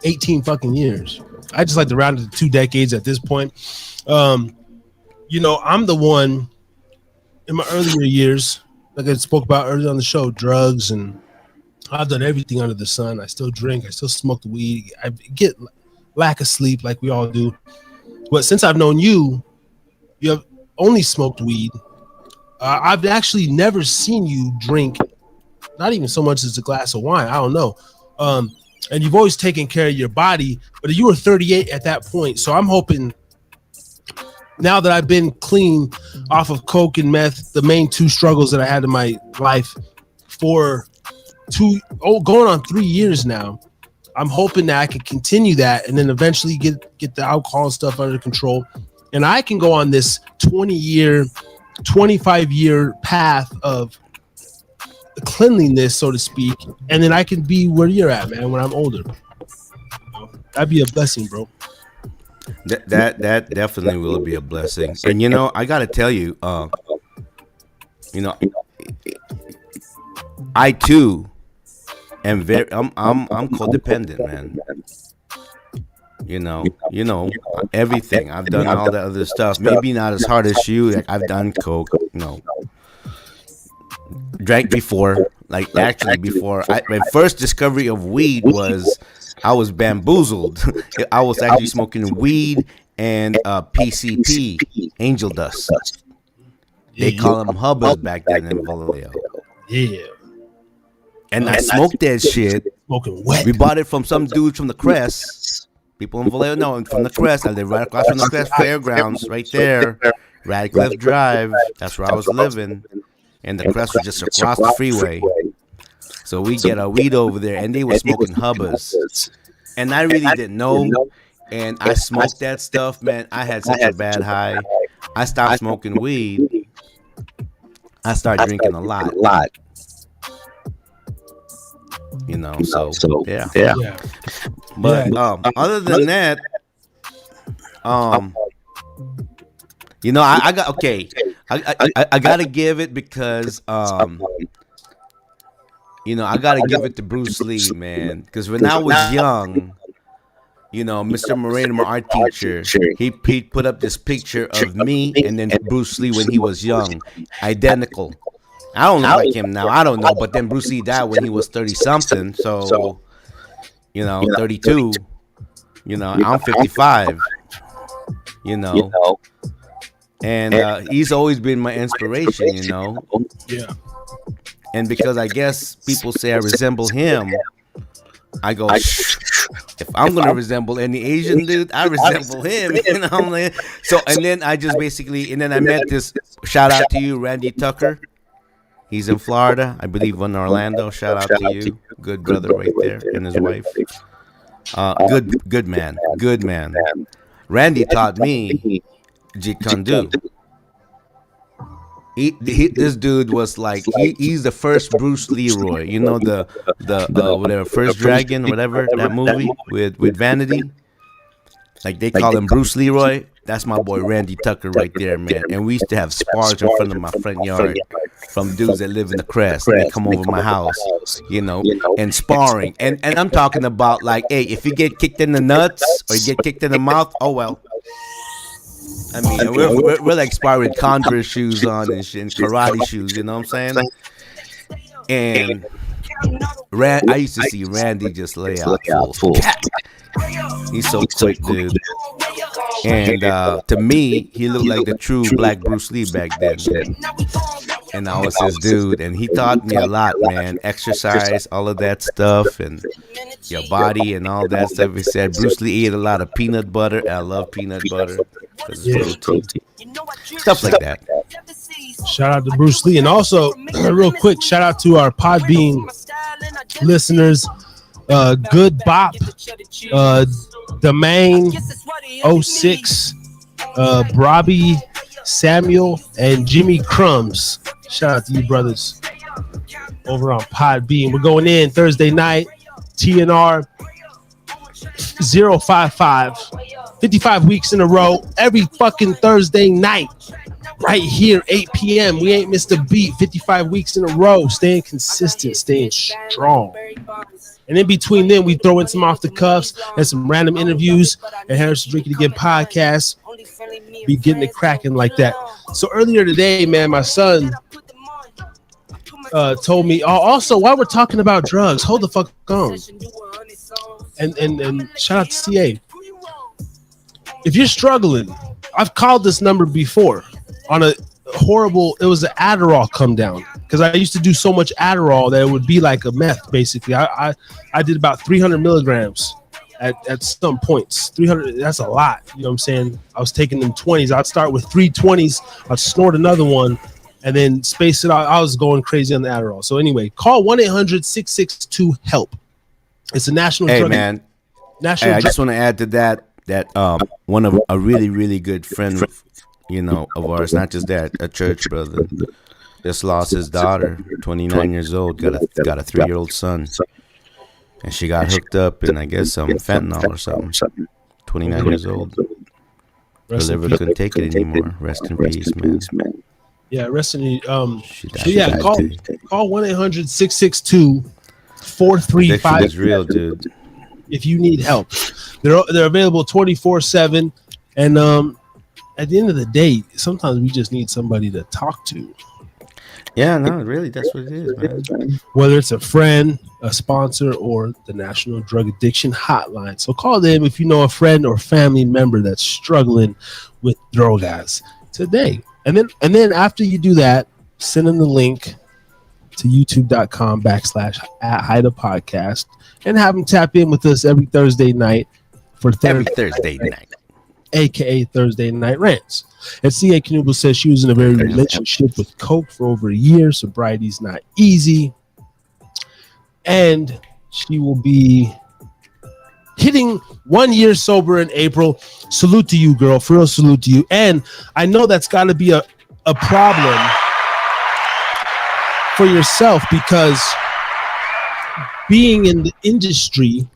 18 fucking years. I just like to round it to 2 decades at this point. You know, I'm the one in my earlier years, like I spoke about earlier on the show, drugs, and I've done everything under the sun. I still drink. I still smoke the weed. I get lack of sleep like we all do. But since I've known you, you have only smoked weed. I've actually never seen you drink, not even so much as a glass of wine. I don't know. And you've always taken care of your body, but you were 38 at that point. So I'm hoping now that I've been clean off of coke and meth, the main 2 struggles that I had in my life for going on 3 years now, I'm hoping that I can continue that and then eventually get the alcohol stuff under control. And I can go on this 20-year, 25-year path of cleanliness, so to speak, and then I can be where you're at, man, when I'm older. That'd be a blessing, bro. That definitely will be a blessing. And you know, I gotta tell you, you know, I too am very I'm codependent, man. You know everything. I've done all that other stuff. Maybe not as hard as you. Like I've done coke, drank before. Like actually before my first discovery of weed was I was bamboozled. I was actually smoking weed and PCP, angel dust. They call them hubbas back then in Vallejo. Yeah. And I smoked that shit. Smoking wet. We bought it from some dudes from the Crest. People in Vallejo know from the Crest. I live right across from the Crest Fairgrounds, right there. Radcliffe Drive. That's where I was living. And the Crest was just across the freeway. So we get our weed over there, and they were smoking hubbas. And I really didn't know. And I smoked that stuff, man. I had such a bad high. I stopped smoking weed. I started drinking a lot. You know, so yeah. But other than that, you know, I got okay. I gotta give it because you know, I gotta give it to Bruce Lee, man. Because when I was young, you know, Mr. Moreno, our teacher, he put up this picture of me and then Bruce Lee when he was young, identical. I don't look like him now. I don't know, but then Bruce Lee died when he was 30 something. So, you know, 32. You know, I'm 55. You know, and he's always been my inspiration. You know, Yeah. and because I guess people say I resemble him, I go, if I'm gonna resemble any Asian dude, I resemble him. You know what I'm saying? So, and then I just basically, and then I met this. Shout out to you, Randy Tucker. He's in Florida, I believe, in Orlando. Shout out to you, good brother right there, and his wife. Good man. Randy taught me Jeet Kune Do. This dude was like he's the first Bruce Leroy. You know the whatever First Dragon, whatever that movie with Vanity. Like they call him Bruce Leroy. That's my boy Randy Tucker right there, man. And we used to have spars in front of my front yard from dudes that live in the Crest. They come over my house, you know, and sparring. And I'm talking about like, hey, if you get kicked in the nuts or you get kicked in the mouth, oh well. I mean, we're like sparring with Converse shoes on and shit, and karate shoes. You know what I'm saying? And I used to see Randy just lay out full. He's so quick, dude. And to me, he looked like the true black Bruce Lee back then. And I was his dude, and he taught me a lot, man. Exercise, all of that stuff, and your body and all that stuff. He said Bruce Lee ate a lot of peanut butter. I love peanut butter because it's protein. Stuff like that. Shout out to Bruce Lee. And also, real quick, shout out to our Podbean listeners. Good Bop, The Main, 06, Robbie, Samuel, and Jimmy Crumbs. Shout out to you, brothers. over on Podbean. We're going in Thursday night. TNR 055. 55 weeks in a row. Every fucking Thursday night. Right here, 8 p.m. We ain't missed a beat. 55 weeks in a row. Staying consistent. Staying strong. And in between them, we throw in some off the cuffs and some random interviews. And Harris Drinking Again podcast. Be getting it cracking like that. So earlier today, man, my son told me. Oh, also, while we're talking about drugs, hold the fuck on. And shout out to CA. If you're struggling, I've called this number before on a horrible. It was an Adderall come down because I used to do so much Adderall that it would be like a meth. Basically, I did about 300 milligrams at some points. 300. That's a lot. You know what I'm saying? I was taking them 20s. I'd start with 320s. I'd snort another one. And then space it out. I was going crazy on the Adderall. So anyway, call 1-800-662-HELP. It's a national drug. Man. National I just want to add to that one of a really, really good friend, of ours, not just that, a church brother, just lost his daughter, 29 years old, got a 3-year-old son. And she got hooked up in, I guess, some fentanyl or something. 29 years old. Her liver couldn't take it anymore. Rest in peace, man. Yeah, rest in call 1-800-662-4355. It's real, dude. If you need help, they're available 24/7. And at the end of the day, sometimes we just need somebody to talk to. Yeah, no, really, that's what it is, man. Whether it's a friend, a sponsor, or the National Drug Addiction Hotline. So call them if you know a friend or family member that's struggling with drogas today. And then after you do that, send them the link to youtube.com/@Haida Podcast and have them tap in with us every Thursday night for Thursday night, aka Thursday Night Rants. And CA Qauvo says she was in a very relationship with coke for over a year. Sobriety's not easy, and she will be hitting 1 year sober in April. Salute to you, girl. For real, salute to you. And I know that's got to be a problem for yourself, because being in the industry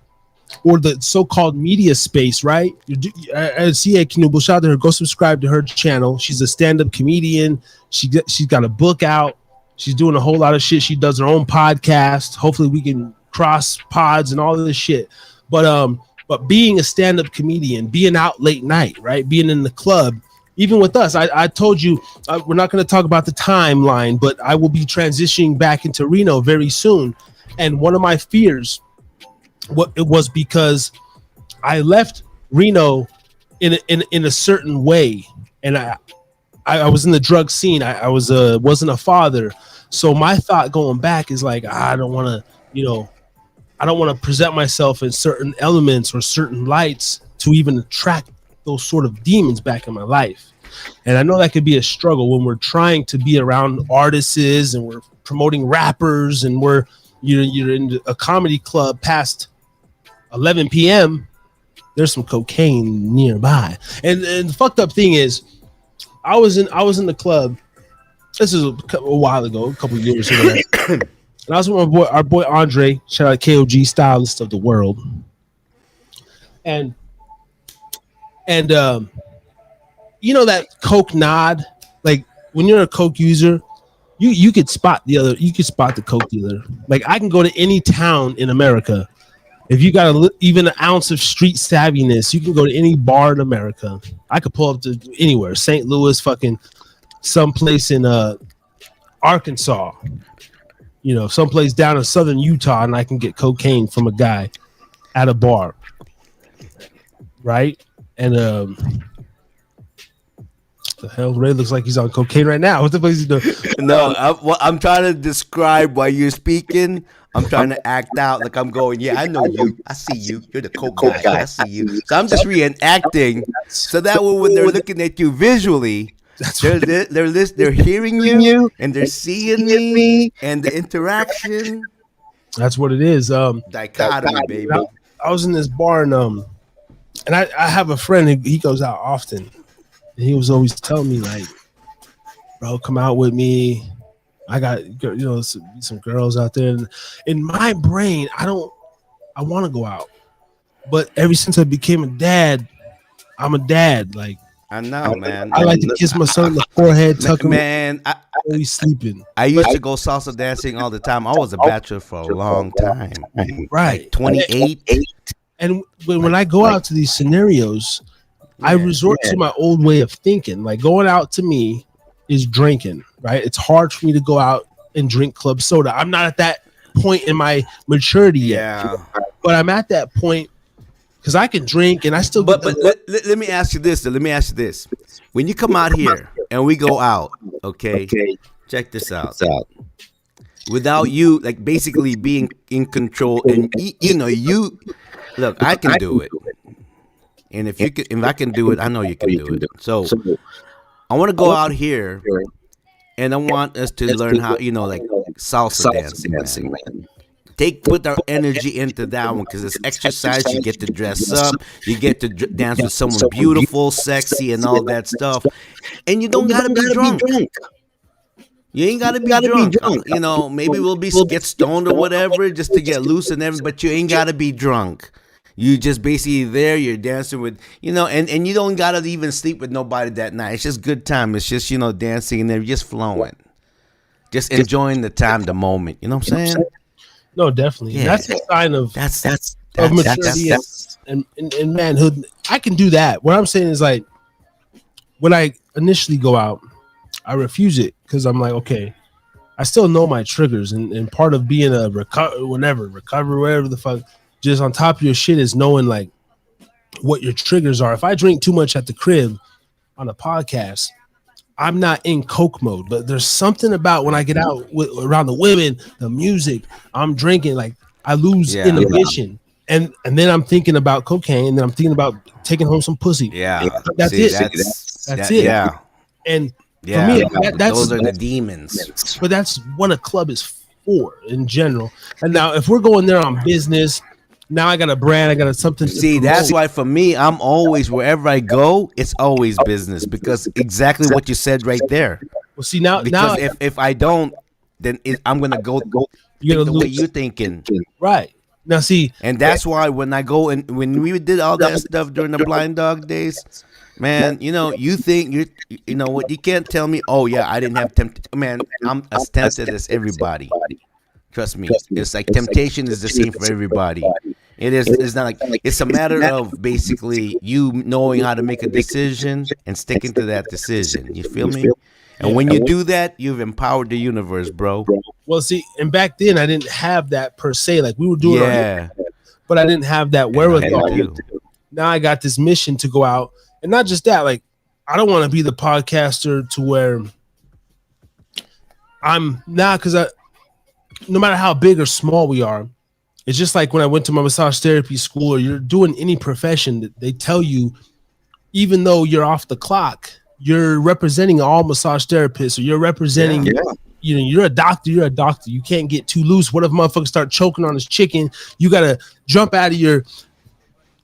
or the so-called media space, right? CA Qauvo, shout out to her. Go subscribe to her channel. She's a stand-up comedian. She's got a book out. She's doing a whole lot of shit. She does her own podcast. Hopefully we can cross pods and all of this shit. But being a stand-up comedian, being out late night, right? Being in the club, even with us, I told you, we're not going to talk about the timeline, but I will be transitioning back into Reno very soon. And one of my fears, it was because I left Reno in a certain way, and I was in the drug scene. I wasn't a father, so my thought going back is like, I don't want to, I don't want to present myself in certain elements or certain lights to even attract those sort of demons back in my life. And I know that could be a struggle when we're trying to be around artists and we're promoting rappers and you're in a comedy club past 11 p.m. There's some cocaine nearby. And the fucked up thing is, I was in the club. This is a while ago, a couple of years ago. And I was with our boy Andre, shout out KOG, stylist of the world. And that coke nod, like when you're a coke user, you could spot the coke dealer. Like I can go to any town in America. If you got even an ounce of street savviness, you can go to any bar in America. I could pull up to anywhere, St. Louis, fucking someplace in Arkansas, someplace down in southern Utah, and I can get cocaine from a guy at a bar, right? And the hell, Ray looks like he's on cocaine right now. What the fuck is he doing? No, I'm trying to describe while you're speaking. I'm trying to act out like I'm going, yeah, I know you. I see you. You're the coke guy. I see you. So I'm just reenacting. So that way when they're looking at you visually, they're hearing you and they're seeing me and the interaction. That's what it is. Dichotomy, baby. I was in this bar and I have a friend. He goes out often, and he was always telling me like, "Bro, come out with me. I got some girls out there, and in my brain, I want to go out, but ever since I became a dad, I'm a dad. Like I know, man. I like to kiss my son in the forehead, tuck him, man. while he's sleeping. I used to go salsa dancing all the time. I was a bachelor for a long time, Right? like 28. And when I go out to these scenarios, I resort to my old way of thinking. Like going out to me is drinking, right? It's hard for me to go out and drink club soda. I'm not at that point in my maturity yet, but I'm at that point because I can drink and I still. But let me ask you this. Let me ask you this: when you come out here and we go out, okay, check this out. Without you, like basically being in control, and you look, I can do it. And if I can do it, I know you can do it. So I want to go out here, and I want us to learn how, like salsa dancing, man. Put our energy into that one because it's exercise. You get to dress up, you get to dance with someone beautiful, sexy, and all that stuff. And you don't gotta be drunk. You ain't gotta be drunk. Maybe we'll get stoned or whatever just to get loose and everything, but you ain't gotta be drunk. You just basically there, you're dancing with, and you don't gotta even sleep with nobody that night. It's just good time. It's just, dancing and they're just flowing. Just enjoying the time, the moment. You know what I'm saying? No, definitely. Yeah. That's a sign of maturity and manhood. I can do that. What I'm saying is like when I initially go out, I refuse it because I'm like, okay, I still know my triggers, and part of being a recover, whatever the fuck, just on top of your shit is knowing like what your triggers are. If I drink too much at the crib on a podcast, I'm not in coke mode, but there's something about when I get out around the women, the music, I'm drinking, like I lose inhibition. And then I'm thinking about cocaine, and then I'm thinking about taking home some pussy. Yeah. That's it. That's it. Yeah. And for me, those are the demons. But that's what a club is for in general. And now if we're going there on business, now I got a brand, I got something to see. That's why for me, I'm always, wherever I go, it's always business, because exactly what you said right there. Well, see now if I don't, then I'm gonna go the way you're thinking. Right. Now see, and that's why when I go and when we did all that stuff during the Blind Dog days, man, you think what, you can't tell me, oh yeah, I didn't have temptation. Man, I'm as tempted as everybody. Trust me, it's like temptation is the same for everybody. It's not like, it's a matter of basically you knowing how to make a decision and sticking to that decision. You feel me? And when you do that, you've empowered the universe, bro. Well, see, and back then I didn't have that per se. Like we were doing it, but I didn't have that wherewithal. Now I got this mission to go out, and not just that. Like I don't want to be the podcaster to where I'm now, because no matter how big or small we are, it's just like when I went to my massage therapy school, or you're doing any profession, that they tell you, even though you're off the clock, you're representing all massage therapists, or you're representing, you're a doctor. You're a doctor. You can't get too loose. What if motherfuckers start choking on his chicken? You got to jump out of your,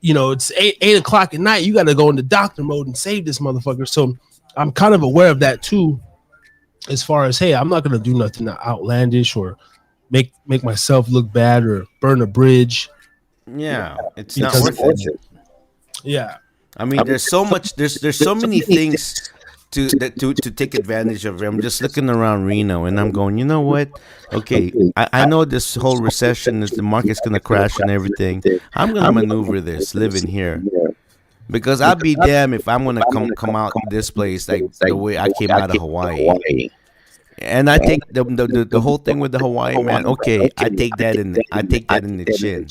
it's 8 o'clock at night. You got to go into doctor mode and save this motherfucker. So I'm kind of aware of that too, as far as, hey, I'm not going to do nothing outlandish or make myself look bad or burn a bridge. Yeah, it's not worth it. Yeah, I mean, there's so much. There's so many things to take advantage of. I'm just looking around Reno, and I'm going, you know what? Okay, I know this whole recession is, the market's gonna crash and everything. I'm gonna maneuver this living here, because I'll be damned if I'm gonna come out this place like the way I came out of Hawaii. And I take the whole thing with the Hawaii, man. Okay, I take that in the chin.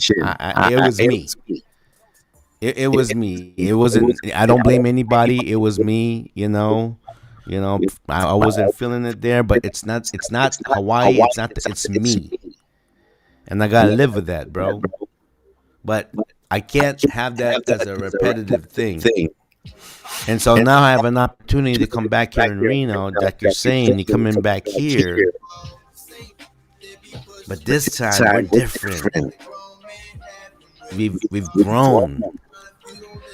It was me. It was me. It wasn't. I don't blame anybody. It was me. I wasn't feeling it there, but it's not Hawaii. It's me, and I gotta live with that, bro. But I can't have that as a repetitive thing. And so now I have an opportunity to come back here in Reno, like you're saying, you're coming back here. But this time we're different. We've grown.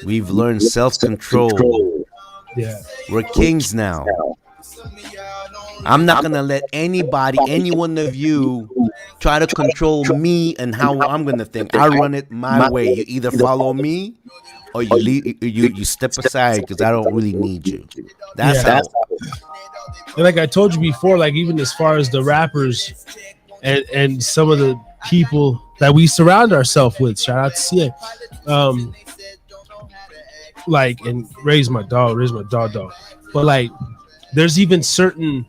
We've learned self-control. Yeah. We're kings now. I'm not gonna let anybody, any one of you, try to control me and how I'm gonna think. I run it my way. You either follow me or you leave, you step aside because I don't really need you. That's how. And like I told you before, like even as far as the rappers and some of the people that we surround ourselves with, shout out to CA, like, and raise my dog, but like there's even certain,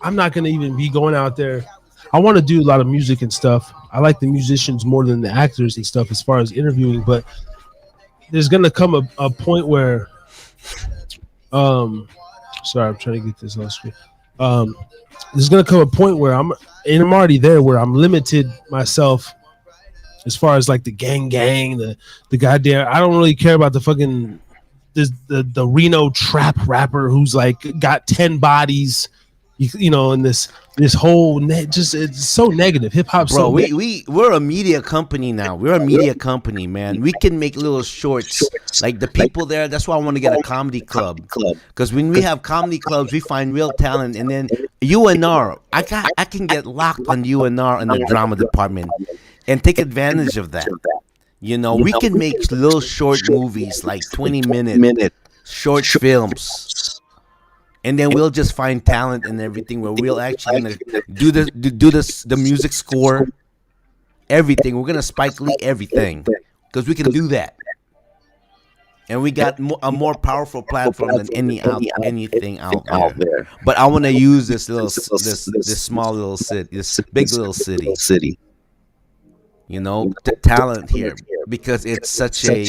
I'm not gonna even be going out there. I want to do a lot of music and stuff. I like the musicians more than the actors and stuff as far as interviewing, but there's gonna come a point where sorry, I'm trying to get this on screen. There's gonna come a point where I'm already there, where I'm limited myself as far as like the gang, the goddamn. I don't really care about the fucking the Reno trap rapper who's like got 10 bodies, you know, and this whole just it's so negative. Hip hop, bro. We're a media company now. We're a media company, man. We can make little shorts like the people there. That's why I want to get a comedy club, because when we have comedy clubs, we find real talent, and then UNR. I can get locked on UNR in the drama department and take advantage of that. You know, we can make little short movies, like 20-minute short films. And then we'll just find talent and everything where we'll actually gonna do the music score, everything. We're gonna Spike Lee everything because we can do that, and we got a more powerful platform than anything out there. But I want to use this small little city, this big little city. You know, the talent here, because it's such a,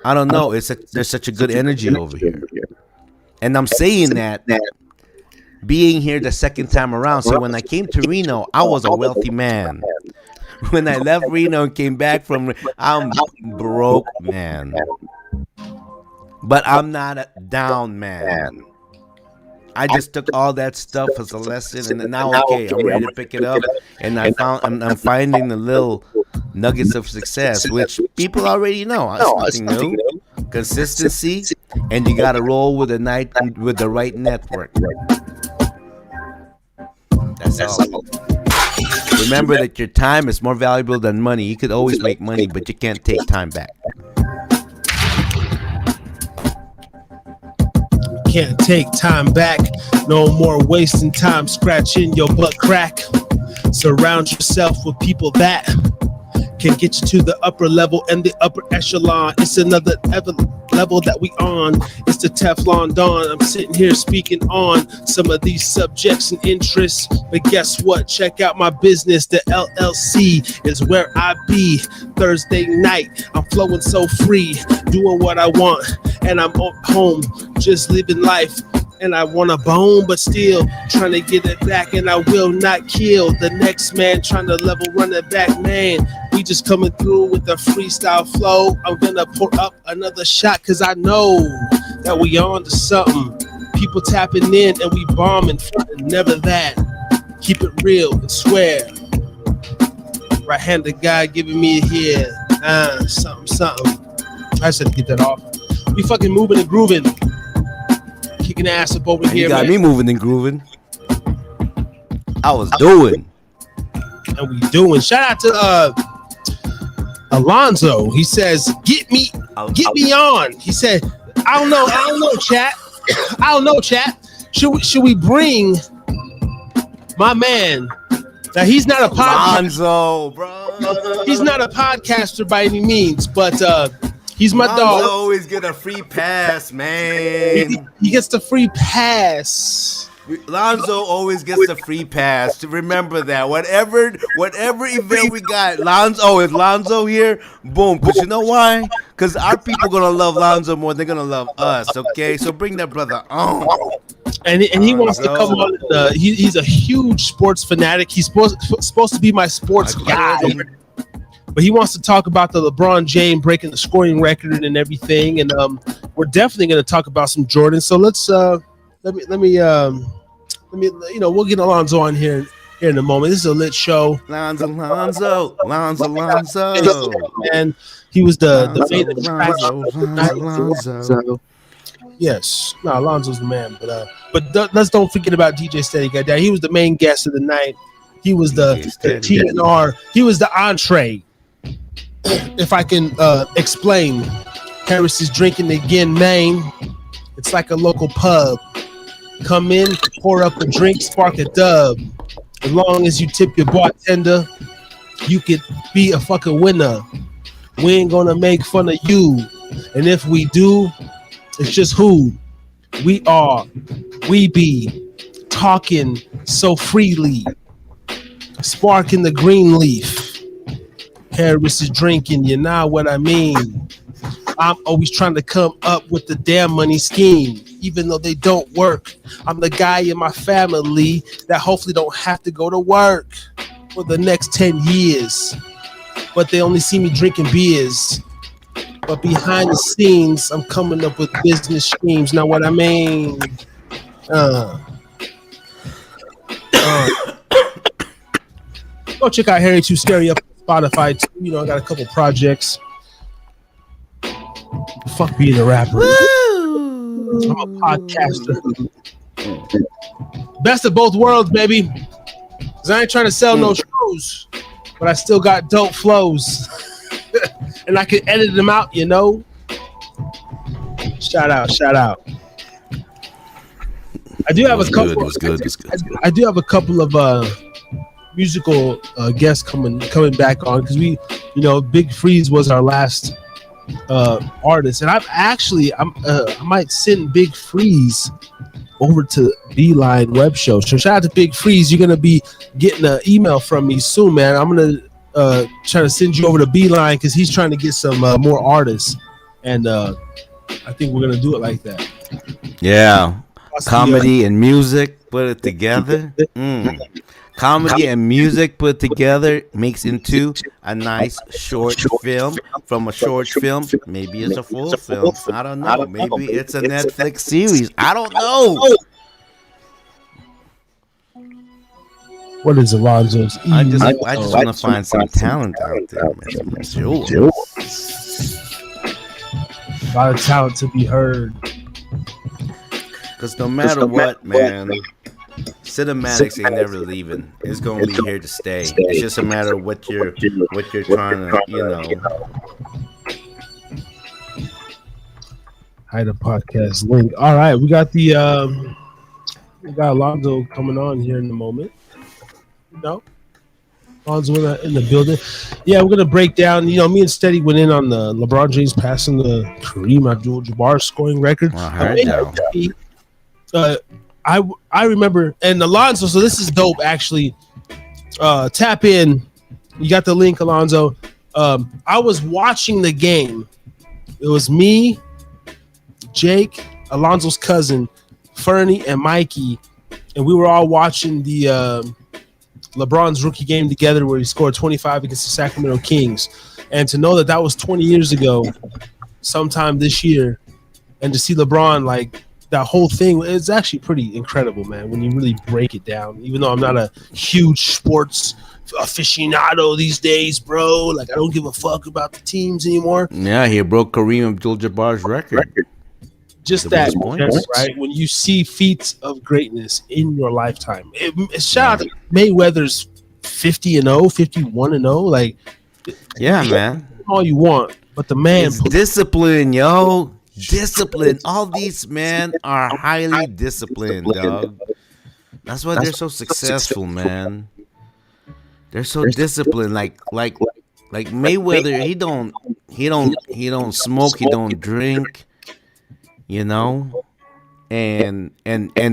I don't know, there's such a good energy over here. And I'm saying that being here the second time around. So when I came to Reno, I was a wealthy man. When I left Reno and came back from, I'm broke, man. But I'm not a down man. I just took all that stuff as a lesson, and now okay, I'm ready to pick it up. And I'm finding the little nuggets of success, which people already know. It's nothing new. Consistency, and you gotta roll with the right network. That's all. Remember that your time is more valuable than money. You could always make money, but you can't take time back. Can't take time back. No more wasting time scratching your butt crack. Surround yourself with people that can get you to the upper level and the upper echelon. It's another level that we on. It's the Teflon Dawn. I'm sitting here speaking on some of these subjects and interests. But guess what? Check out my business. The LLC is where I be. Thursday night, I'm flowing so free, doing what I want, and I'm home, just living life. And I want a bone, but still trying to get it back, and I will not kill the next man trying to level run it back, man. We just coming through with the freestyle flow. I'm gonna pour up another shot because I know that we on to something. People tapping in and we bombing, never that. Keep it real and swear. Right-handed guy giving me a here. Something. I just had to get that off. We fucking moving and grooving. Kicking ass up over here. You got me moving and grooving. I was doing. And we doing. Shout out to Alonzo. He says, get me on. He said, I don't know, chat. I don't know, chat. Should we bring my man? Now he's not a podcaster. Alonzo, bro. He's not a podcaster by any means, but he's my dog. Lonzo always get a free pass, man. He gets the free pass. Lonzo always gets the free pass. Remember that. Whatever event we got, Lonzo here, boom. But you know why? Because our people gonna love Lonzo more. They're gonna love us. Okay, so bring that brother on. And he wants to come on. He's a huge sports fanatic. He's supposed to be my sports guy. But he wants to talk about the LeBron James breaking the scoring record and everything, and we're definitely going to talk about some Jordan. So let's let me we'll get Alonzo on here in a moment. This is a lit show. Lonzo. And he was the Lonzo. Yes, no, Alonzo's the man, but let's don't forget about DJ Steady. Goddamn, he was the main guest of the night. He was the TNR. He was the entree. If I can explain, Harris is drinking again, man. It's like a local pub. Come in, pour up a drink, spark a dub. As long as you tip your bartender, you could be a fucking winner. We ain't gonna make fun of you, and if we do, it's just who we are. We be talking so freely, sparking the green leaf. Harris is drinking, you know what I mean. I'm always trying to come up with the damn money scheme, even though they don't work. I'm the guy in my family that hopefully don't have to go to work for the next 10 years. But they only see me drinking beers. But behind the scenes, I'm coming up with business schemes. Know what I mean? Go check out Harry Too Scary up on Spotify too. You know, I got a couple projects. Fuck being a rapper. I'm a podcaster. Best of both worlds, baby. Cause I ain't trying to sell no shows, but I still got dope flows. And I can edit them out, you know. Shout out. I do have a couple. It was good. I do have a couple of musical guests coming back on because we, you know, Big Freeze was our last artist, and I might send Big Freeze over to Beeline Web Show. So shout out to Big Freeze. You're gonna be getting an email from me soon, man. I'm gonna try to send you over to Beeline because he's trying to get some more artists, and I think we're gonna do it like that. Yeah, comedy and music, put it together. Comedy and music put together makes into a nice short film. From a short film, maybe it's a full film. I don't know. Maybe it's a Netflix series. I don't know. What is Alonzo's? I just want to find some talent out there, man. Sure. A lot of talent to be heard. Because no matter what, man, cinematics ain't never leaving. It's gonna be here to stay. It's just a matter of what you're trying to, you know. Hide a podcast link. All right, we got Alonzo coming on here in a moment. You know, Alonzo in the building. Yeah, we're gonna break down. You know, me and Steady went in on the LeBron James passing the Kareem Abdul-Jabbar scoring record. I remember, and Alonzo, so this is dope actually. Tap in. You got the link, Alonzo. I was watching the game. It was me, Jake, Alonzo's cousin, Fernie, and Mikey, and we were all watching the LeBron's rookie game together where he scored 25 against the Sacramento Kings. And to know that was 20 years ago, sometime this year, and to see LeBron like that whole thing, it's actually pretty incredible, man, when you really break it down. Even though I'm not a huge sports aficionado these days, bro. Like, I don't give a fuck about the teams anymore. Yeah, he broke Kareem Abdul-Jabbar's record. Just that, right? When you see feats of greatness in your lifetime. Shout out to Mayweather's 50-0, 51-0. Like, yeah, man. All you want, but the man. It's discipline, yo. Discipline. All these men are highly disciplined, dog. That's why they're so successful, man. They're so disciplined. Like Mayweather, he don't smoke, he don't drink, you know. And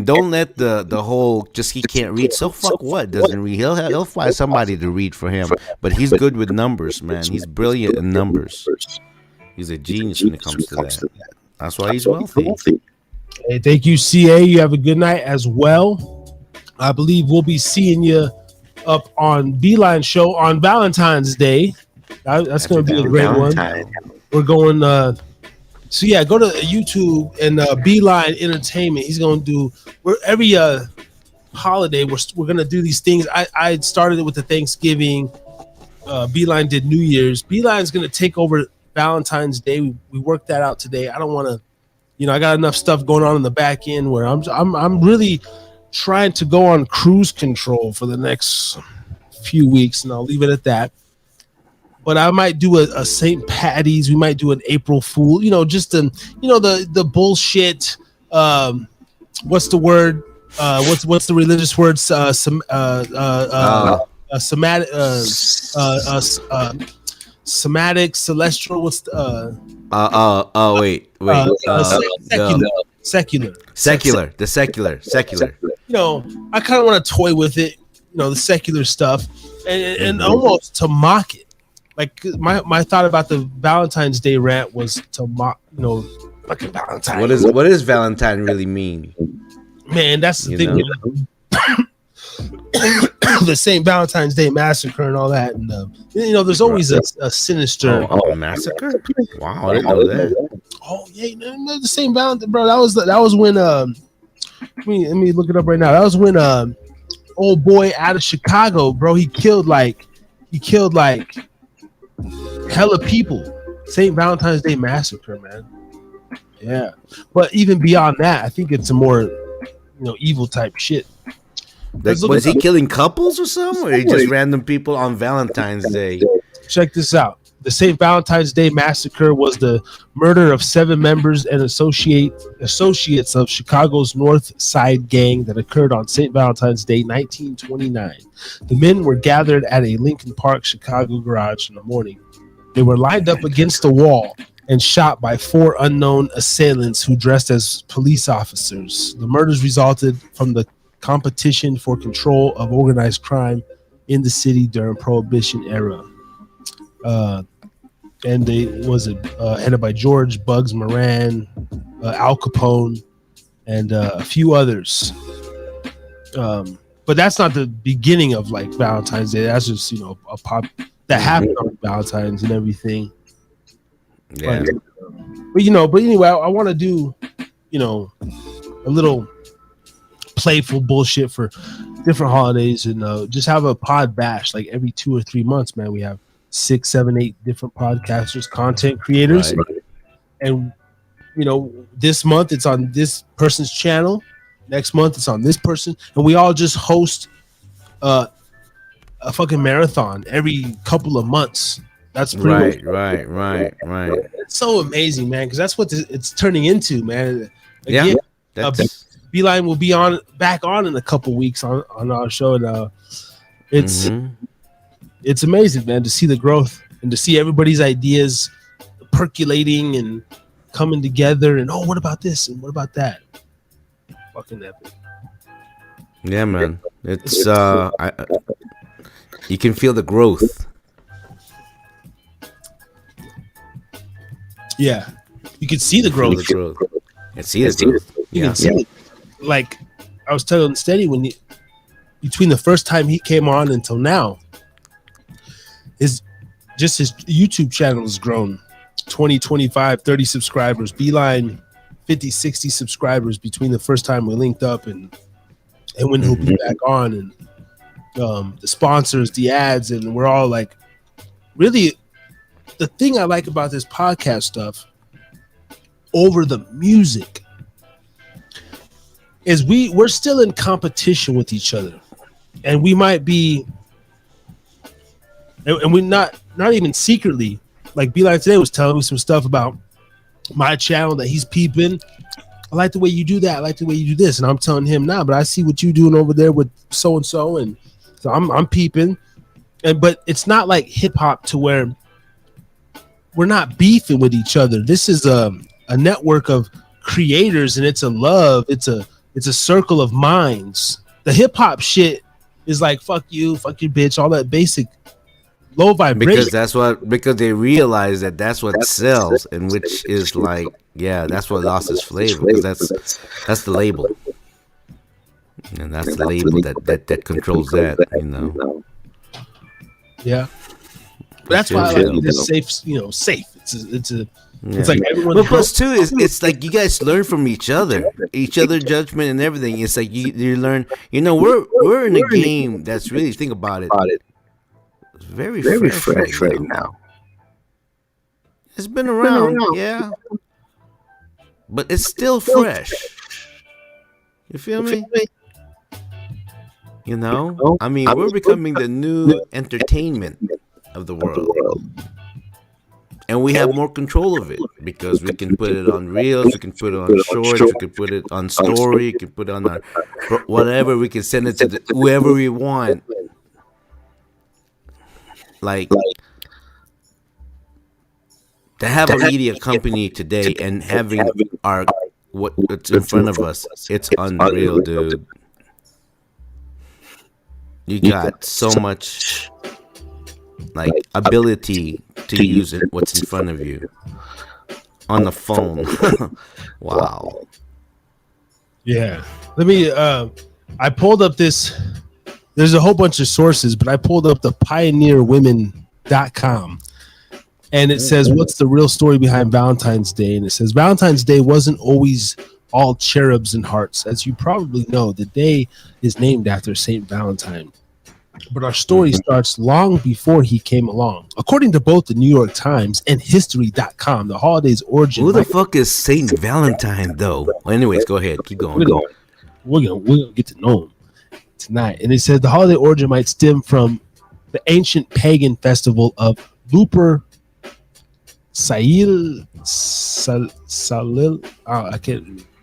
don't let the whole just he can't read. So fuck what doesn't read. He'll find somebody to read for him. But he's good with numbers, man. He's brilliant in numbers. He's a genius when it comes to that. That's why he's wealthy. Hey, thank you, CA. You have a good night as well. I believe we'll be seeing you up on Beeline Show on Valentine's Day. That's going to be a great one. We're going. So yeah, go to YouTube and Beeline Entertainment. He's going to do. Every holiday we're going to do these things. I started it with the Thanksgiving. Beeline did New Year's. Beeline's going to take over Valentine's Day. We worked that out today. I don't want to, I got enough stuff going on in the back end where I'm really trying to go on cruise control for the next few weeks, and I'll leave it at that. But I might do a St. Patty's. We might do an April Fool. Just the bullshit. What's the word? What's the religious word? Somatic, celestial. What's the? Wait. Secular. The secular. I kind of want to toy with it. The secular stuff, and almost to mock it. Like my thought about the Valentine's Day rant was to mock, fucking Valentine. What does Valentine really mean? Man, that's the thing. The St. Valentine's Day massacre and all that, and there's always a sinister massacre. Wow, I didn't know that. Oh yeah, the St. Valentine, bro. That was when let me look it up right now. That was when old boy out of Chicago, bro. He killed like hella people. St. Valentine's Day massacre, man. Yeah, but even beyond that, I think it's a more evil type shit. Was he killing couples or something, or he just random people on Valentine's Day? Check this out. The St. Valentine's Day massacre was the murder of 7 members and associates of Chicago's North Side gang that occurred on St. Valentine's Day, 1929. The men were gathered at a Lincoln Park, Chicago garage in the morning. They were lined up against the wall and shot by 4 unknown assailants who dressed as police officers. The murders resulted from the competition for control of organized crime in the city during Prohibition era. And they was headed by George Bugs Moran, Al Capone, and a few others. But that's not the beginning of like Valentine's Day. That's just a pop that happened on Valentine's and everything. Yeah. But anyway, I want to do a little playful bullshit for different holidays and just have a pod bash like every 2 or 3 months, man. We have 6, 7, 8 different podcasters, content creators, and this month it's on this person's channel, next month it's on this person, and we all just host a fucking marathon every couple of months. That's pretty right. It's so amazing, man, because that's what it's turning into, man. Again, Beeline will be back on in a couple weeks on our show, and it's amazing, man, to see the growth and to see everybody's ideas percolating and coming together. And what about this and what about that? Fucking epic. Yeah, man. It's you can feel the growth. Yeah, you can see the growth. And see the growth. You can see it. Like I was telling Steady, between the first time he came on until now, his YouTube channel has grown 20, 25, 30 subscribers. Beeline 50, 60 subscribers between the first time we linked up and when he'll be back on, and the sponsors, the ads, and we're all like, really, the thing I like about this podcast stuff over the music is we're still in competition with each other, and we might be, and we're not even secretly, like Beeline today was telling me some stuff about my channel that he's peeping. I like the way you do that. I like the way you do this, and I'm telling him now, but I see what you're doing over there with so and so, and so I'm peeping, but it's not like hip hop to where we're not beefing with each other. This is a network of creators, and it's a love. It's a circle of minds. The hip hop shit is like fuck you, fuck your bitch, all that basic low vibration. Because they realize that's what sells, and which is like, yeah, that's what lost its flavor, because that's the label, and that's the label that controls that, Yeah, but that's why I like this safe. Safe. It's like everyone. But plus too is it's like you guys learn from each other judgment and everything. It's like you learn. We're in a game that's really, think about it. It's very fresh right now. It's been around, yeah. but it's still fresh. You feel me? You know? I mean, we're becoming the new entertainment of the world. And we have more control of it because we can put it on reels, we can put it on shorts, we can put it on story, we can put it on our whatever, we can send it to whoever we want. Like, to have a media company today and having our what's in front of us, it's unreal, dude. You got so much like ability to use it, what's in front of you on the phone. Wow. Yeah. Let me I pulled up this. There's a whole bunch of sources, but I pulled up the pioneerwomen.com. And it says, what's the real story behind Valentine's Day? And it says, Valentine's Day wasn't always all cherubs and hearts. As you probably know, the day is named after Saint Valentine. But our story starts long before he came along. According to both the New York Times and History.com, the holiday's origin... Who the fuck is Saint Valentine, though? Well, anyways, go ahead. Keep going. We're gonna get to know him tonight. And it says the holiday origin might stem from the ancient pagan festival of Luper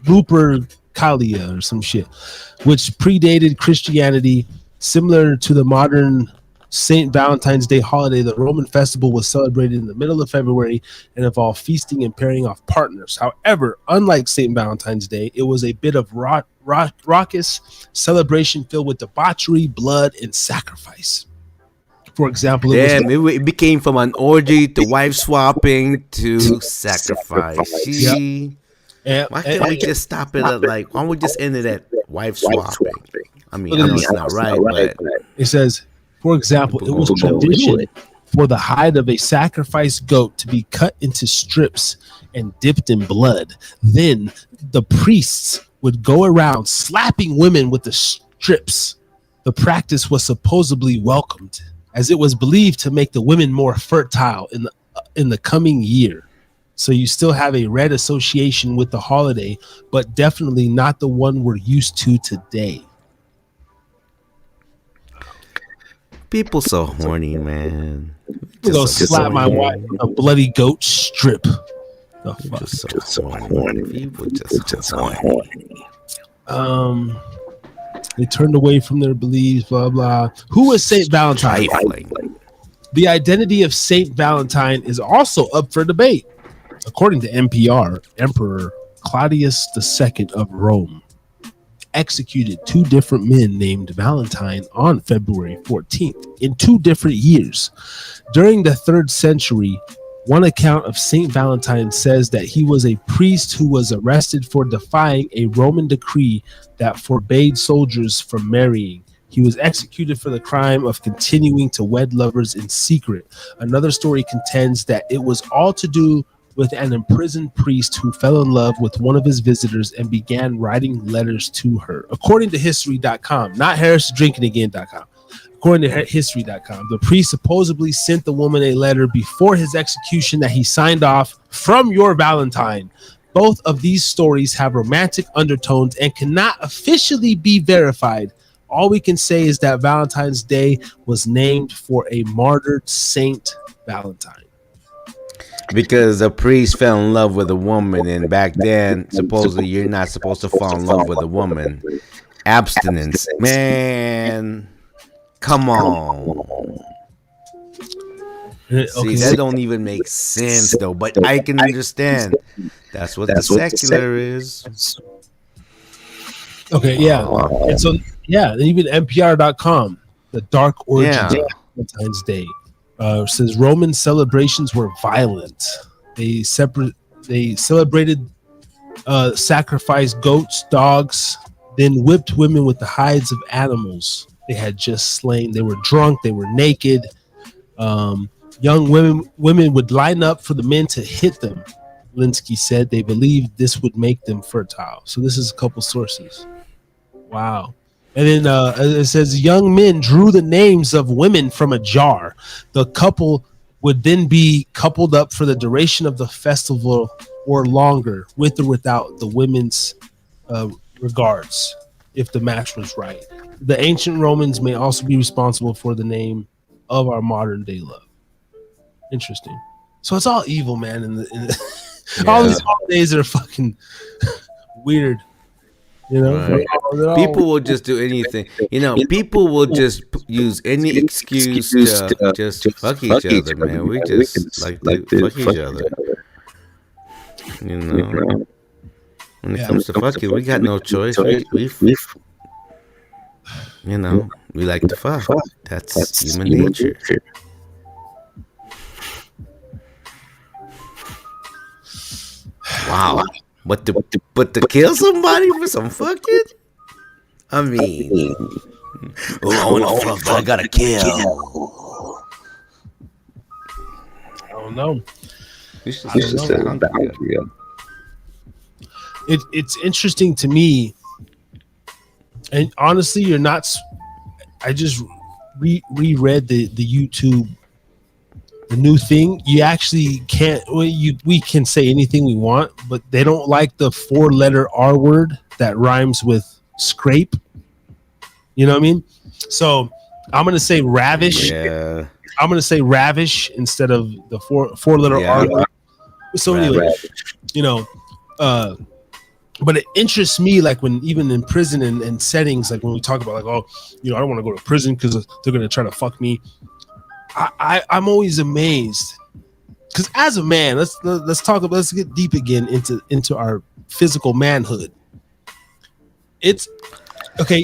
Lupercalia or some shit, which predated Christianity. Similar to the modern St. Valentine's Day holiday, the Roman festival was celebrated in the middle of February and involved feasting and pairing off partners. However, unlike St. Valentine's Day, it was a bit of raucous celebration filled with debauchery, blood, and sacrifice. For example, it became from an orgy to wife swapping to sacrifice. Why can't we just stop it at like? Why don't we just end it at wife swapping? I mean, I know it's not right, but it says, for example, it was tradition for the hide of a sacrificed goat to be cut into strips and dipped in blood. Then the priests would go around slapping women with the strips. The practice was supposedly welcomed, as it was believed to make the women more fertile in the coming year. So you still have a red association with the holiday, but definitely not the one we're used to today. People so horny, man. I'm gonna slap my wife with a bloody goat strip. The fuck? Just so horny. People just so horny. They turned away from their beliefs, blah blah. Who is Saint Valentine? The identity of Saint Valentine is also up for debate. According to NPR, Emperor Claudius II of Rome executed two different men named Valentine on February 14th in 2 different years. During the 3rd century, one account of Saint Valentine says that he was a priest who was arrested for defying a Roman decree that forbade soldiers from marrying. He was executed for the crime of continuing to wed lovers in secret. Another story contends that it was all to do with an imprisoned priest who fell in love with one of his visitors and began writing letters to her. According to History.com, not HarrisDrinkingAgain.com. According to History.com, the priest supposedly sent the woman a letter before his execution that he signed off, "From your Valentine." Both of these stories have romantic undertones and cannot officially be verified. All we can say is that Valentine's Day was named for a martyred Saint Valentine. Because a priest fell in love with a woman, and back then, supposedly you're not supposed to fall in love with a woman. Abstinence, man. Come on. See, that don't even make sense, though. But I can understand. That's what the secular is. Okay, yeah. And so, yeah, even NPR.com, the dark origins of Valentine's Day. Says Roman celebrations were violent. They celebrated sacrificed goats, dogs, then whipped women with the hides of animals they had just slain. They were drunk. They were naked. Young women would line up for the men to hit them. Linsky said they believed this would make them fertile. So this is a couple sources. Wow. And then it says young men drew the names of women from a jar. The couple would then be coupled up for the duration of the festival or longer, with or without the women's regards, if the match was right. The ancient Romans may also be responsible for the name of our modern day love. Interesting. So it's all evil, man. All these holidays are fucking weird. You know, right. People will just do anything. You know, people will just use any excuse to just fuck each other, man. We just like to fuck each other. You know, when it comes to fucking, we got no choice. We you know, we like to fuck. That's human nature. Wow. But to kill somebody for some fucking? I mean, I want to fuck, but I gotta kill. I don't know. It's interesting to me, and honestly, you're not. I just reread the YouTube, the new thing. You actually can't. We can say anything we want, but they don't like the 4-letter R word that rhymes with scrape. You know what I mean? So I'm gonna say ravish. Yeah. I'm gonna say ravish instead of the 4-letter R word. So anyway, you know, but it interests me, like when even in prison and settings, like when we talk about like, oh, you know, I don't want to go to prison because they're gonna try to fuck me. I'm always amazed because as a man, let's get deep again into our physical manhood. It's okay.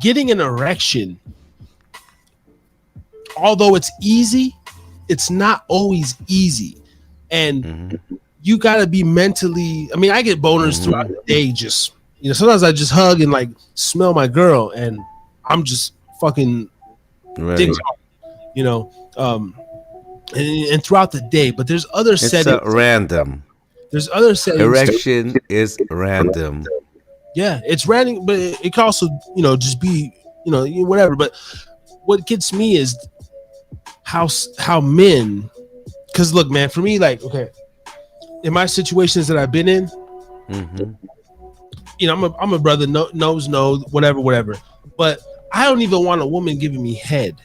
Getting an erection, although it's easy, it's not always easy. And you gotta be mentally. I mean, I get boners throughout the day. Just, you know, sometimes I just hug and like smell my girl, and I'm just fucking dick hard, you know. And throughout the day, but there's other settings. It's random. There's other settings. Erection is random. Yeah, it's random, but it can also, you know, just be, you know, whatever. But what gets me is how men. Because look, man, for me, like, okay, in my situations that I've been in, you know, I'm a brother, knows, whatever. But I don't even want a woman giving me head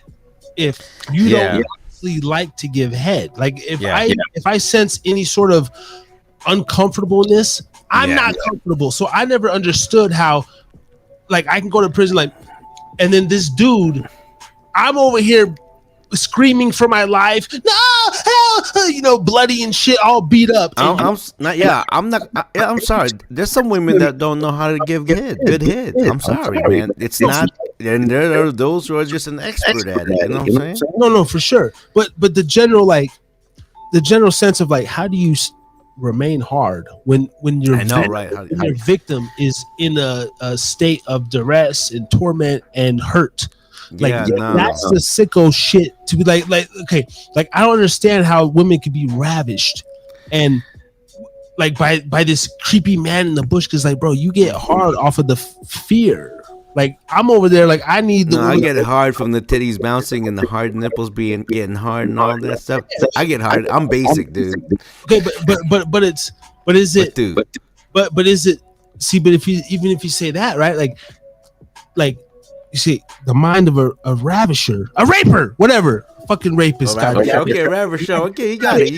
if you don't actually like to give head. Like if I sense any sort of uncomfortableness, I'm not comfortable. So I never understood how, like, I can go to prison, like, and then this dude, I'm over here screaming for my life, no, hell, you know, bloody and shit, all beat up. I'm sorry. There's some women that don't know how to give good head. I'm sorry, man. It's not, and there are those who are just an expert at it. You know what I'm saying? No, for sure. But the general sense of like, how do you remain hard when your your victim is in a state of duress and torment and hurt? Like that's the sicko shit to be like okay, like I don't understand how women could be ravished and like by this creepy man in the bush, because like, bro, you get hard off of the fear. Like I'm over there, like I need the. I get hard from the titties bouncing and the hard nipples getting hard and all that stuff. I get hard. I'm basic, dude. Okay, but is it? See, but if you say that, right, like. You see, the mind of a ravisher, a raper, whatever, fucking rapist guy. Okay, ravisher. Okay, you got it.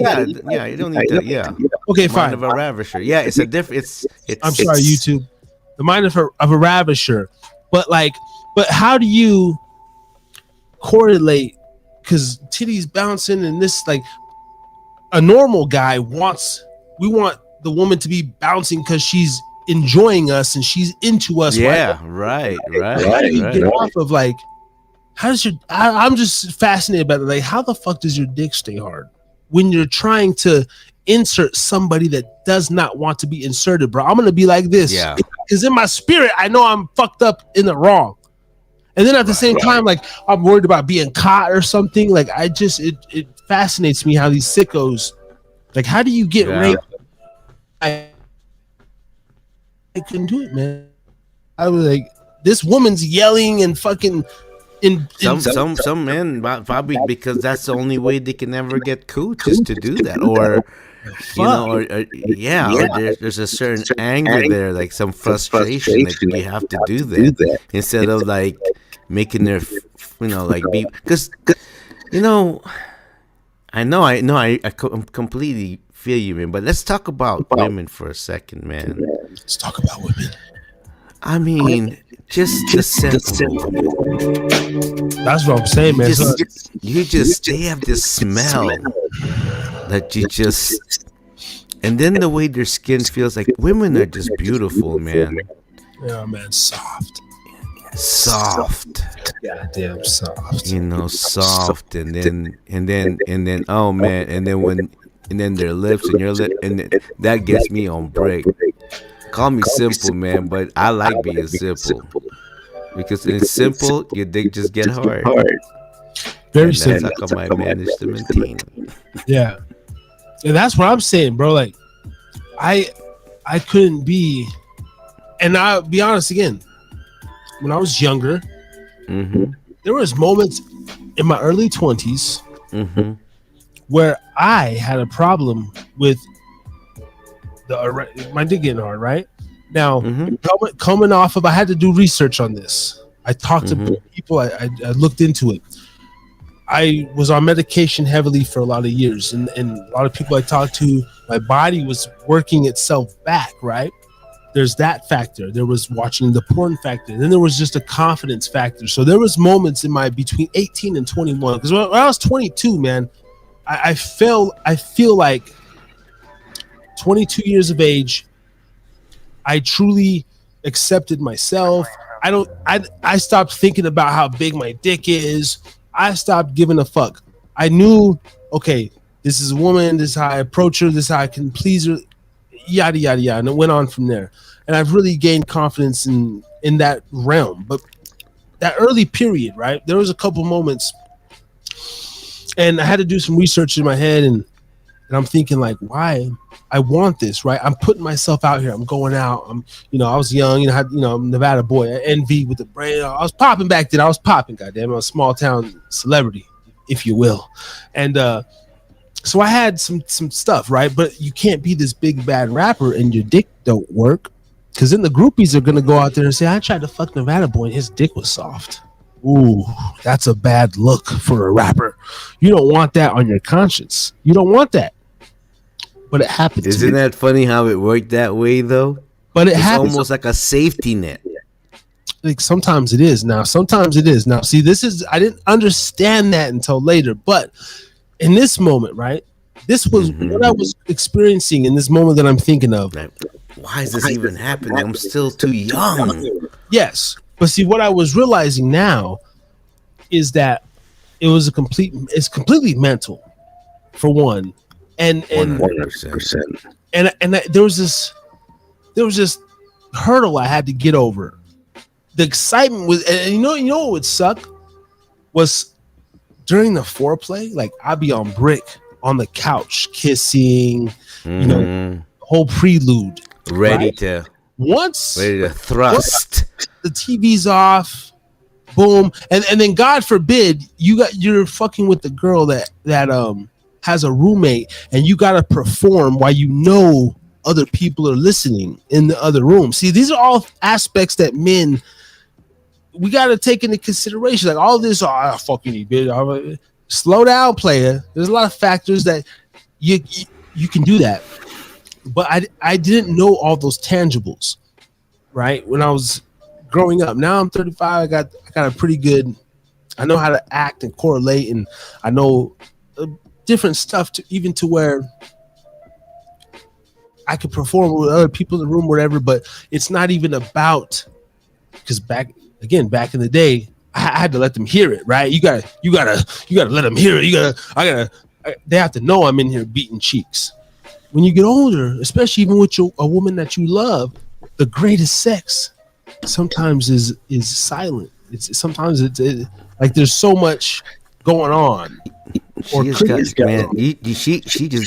Yeah, you don't need that. Yeah. Okay, fine. Mind of a ravisher. Yeah, it's a different. It's. I'm sorry, YouTube. The mind of a ravisher, but how do you correlate? Because titties bouncing and this, like, a normal guy we want the woman to be bouncing because she's enjoying us and she's into us. Right. How do you get off of, like, how does your I'm just fascinated about it. Like, how the fuck does your dick stay hard when you're trying to insert somebody that does not want to be inserted, bro? I'm gonna be like this, because in my spirit I know I'm fucked up in the wrong, and then at the same time, like, I'm worried about being caught or something. Like, it fascinates me how these sickos, like, how do you get raped? I couldn't do it, man. I was like, this woman's yelling and fucking Some men probably because that's the only way they can ever get cooch is to do that, or or there's a certain anger there, like some frustration that you have to do that instead of like making their like be because I completely feel you, man. But let's talk about women for a second, man. Let's talk about women. I mean, just simple. That's what I'm saying, man. They have this smell that you just, and then the way their skin feels, like women are just beautiful, man. Yeah, man, soft, goddamn soft. Soft, and then oh man, and then their lips and your lip, and that gets me on break. Call me simple, man, but I like being simple because it's simple. Your dick just get hard. Very simple. That's how come I managed to maintain. Yeah, and that's what I'm saying, bro. Like, I couldn't be, and I'll be honest again. When I was younger, there was moments in my early 20s where I had a problem with my dick getting hard. Right now, coming off of, I had to do research on this. I talked to people. I looked into it. I was on medication heavily for a lot of years, and a lot of people I talked to, my body was working itself back. Right. There's that factor. There was watching the porn factor. And then there was just a confidence factor. So there was moments in my between 18 and 21. Because when I was 22, man, I feel like 22 years of age, I truly accepted myself. I stopped thinking about how big my dick is. I stopped giving a fuck. I knew, okay, this is a woman. This is how I approach her. This is how I can please her. Yada yada yada, and it went on from there. And I've really gained confidence in that realm. But that early period, right? There was a couple moments, and I had to do some research in my head, and I'm thinking like, why I want this, right? I'm putting myself out here. I'm going out. I was young, I'm Nevada boy, NV with the brain. I was popping back then. I was popping, goddamn. I'm a small town celebrity, if you will, and so I had some stuff, right? But you can't be this big bad rapper and your dick don't work, because then the groupies are gonna go out there and say, I tried to fuck Nevada boy and his dick was soft. Ooh, that's a bad look for a rapper. You don't want that on your conscience. You don't want that. But it happens. Isn't that funny how it worked that way though? But it's almost like a safety net. Like sometimes it is now. Sometimes it is now. See, I didn't understand that until later, but in this moment, right? This was what I was experiencing in this moment that I'm thinking of. Why is this even happening? I'm still too young. Yes. But see, what I was realizing now is that it's completely mental, for one. And 100%. And there was this hurdle I had to get over. The excitement was, and you know what would suck was during the foreplay, like I'd be on brick on the couch, kissing, whole prelude, ready right? to Once thrust. the TV's off, boom, and then God forbid you're fucking with the girl that has a roommate, and you gotta perform while other people are listening in the other room. See, these are all aspects that men, we got to take into consideration. Like all this, fucking you, bitch. Slow down, player. There's a lot of factors that you can do that, but I didn't know all those tangibles, right? When I was growing up. Now I'm 35. I got a pretty good. I know how to act and correlate, and I know different stuff to where I could perform with other people in the room, whatever. But it's not even about, because back in the day, I had to let them hear it, right? You gotta let them hear it. They have to know I'm in here beating cheeks. When you get older, especially even with a woman that you love, the greatest sex sometimes is silent. Sometimes it's like there's so much going on. She just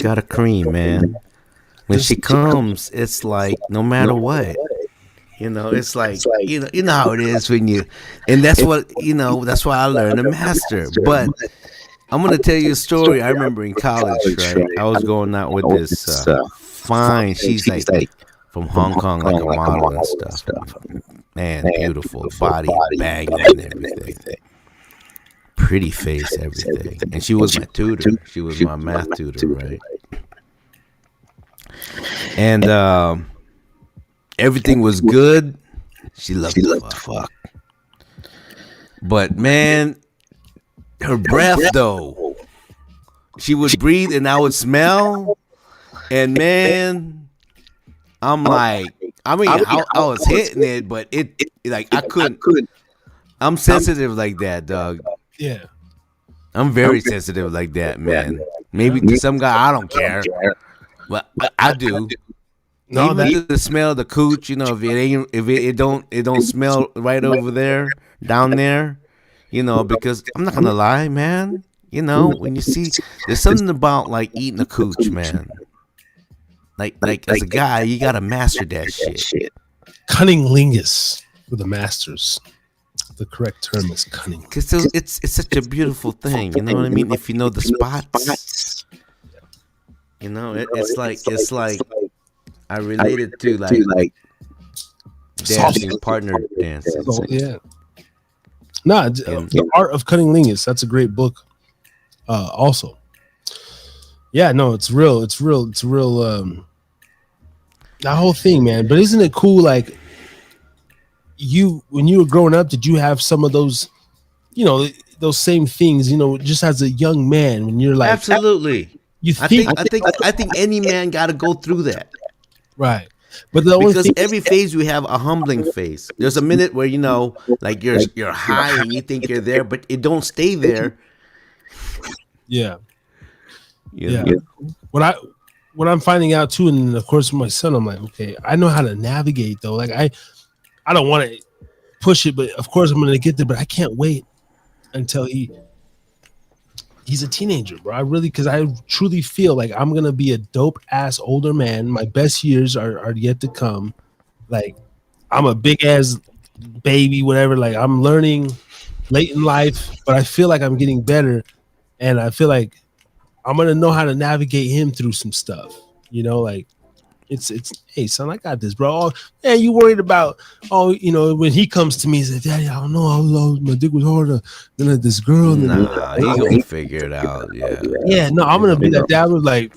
got a cream, man. When she comes, it's like no matter what, You know, it's like you know how it is when you, and that's what that's why I learned to master. But I'm gonna tell you a story. I remember in college, right? I was going out with this fine. She's like from Hong Kong, like a model and stuff. Man, beautiful body, banging and everything. Pretty face, everything. And she was my tutor. She was my math tutor, right? And everything was good. She loved to fuck. But man, her breath though. She would breathe and I would smell. And man, I'm like, I was hitting it, but it like I couldn't. I'm sensitive like that, dog. Yeah. I'm very sensitive like that, man. Maybe to some guy I don't care. But I do. No, even the smell of the cooch, if it don't smell right over there, down there, because I'm not gonna lie, man. When you see, there's something about like eating a cooch, man. Like as a guy, you gotta master that shit. Cunnilingus for the masters. The correct term is cunning. Because it's such a beautiful thing, you know what I mean? If you know the spots, it's like I related to like dancing, partner dancing. Oh, yeah. The Art of Cunnilingus. That's a great book. Also, yeah, no, it's real. That whole thing, man. But isn't it cool? Like when you were growing up, did you have some of those, those same things? Just as a young man, when you're like, absolutely. I think any man got to go through that. Right. But because every phase we have a humbling phase. There's a minute where like you're high and you think you're there, but it don't stay there. Yeah. What I'm finding out too, and of course with my son, I'm like, okay, I know how to navigate though. Like I don't want to push it, but of course I'm gonna get there. But I can't wait until he's a teenager, bro. Because I truly feel like I'm gonna be a dope ass older man. My best years are yet to come. Like I'm a big ass baby, whatever. Like I'm learning late in life, but I feel like I'm getting better, and I feel like I'm gonna know how to navigate him through some stuff. Like it's hey son, I got this, bro. Oh, yeah, you worried about when he comes to me, he says, Daddy, I don't know, my dick was harder than this girl. Nah, he gonna figure it out. Yeah, no, I'm gonna be that dad with like.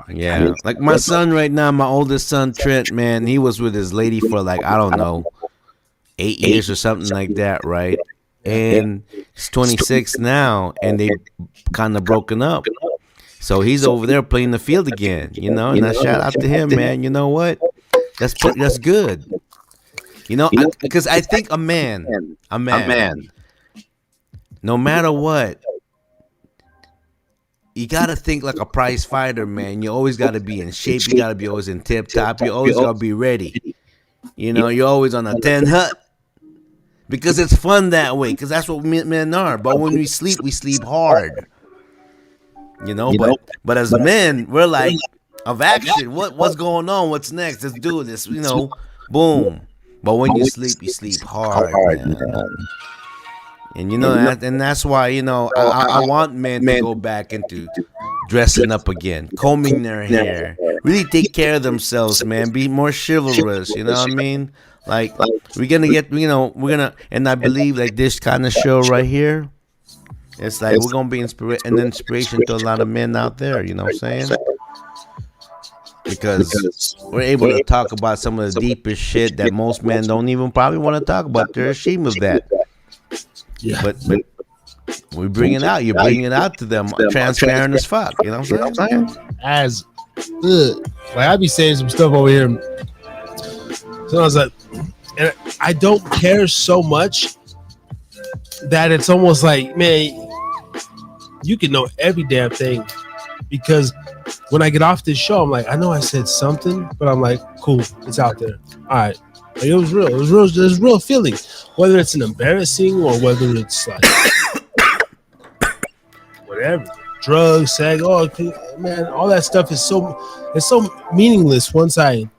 Yeah, like my son right now, my oldest son Trent, man, he was with his lady for like I don't know, 8 years or something like that, right? And he's 26 now, and they kind of broken up. So he's over there playing the field again, and I shout out to him, man. You know what? That's good. Because I think a man, no matter what, you gotta think like a prize fighter, man. You always gotta be in shape. You gotta be always in tip top. You always gotta be ready. You're always on a 10 hut. Because it's fun that way. Because that's what men are. But when we sleep hard. But as men, we're like of action. What's going on? What's next? Let's do this. Boom. But when you sleep hard, man. And and that's why I want men to go back into dressing up again, combing their hair, really take care of themselves, man. Be more chivalrous. You know what I mean? Like we're gonna get, and I believe like this kind of show right here. It's like we're gonna be an inspiration to a lot of men out there. You know what I'm saying? Because we're able to talk about some of the deepest shit that most men don't even probably want to talk about. They're ashamed of that. Yeah. But we bring it out. You bring it out to them, transparent as fuck. You know what I'm saying? As like I be saying some stuff over here. So I was like, and I don't care so much that it's almost like, man, you can know every damn thing. Because when I get off this show, I'm like, I know I said something, but I'm like, cool, it's out there. All right. Like, it was real. There's real feeling. Whether it's an embarrassing or whether it's like whatever. Drugs, sex, man, all that stuff is so meaningless once I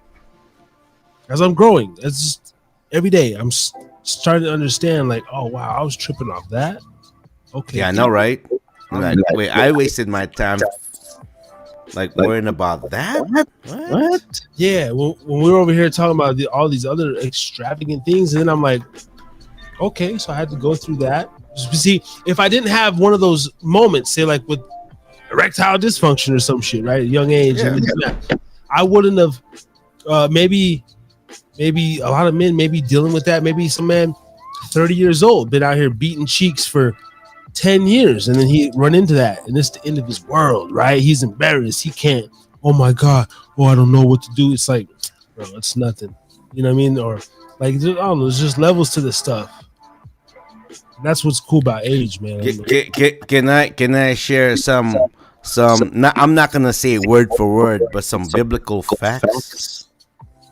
as I'm growing. It's just every day I'm starting to understand. Like, oh wow, I was tripping off that. Okay, Yeah, I know, right? Like, wait, I wasted my time like worrying about that. What? Yeah, when we were over here talking about all these other extravagant things, and then I'm like, okay, so I had to go through that. See, if I didn't have one of those moments, say like with erectile dysfunction or some shit, right, at a young age, and I wouldn't have. Maybe a lot of men may be dealing with that. Maybe some man, 30 years old, been out here beating cheeks for 10 years, and then he run into that, and it's the end of his world, right? He's embarrassed. He can't. Oh my god. Oh, I don't know what to do. It's like, bro, it's nothing. You know what I mean? Or like, I don't know. There's just levels to this stuff. That's what's cool about age, man. Can I share some? I'm not gonna say word for word, but some biblical facts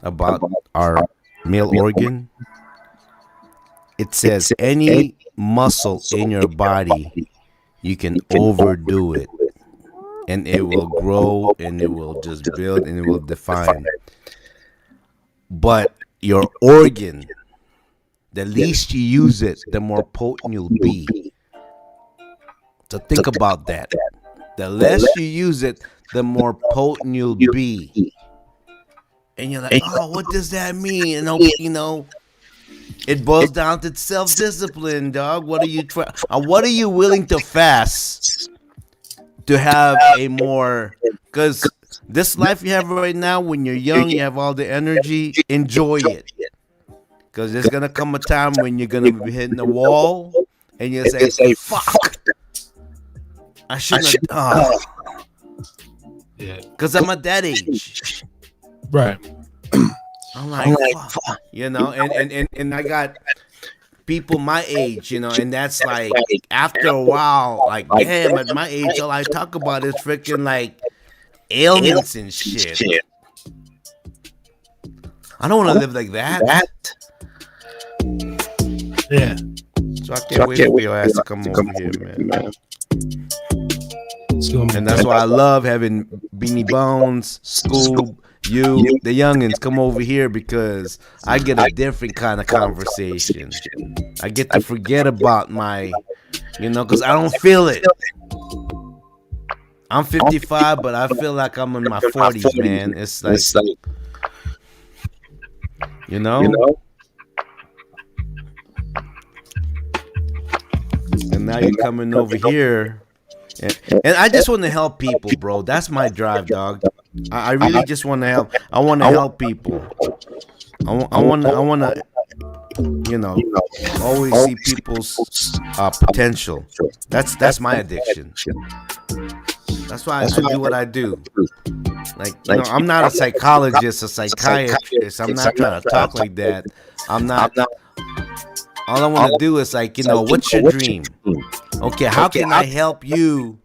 about our male organ. It says any muscle in your body, you can overdo it, and it will grow, and it will just build, and it will define. But your organ, the least you use it, the more potent you'll be. So think about that. The less you use it, the more potent you'll be. And you're like, oh, what does that mean? You know, it boils down to self-discipline, dog. What are you willing to fast to have a more? Because this life you have right now, when you're young, you have all the energy. Enjoy it. Because there's gonna come a time when you're gonna be hitting the wall, and you say, "Fuck, I shouldn't have." Yeah. Because I'm at that age. Right. I'm like, fuck. You know, and I got people my age, you know, and that's like after a while, like, damn, at my age, all I talk about is freaking like ailments and shit. I don't want to live like that. Yeah. So I can't wait for your ass to come over here, man. And that's why I love having Beanie Bones, Scoob, you, the youngins come over here, because I get a different kind of conversation. I get to forget about my, you know, because I don't feel it. I'm 55, but I feel like I'm in my 40s, man. It's like, you know? And now you're coming over here. And I just want to help people, bro. That's my drive, dog. I really just want to help. I want to help people. I want to, you know, always see people's potential. That's my addiction. That's why I do what I do. Like, you know, I'm not a psychologist, a psychiatrist. I'm not trying to talk like that. I'm not. All I want to do is, like, you know, what's your dream? Okay, how can I help you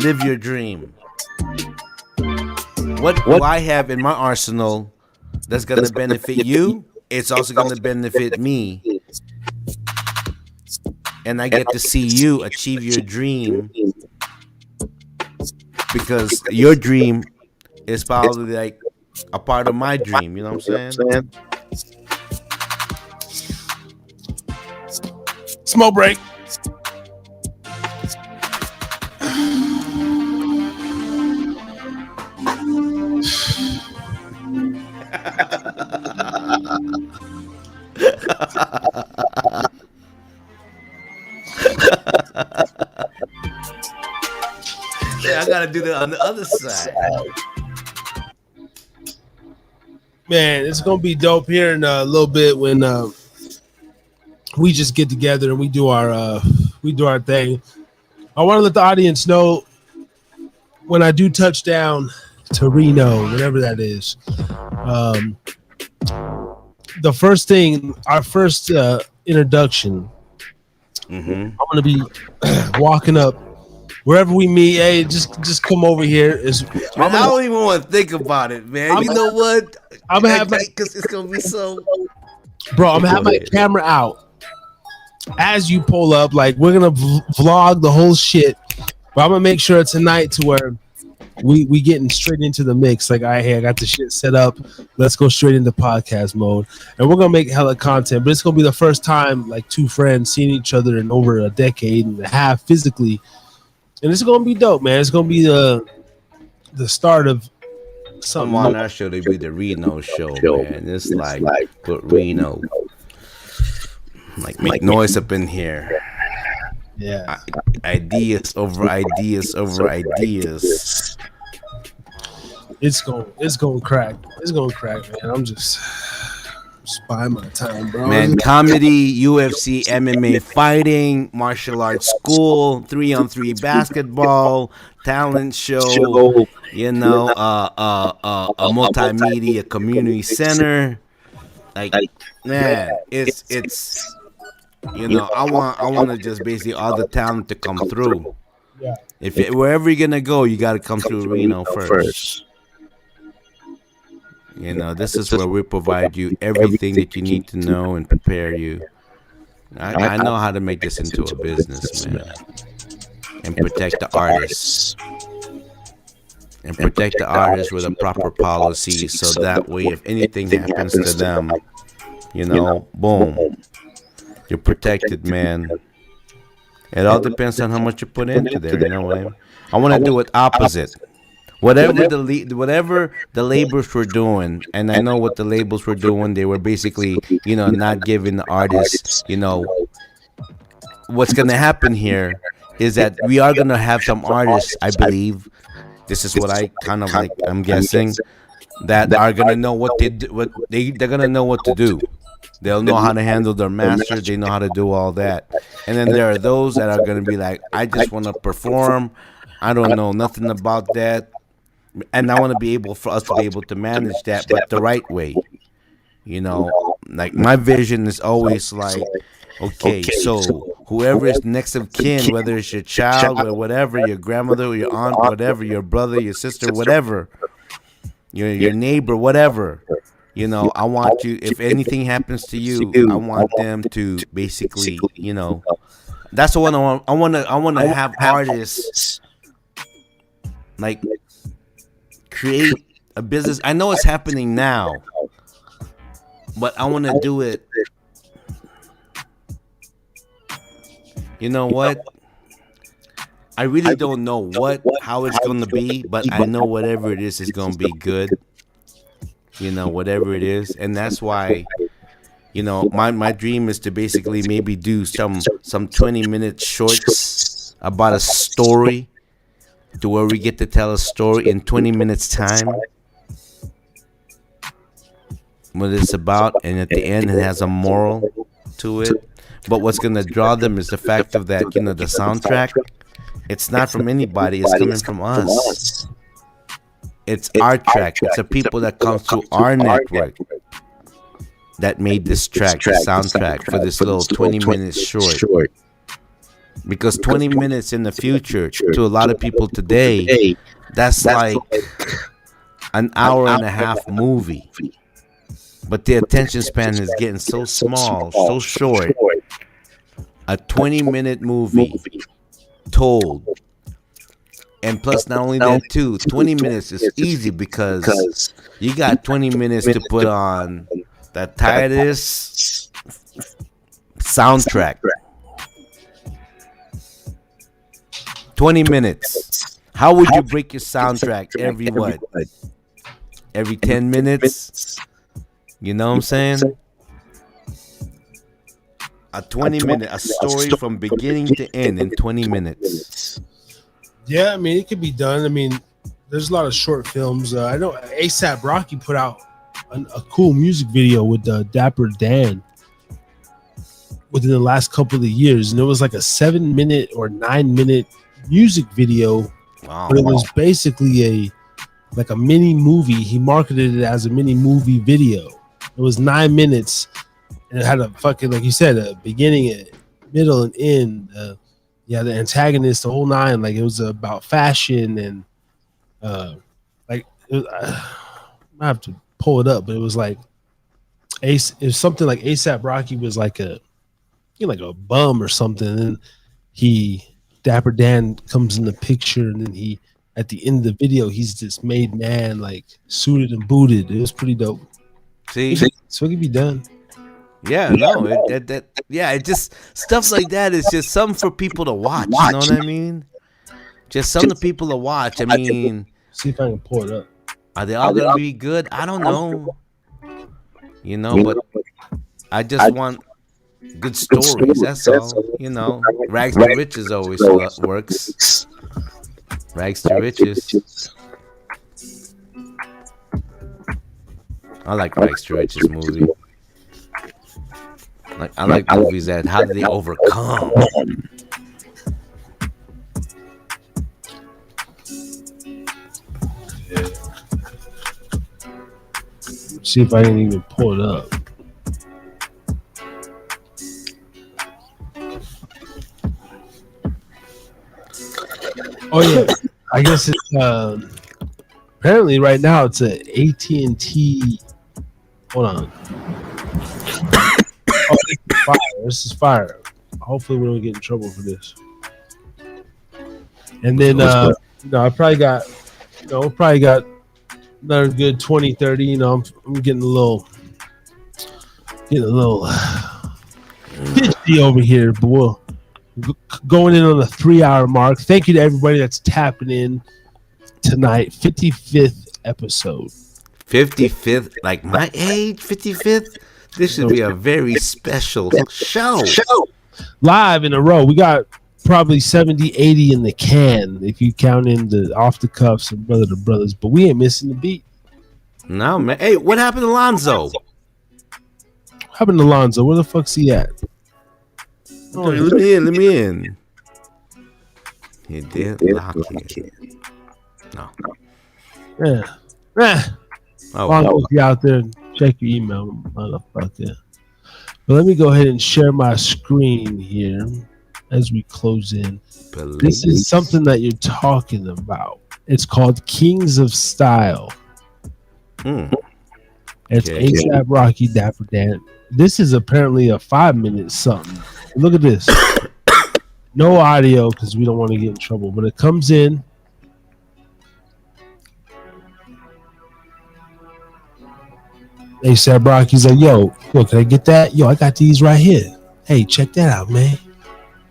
live your dream? What do I have in my arsenal that's going to benefit you? It's also going to benefit me. And I get to see you achieve your dream, because your dream is probably like a part of my dream. You know what I'm saying? Smoke break. Yeah, I gotta do that on the other side. Man, it's gonna be dope here in a little bit when we just get together and we do our thing. I want to let the audience know, when I do touch down to Reno, whatever that is, the first thing, our first introduction, I'm gonna be walking up wherever we meet. Hey, just come over here. I don't even want to think about it, man. You know what? I'm gonna have because it's gonna be so. Bro, I'm gonna have my camera out as you pull up. Like, we're gonna vlog the whole shit, but I'm gonna make sure tonight to where we getting straight into the mix. Like, hey, I got the shit set up. Let's go straight into podcast mode, and we're gonna make hella content. But it's gonna be the first time like two friends seeing each other in over a decade and a half physically, and it's gonna be dope, man. It's gonna be the start of something. On our show, to be the Reno show, man. It's like put Reno, like make noise up in here. Yeah, ideas over ideas over ideas. It's going crack. It's going crack, man. I'm just buying my time, bro. Man, comedy, UFC, MMA, fighting, martial arts school, 3-on-3 basketball, talent show. You know, a multimedia community center. Like, man, it's. You know, I want to just basically all the talent to come through. Yeah. Wherever you're gonna go, you got to come through Reno first. You know, this is where we provide you everything that you need to know and prepare you. I know how to make this into a business, man, and protect the artists. And protect the artists with a proper policy, so that way, if anything happens to them, you know, boom. You're protected, man. It all depends on how much you put into there. You know what I mean? I want to do it opposite. Whatever the labels were doing, and I know what the labels were doing. They were basically, you know, not giving the artists, you know, what's going to happen here is that we are going to have some artists, I believe. This is what I kind of like. I'm guessing that are going to know what they do. They're going to know what to do. They'll know how to handle their masters. They know how to do all that. And then there are those that are going to be like, I just want to perform. I don't know nothing about that. And I want to be able for us to be able to manage that, but the right way. You know, like my vision is always like, okay, so whoever is next of kin, whether it's your child or whatever, your grandmother or your aunt, whatever, your brother, your sister, whatever, your neighbor, whatever. You know, I want you, if anything happens to you, I want them to basically, you know, that's what I want. I want to have artists like create a business. I know it's happening now, but I want to do it. You know what? I really don't know how it's going to be, but I know whatever it is going to be good. You know, whatever it is. And that's why, you know, my dream is to basically maybe do some 20-minute shorts about a story, to where we get to tell a story in 20 minutes time, what it's about, and at the end it has a moral to it. But what's going to draw them is the fact of that, you know, the soundtrack, it's not from anybody, it's coming from us. It's our track. It's the people that come through our network that made this track, the soundtrack for this little 20 minutes short. Because 20 minutes in the future, to a lot of people today, that's like an hour and a half movie. But the attention span is getting so small, so short. A 20-minute movie told. And plus, not only that, too, 20 minutes is easy because you got 20 minutes to put on the tightest soundtrack. 20 minutes. How would you break your soundtrack every what? Every 10 minutes? You know what I'm saying? A 20-minute, a story from beginning to end in 20 minutes. Yeah, I mean, it could be done. I mean, there's a lot of short films. I know ASAP Rocky put out a cool music video with Dapper Dan within the last couple of years. And it was like a 7-minute or 9-minute music video. Wow. But it was basically a mini movie. He marketed it as a mini movie video. It was 9 minutes. And it had a fucking, like you said, a beginning, a middle, and end. The antagonist, the whole nine. Like, it was about fashion and I have to pull it up, but it was like it was something like ASAP Rocky was like a bum or something, and Dapper Dan comes in the picture, and then at the end of the video, he's this made man, like suited and booted. It was pretty dope. See, so it can be done. Yeah, no, it just stuff like that is just something for people to watch. You know what I mean? Just something for people to watch. I mean, see if I can pull it up. Are they all gonna be good? I don't know. You know, but I just want good stories. That's all. You know, rags to riches always works. Rags to riches. I like rags to riches movie. Like I like movies that how do they overcome? See if I can even pull it up. Oh yeah, I guess it's apparently right now it's a AT&T. Hold on. Oh, this is fire. This is fire. Hopefully we don't get in trouble for this. And then I probably got another good 20, 30. You know, I'm getting a little fidgety over here, but we'll going in on the 3-hour mark. Thank you to everybody that's tapping in tonight. 55th episode. 55th, like my age, 55th. This should be a very special show. Live in a row. We got probably 70, 80 in the can if you count in the off the cuffs and brother to brothers, but we ain't missing the beat. No, man. Hey, what happened to Lonzo? What happened to Lonzo? Where the fuck's he at? Oh, let me in. He did lock in. No. Yeah. Oh, Lonzo, be out there and check your email, motherfucker. But let me go ahead and share my screen here as we close in. This is something that you're talking about. It's called Kings of Style. It's ASAP Rocky, Dapper Dan. This is apparently a 5-minute something. Look at this. No audio because we don't want to get in trouble, but it comes in. ASAP Rocky's like, yo, can I get that? Yo, I got these right here. Hey, check that out, man.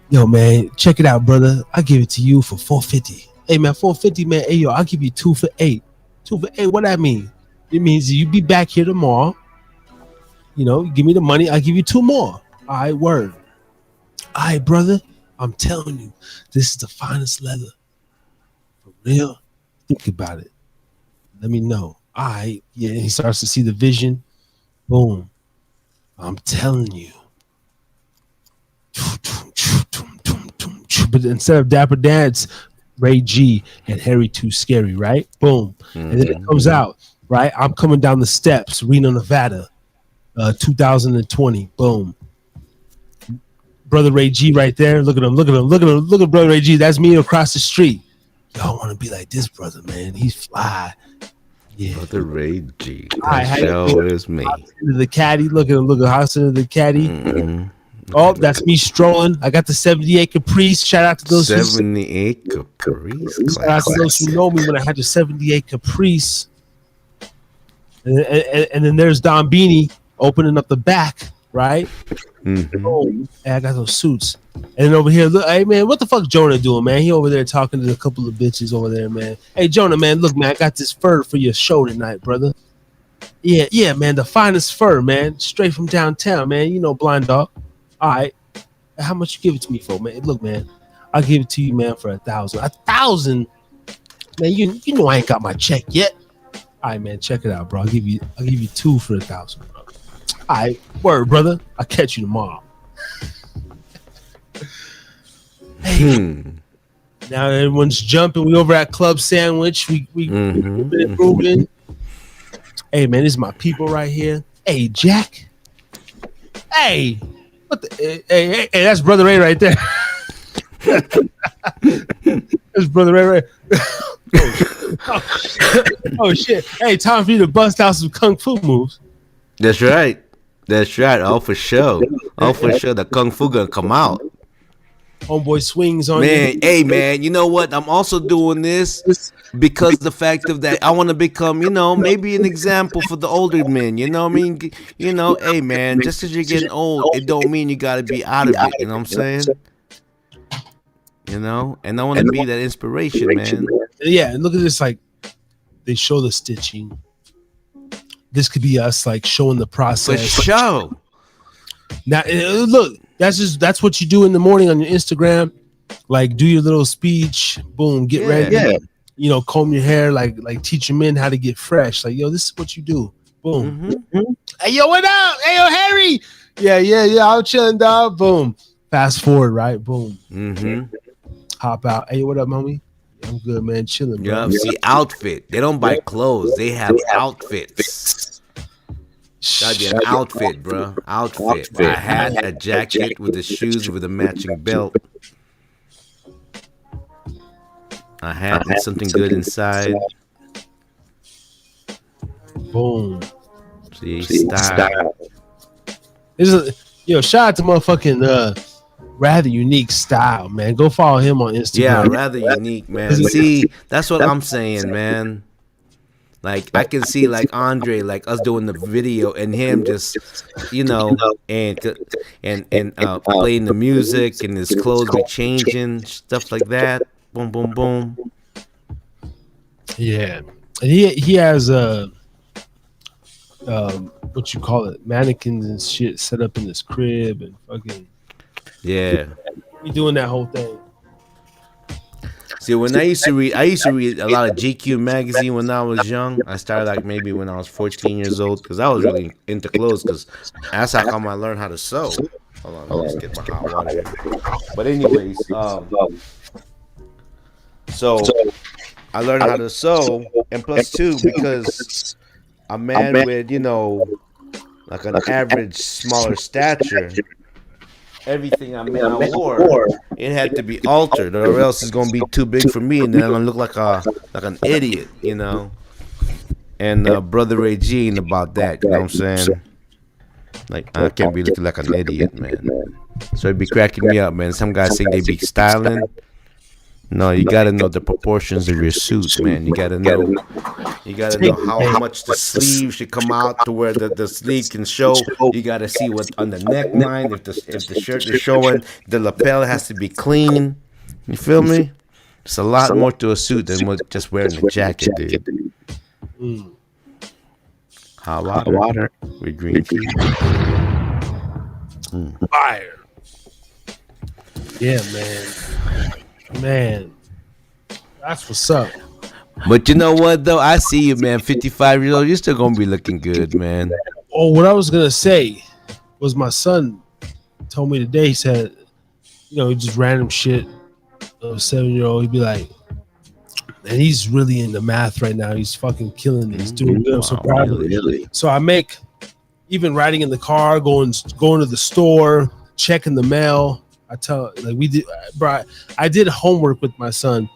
Yo, man, check it out, brother. I'll give it to you for $450. Hey, man, $450, man. Hey, yo, I'll give you 2 for $8. 2 for $8, what that mean? It means you be back here tomorrow. You know, give me the money. I'll give you 2 more. All right, word. All right, brother. I'm telling you, this is the finest leather. For real? Think about it. Let me know. All right. Yeah, he starts to see the vision. Boom. I'm telling you. But instead of Dapper Dan, it's Ray G and Harry Too Scary, right? Boom. And then it comes out, right? I'm coming down the steps, Reno, Nevada, 2020. Boom. Brother Ray G right there. Look at him. Look at Brother Ray G. That's me across the street. Yo, I want to be like this brother, man. He's fly. Yeah. Brother Ray G. That show is me. The caddy. Look at him. Look at House of the caddy. Oh, that's me strolling. I got the 78 Caprice. Shout out to those 78 Caprice. Shout out to those who know me when I had the 78 Caprice. And then there's Don Beanie opening up the back, right? Oh, and I got those suits. And then over here, look, hey man, what the fuck Jonah doing, man? He over there talking to a couple of bitches over there, man. Hey Jonah, man, look, man, I got this fur for your show tonight, brother. Yeah, man, the finest fur, man, straight from downtown, man. You know, Blind Dog. All right, how much you give it to me for, man? Look, man, I'll give it to you, man, for $1,000. $1,000, man. You know I ain't got my check yet. All right, man, check it out, bro. I'll give you 2 for $1,000, bro. All right, word, brother. I'll catch you tomorrow. Hey, now everyone's jumping. We over at Club Sandwich. We moving. Hey, man, this is my people right here. Hey, Jack. Hey, what the? Hey, that's Brother Ray right there. That's Brother Ray right. Oh shit! Hey, time for you to bust out some kung fu moves. That's right. Oh, for sure. The kung fu gonna come out. Homeboy swings on Man, you. hey man, you know what? I'm also doing this because the fact of that I want to become, maybe an example for the older men. You know what I mean? Hey man, just because you're getting old, it don't mean you got to be out of it. You know what I'm saying? And I want to be that inspiration, man. Yeah, and look at this. Like, they show the stitching. This could be us, like, showing the process. For sure. Now, look, that's what you do in the morning on your Instagram. Like, do your little speech. Boom, get ready. Yeah. Comb your hair. Like teach your men how to get fresh. Like, yo, this is what you do. Boom. Mm-hmm. Hey, yo, what up? Hey, yo, Harry. Yeah. I'm chilling, dog. Boom. Fast forward, right? Boom. Mm-hmm. Hop out. Hey, what up, homie? I'm good, man. Chilling, bro. Yeah, see, outfit. They don't buy clothes. They have outfits. Gotta be an outfit, bro. Outfit. A hat, a jacket with the shoes with a matching belt. A hat and something good inside. Boom. See, style. Shout out to motherfucking Rather Unique Style, man. Go follow him on Instagram. Yeah, Rather Unique, man. See, that's what I'm saying, man. Like, I can see, like, Andre, like, us doing the video and him just, and playing the music and his clothes be changing, stuff like that. Boom, boom, boom. Yeah. And he has, what you call it, mannequins and shit set up in his crib and fucking. Yeah. He doing that whole thing. See, when I used to read a lot of GQ magazine when I was young. I started like maybe when I was 14 years old because I was really into clothes because that's how come I learned how to sew. Hold on, let me just get my hot water. But anyways, so I learned how to sew, and plus too because a man with like an average smaller stature. Everything I wore, it had to be altered, or else it's gonna be too big for me, and then I'm gonna look like an idiot, And Brother Ray G ain't about that, you know what I'm saying? Like, I can't be looking like an idiot, man. So it'd be cracking me up, man. Some guys think they be styling. No, you gotta know the proportions of your suits, man. You gotta know how much the sleeve should come out to where the sleeve can show. You gotta see what on the neckline, if the shirt is showing, the lapel has to be clean. You feel me? It's a lot more to a suit than just wearing a jacket, dude. Hot water with green tea. Fire. Yeah, man, that's what's up. But you know what though? I see you, man. 55 years old, you're still gonna be looking good, man. Oh, what I was gonna say was my son told me today. He said, just random shit. A 7-year-old, he'd be like, and he's really into math right now. He's fucking killing it. He's doing good. I'm so proud of him. So I make even riding in the car, going to the store, checking the mail. I tell we did, bro. I did homework with my son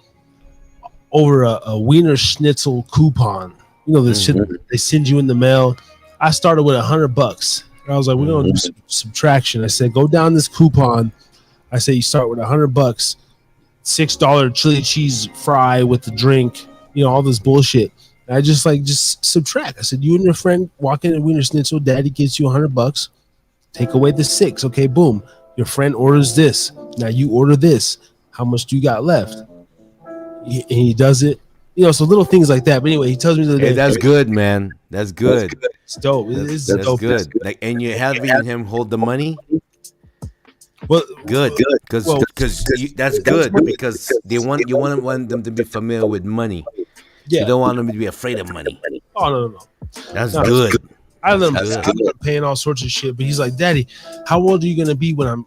over a Wiener Schnitzel coupon. The shit they send you in the mail. I started with $100. I was like, we're gonna do some subtraction. I said, go down this coupon. I said, you start with $100, $6 chili cheese fry with the drink. All this bullshit. And I just subtract. I said, you and your friend walk in at Wiener Schnitzel. Daddy gives you $100. Take away the $6. Okay, boom. Your friend orders this. Now you order this. How much do you got left? He does it. So little things like that. But anyway, he tells me the other day. That's good, man. That's good. It's dope. That's good. Like, and you're having him hold the money. Well, good. Because that's good because you want them to be familiar with money. Yeah. You don't want them to be afraid of money. Oh no. That's good. I let him paying all sorts of shit, but he's like, Daddy, how old are you gonna be when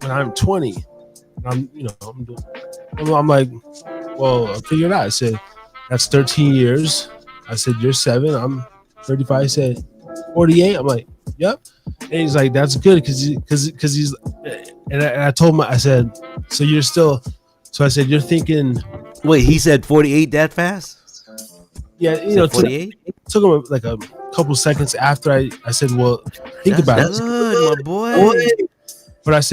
I'm 20? I'm like, well, I'll figure it out. I said, that's 13 years. I said, you're 7. I'm 35. I said, 48. I'm like, yep. And he's like, that's good because he's. And I told him, I said, so you're still. So I said, you're thinking. Wait, he said 48 that fast? Yeah, 48. Took him like a couple seconds after I said, well, think about it. Good, my boy. But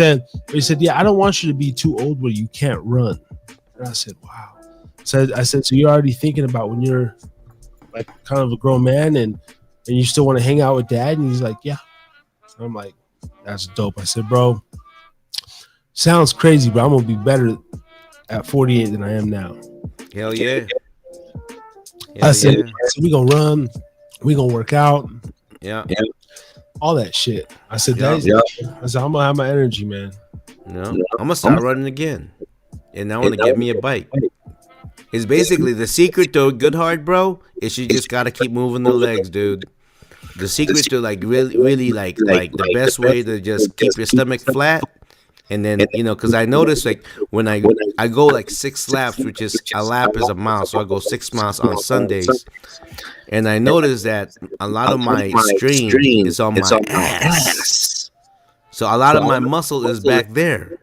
he said, yeah, I don't want you to be too old where you can't run. And I said, wow. So I said, so you're already thinking about when you're like kind of a grown man and you still want to hang out with dad? And he's like, yeah. I'm like, that's dope. I said, bro, sounds crazy, but I'm going to be better at 48 than I am now. Hell yeah. I said, we going to run. We going to work out. Yeah. All that shit. I said, I said, I'm going to have my energy, man. No, I'm going to start running again. And I want to get me a bike. It's basically the secret to a good heart, bro, is you just got to keep moving the legs, dude. The secret to like really like the best way to just keep your stomach flat. And then, because I noticed like when I go like 6 laps, which is a lap is a mile. So I go 6 miles on Sundays. And I noticed that a lot of my strain is on my ass. So a lot of my muscle is back there.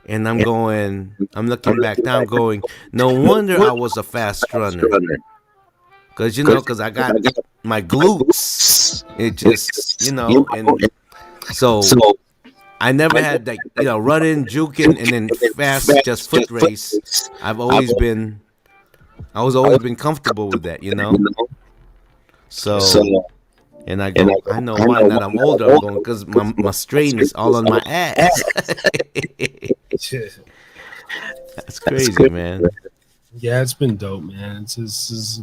And I'm looking back down going, no wonder I was a fast runner. Because I got my glutes. It just, and so I never had like, running, juking, and then fast, just foot race. I was always been comfortable with that, So, and I go, I know why now I'm older. I'm going because my strain is all on my ass. That's crazy, man. Yeah, it's been dope, man. It's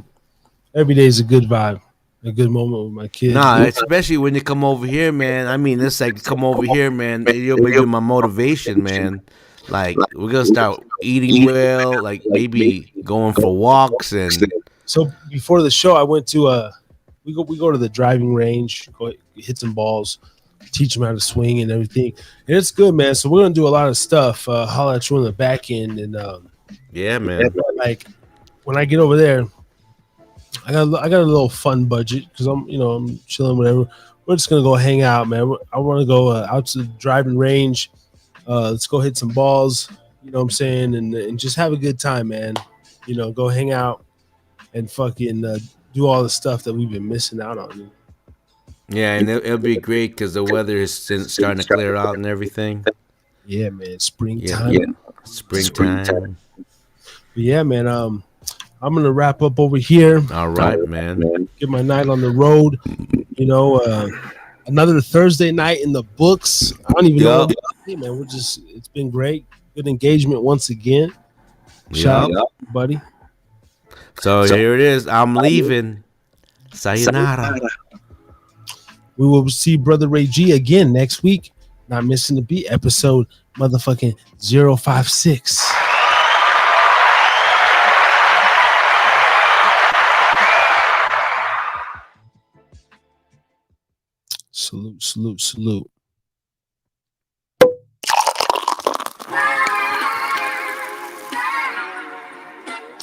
every day is a good vibe, a good moment with my kids. Nah, especially when you come over here, man. I mean, it's like come over here, man. You'll be my motivation, man. Like we're gonna start eating well, like maybe going for walks and. So before the show, I went to we go to the driving range, go hit some balls, teach them how to swing and everything, and it's good, man. So we're gonna do a lot of stuff. Holler at you on the back end, and yeah, man. Like when I get over there, I got a little fun budget because I'm chilling, whatever. We're just gonna go hang out, man. I want to go out to the driving range. Let's go hit some balls. You know what I'm saying, and just have a good time, man. Go hang out and fucking do all the stuff that we've been missing out on. Yeah, and it'll be great because the weather is starting to clear out and everything. Yeah, man. Springtime. Yeah. Springtime. Yeah, man. I'm gonna wrap up over here. All right, man. Get my night on the road. Another Thursday night in the books. I don't even know. Hey, man, it's been great. Good engagement once again. Shout out, buddy. So here it is. I'm leaving. Sayonara. We will see Brother Ray G again next week. Not missing the beat. Episode motherfucking 056. Salute, salute, salute.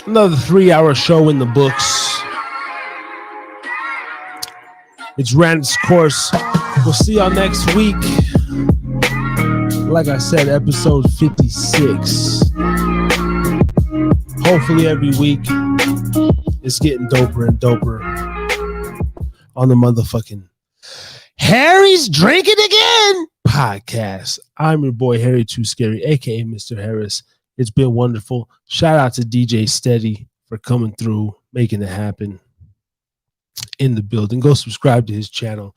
Another 3-hour show in the books. It's Rants, of course. We'll see y'all next week. Like I said, episode 56. Hopefully every week it's getting doper and doper on the motherfucking Harry's Drinking Again podcast. I'm your boy Harry Too Scary, aka Mr. Harris. It's been wonderful. Shout out to DJ Steady for coming through, making it happen in the building. Go subscribe to his channel.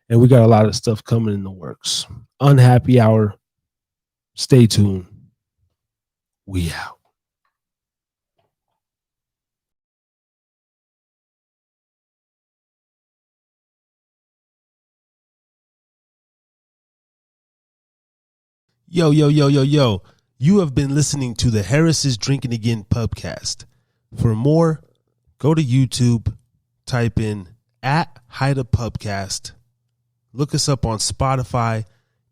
And we got a lot of stuff coming in the works. Unhappy Hour. Stay tuned. We out. Yo. You have been listening to the Harris's Drinking Again pubcast. For more, go to YouTube, type in @HideaPubcast. Look us up on Spotify,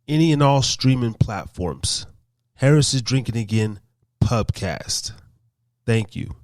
any and all streaming platforms. Harris's Drinking Again pubcast. Thank you.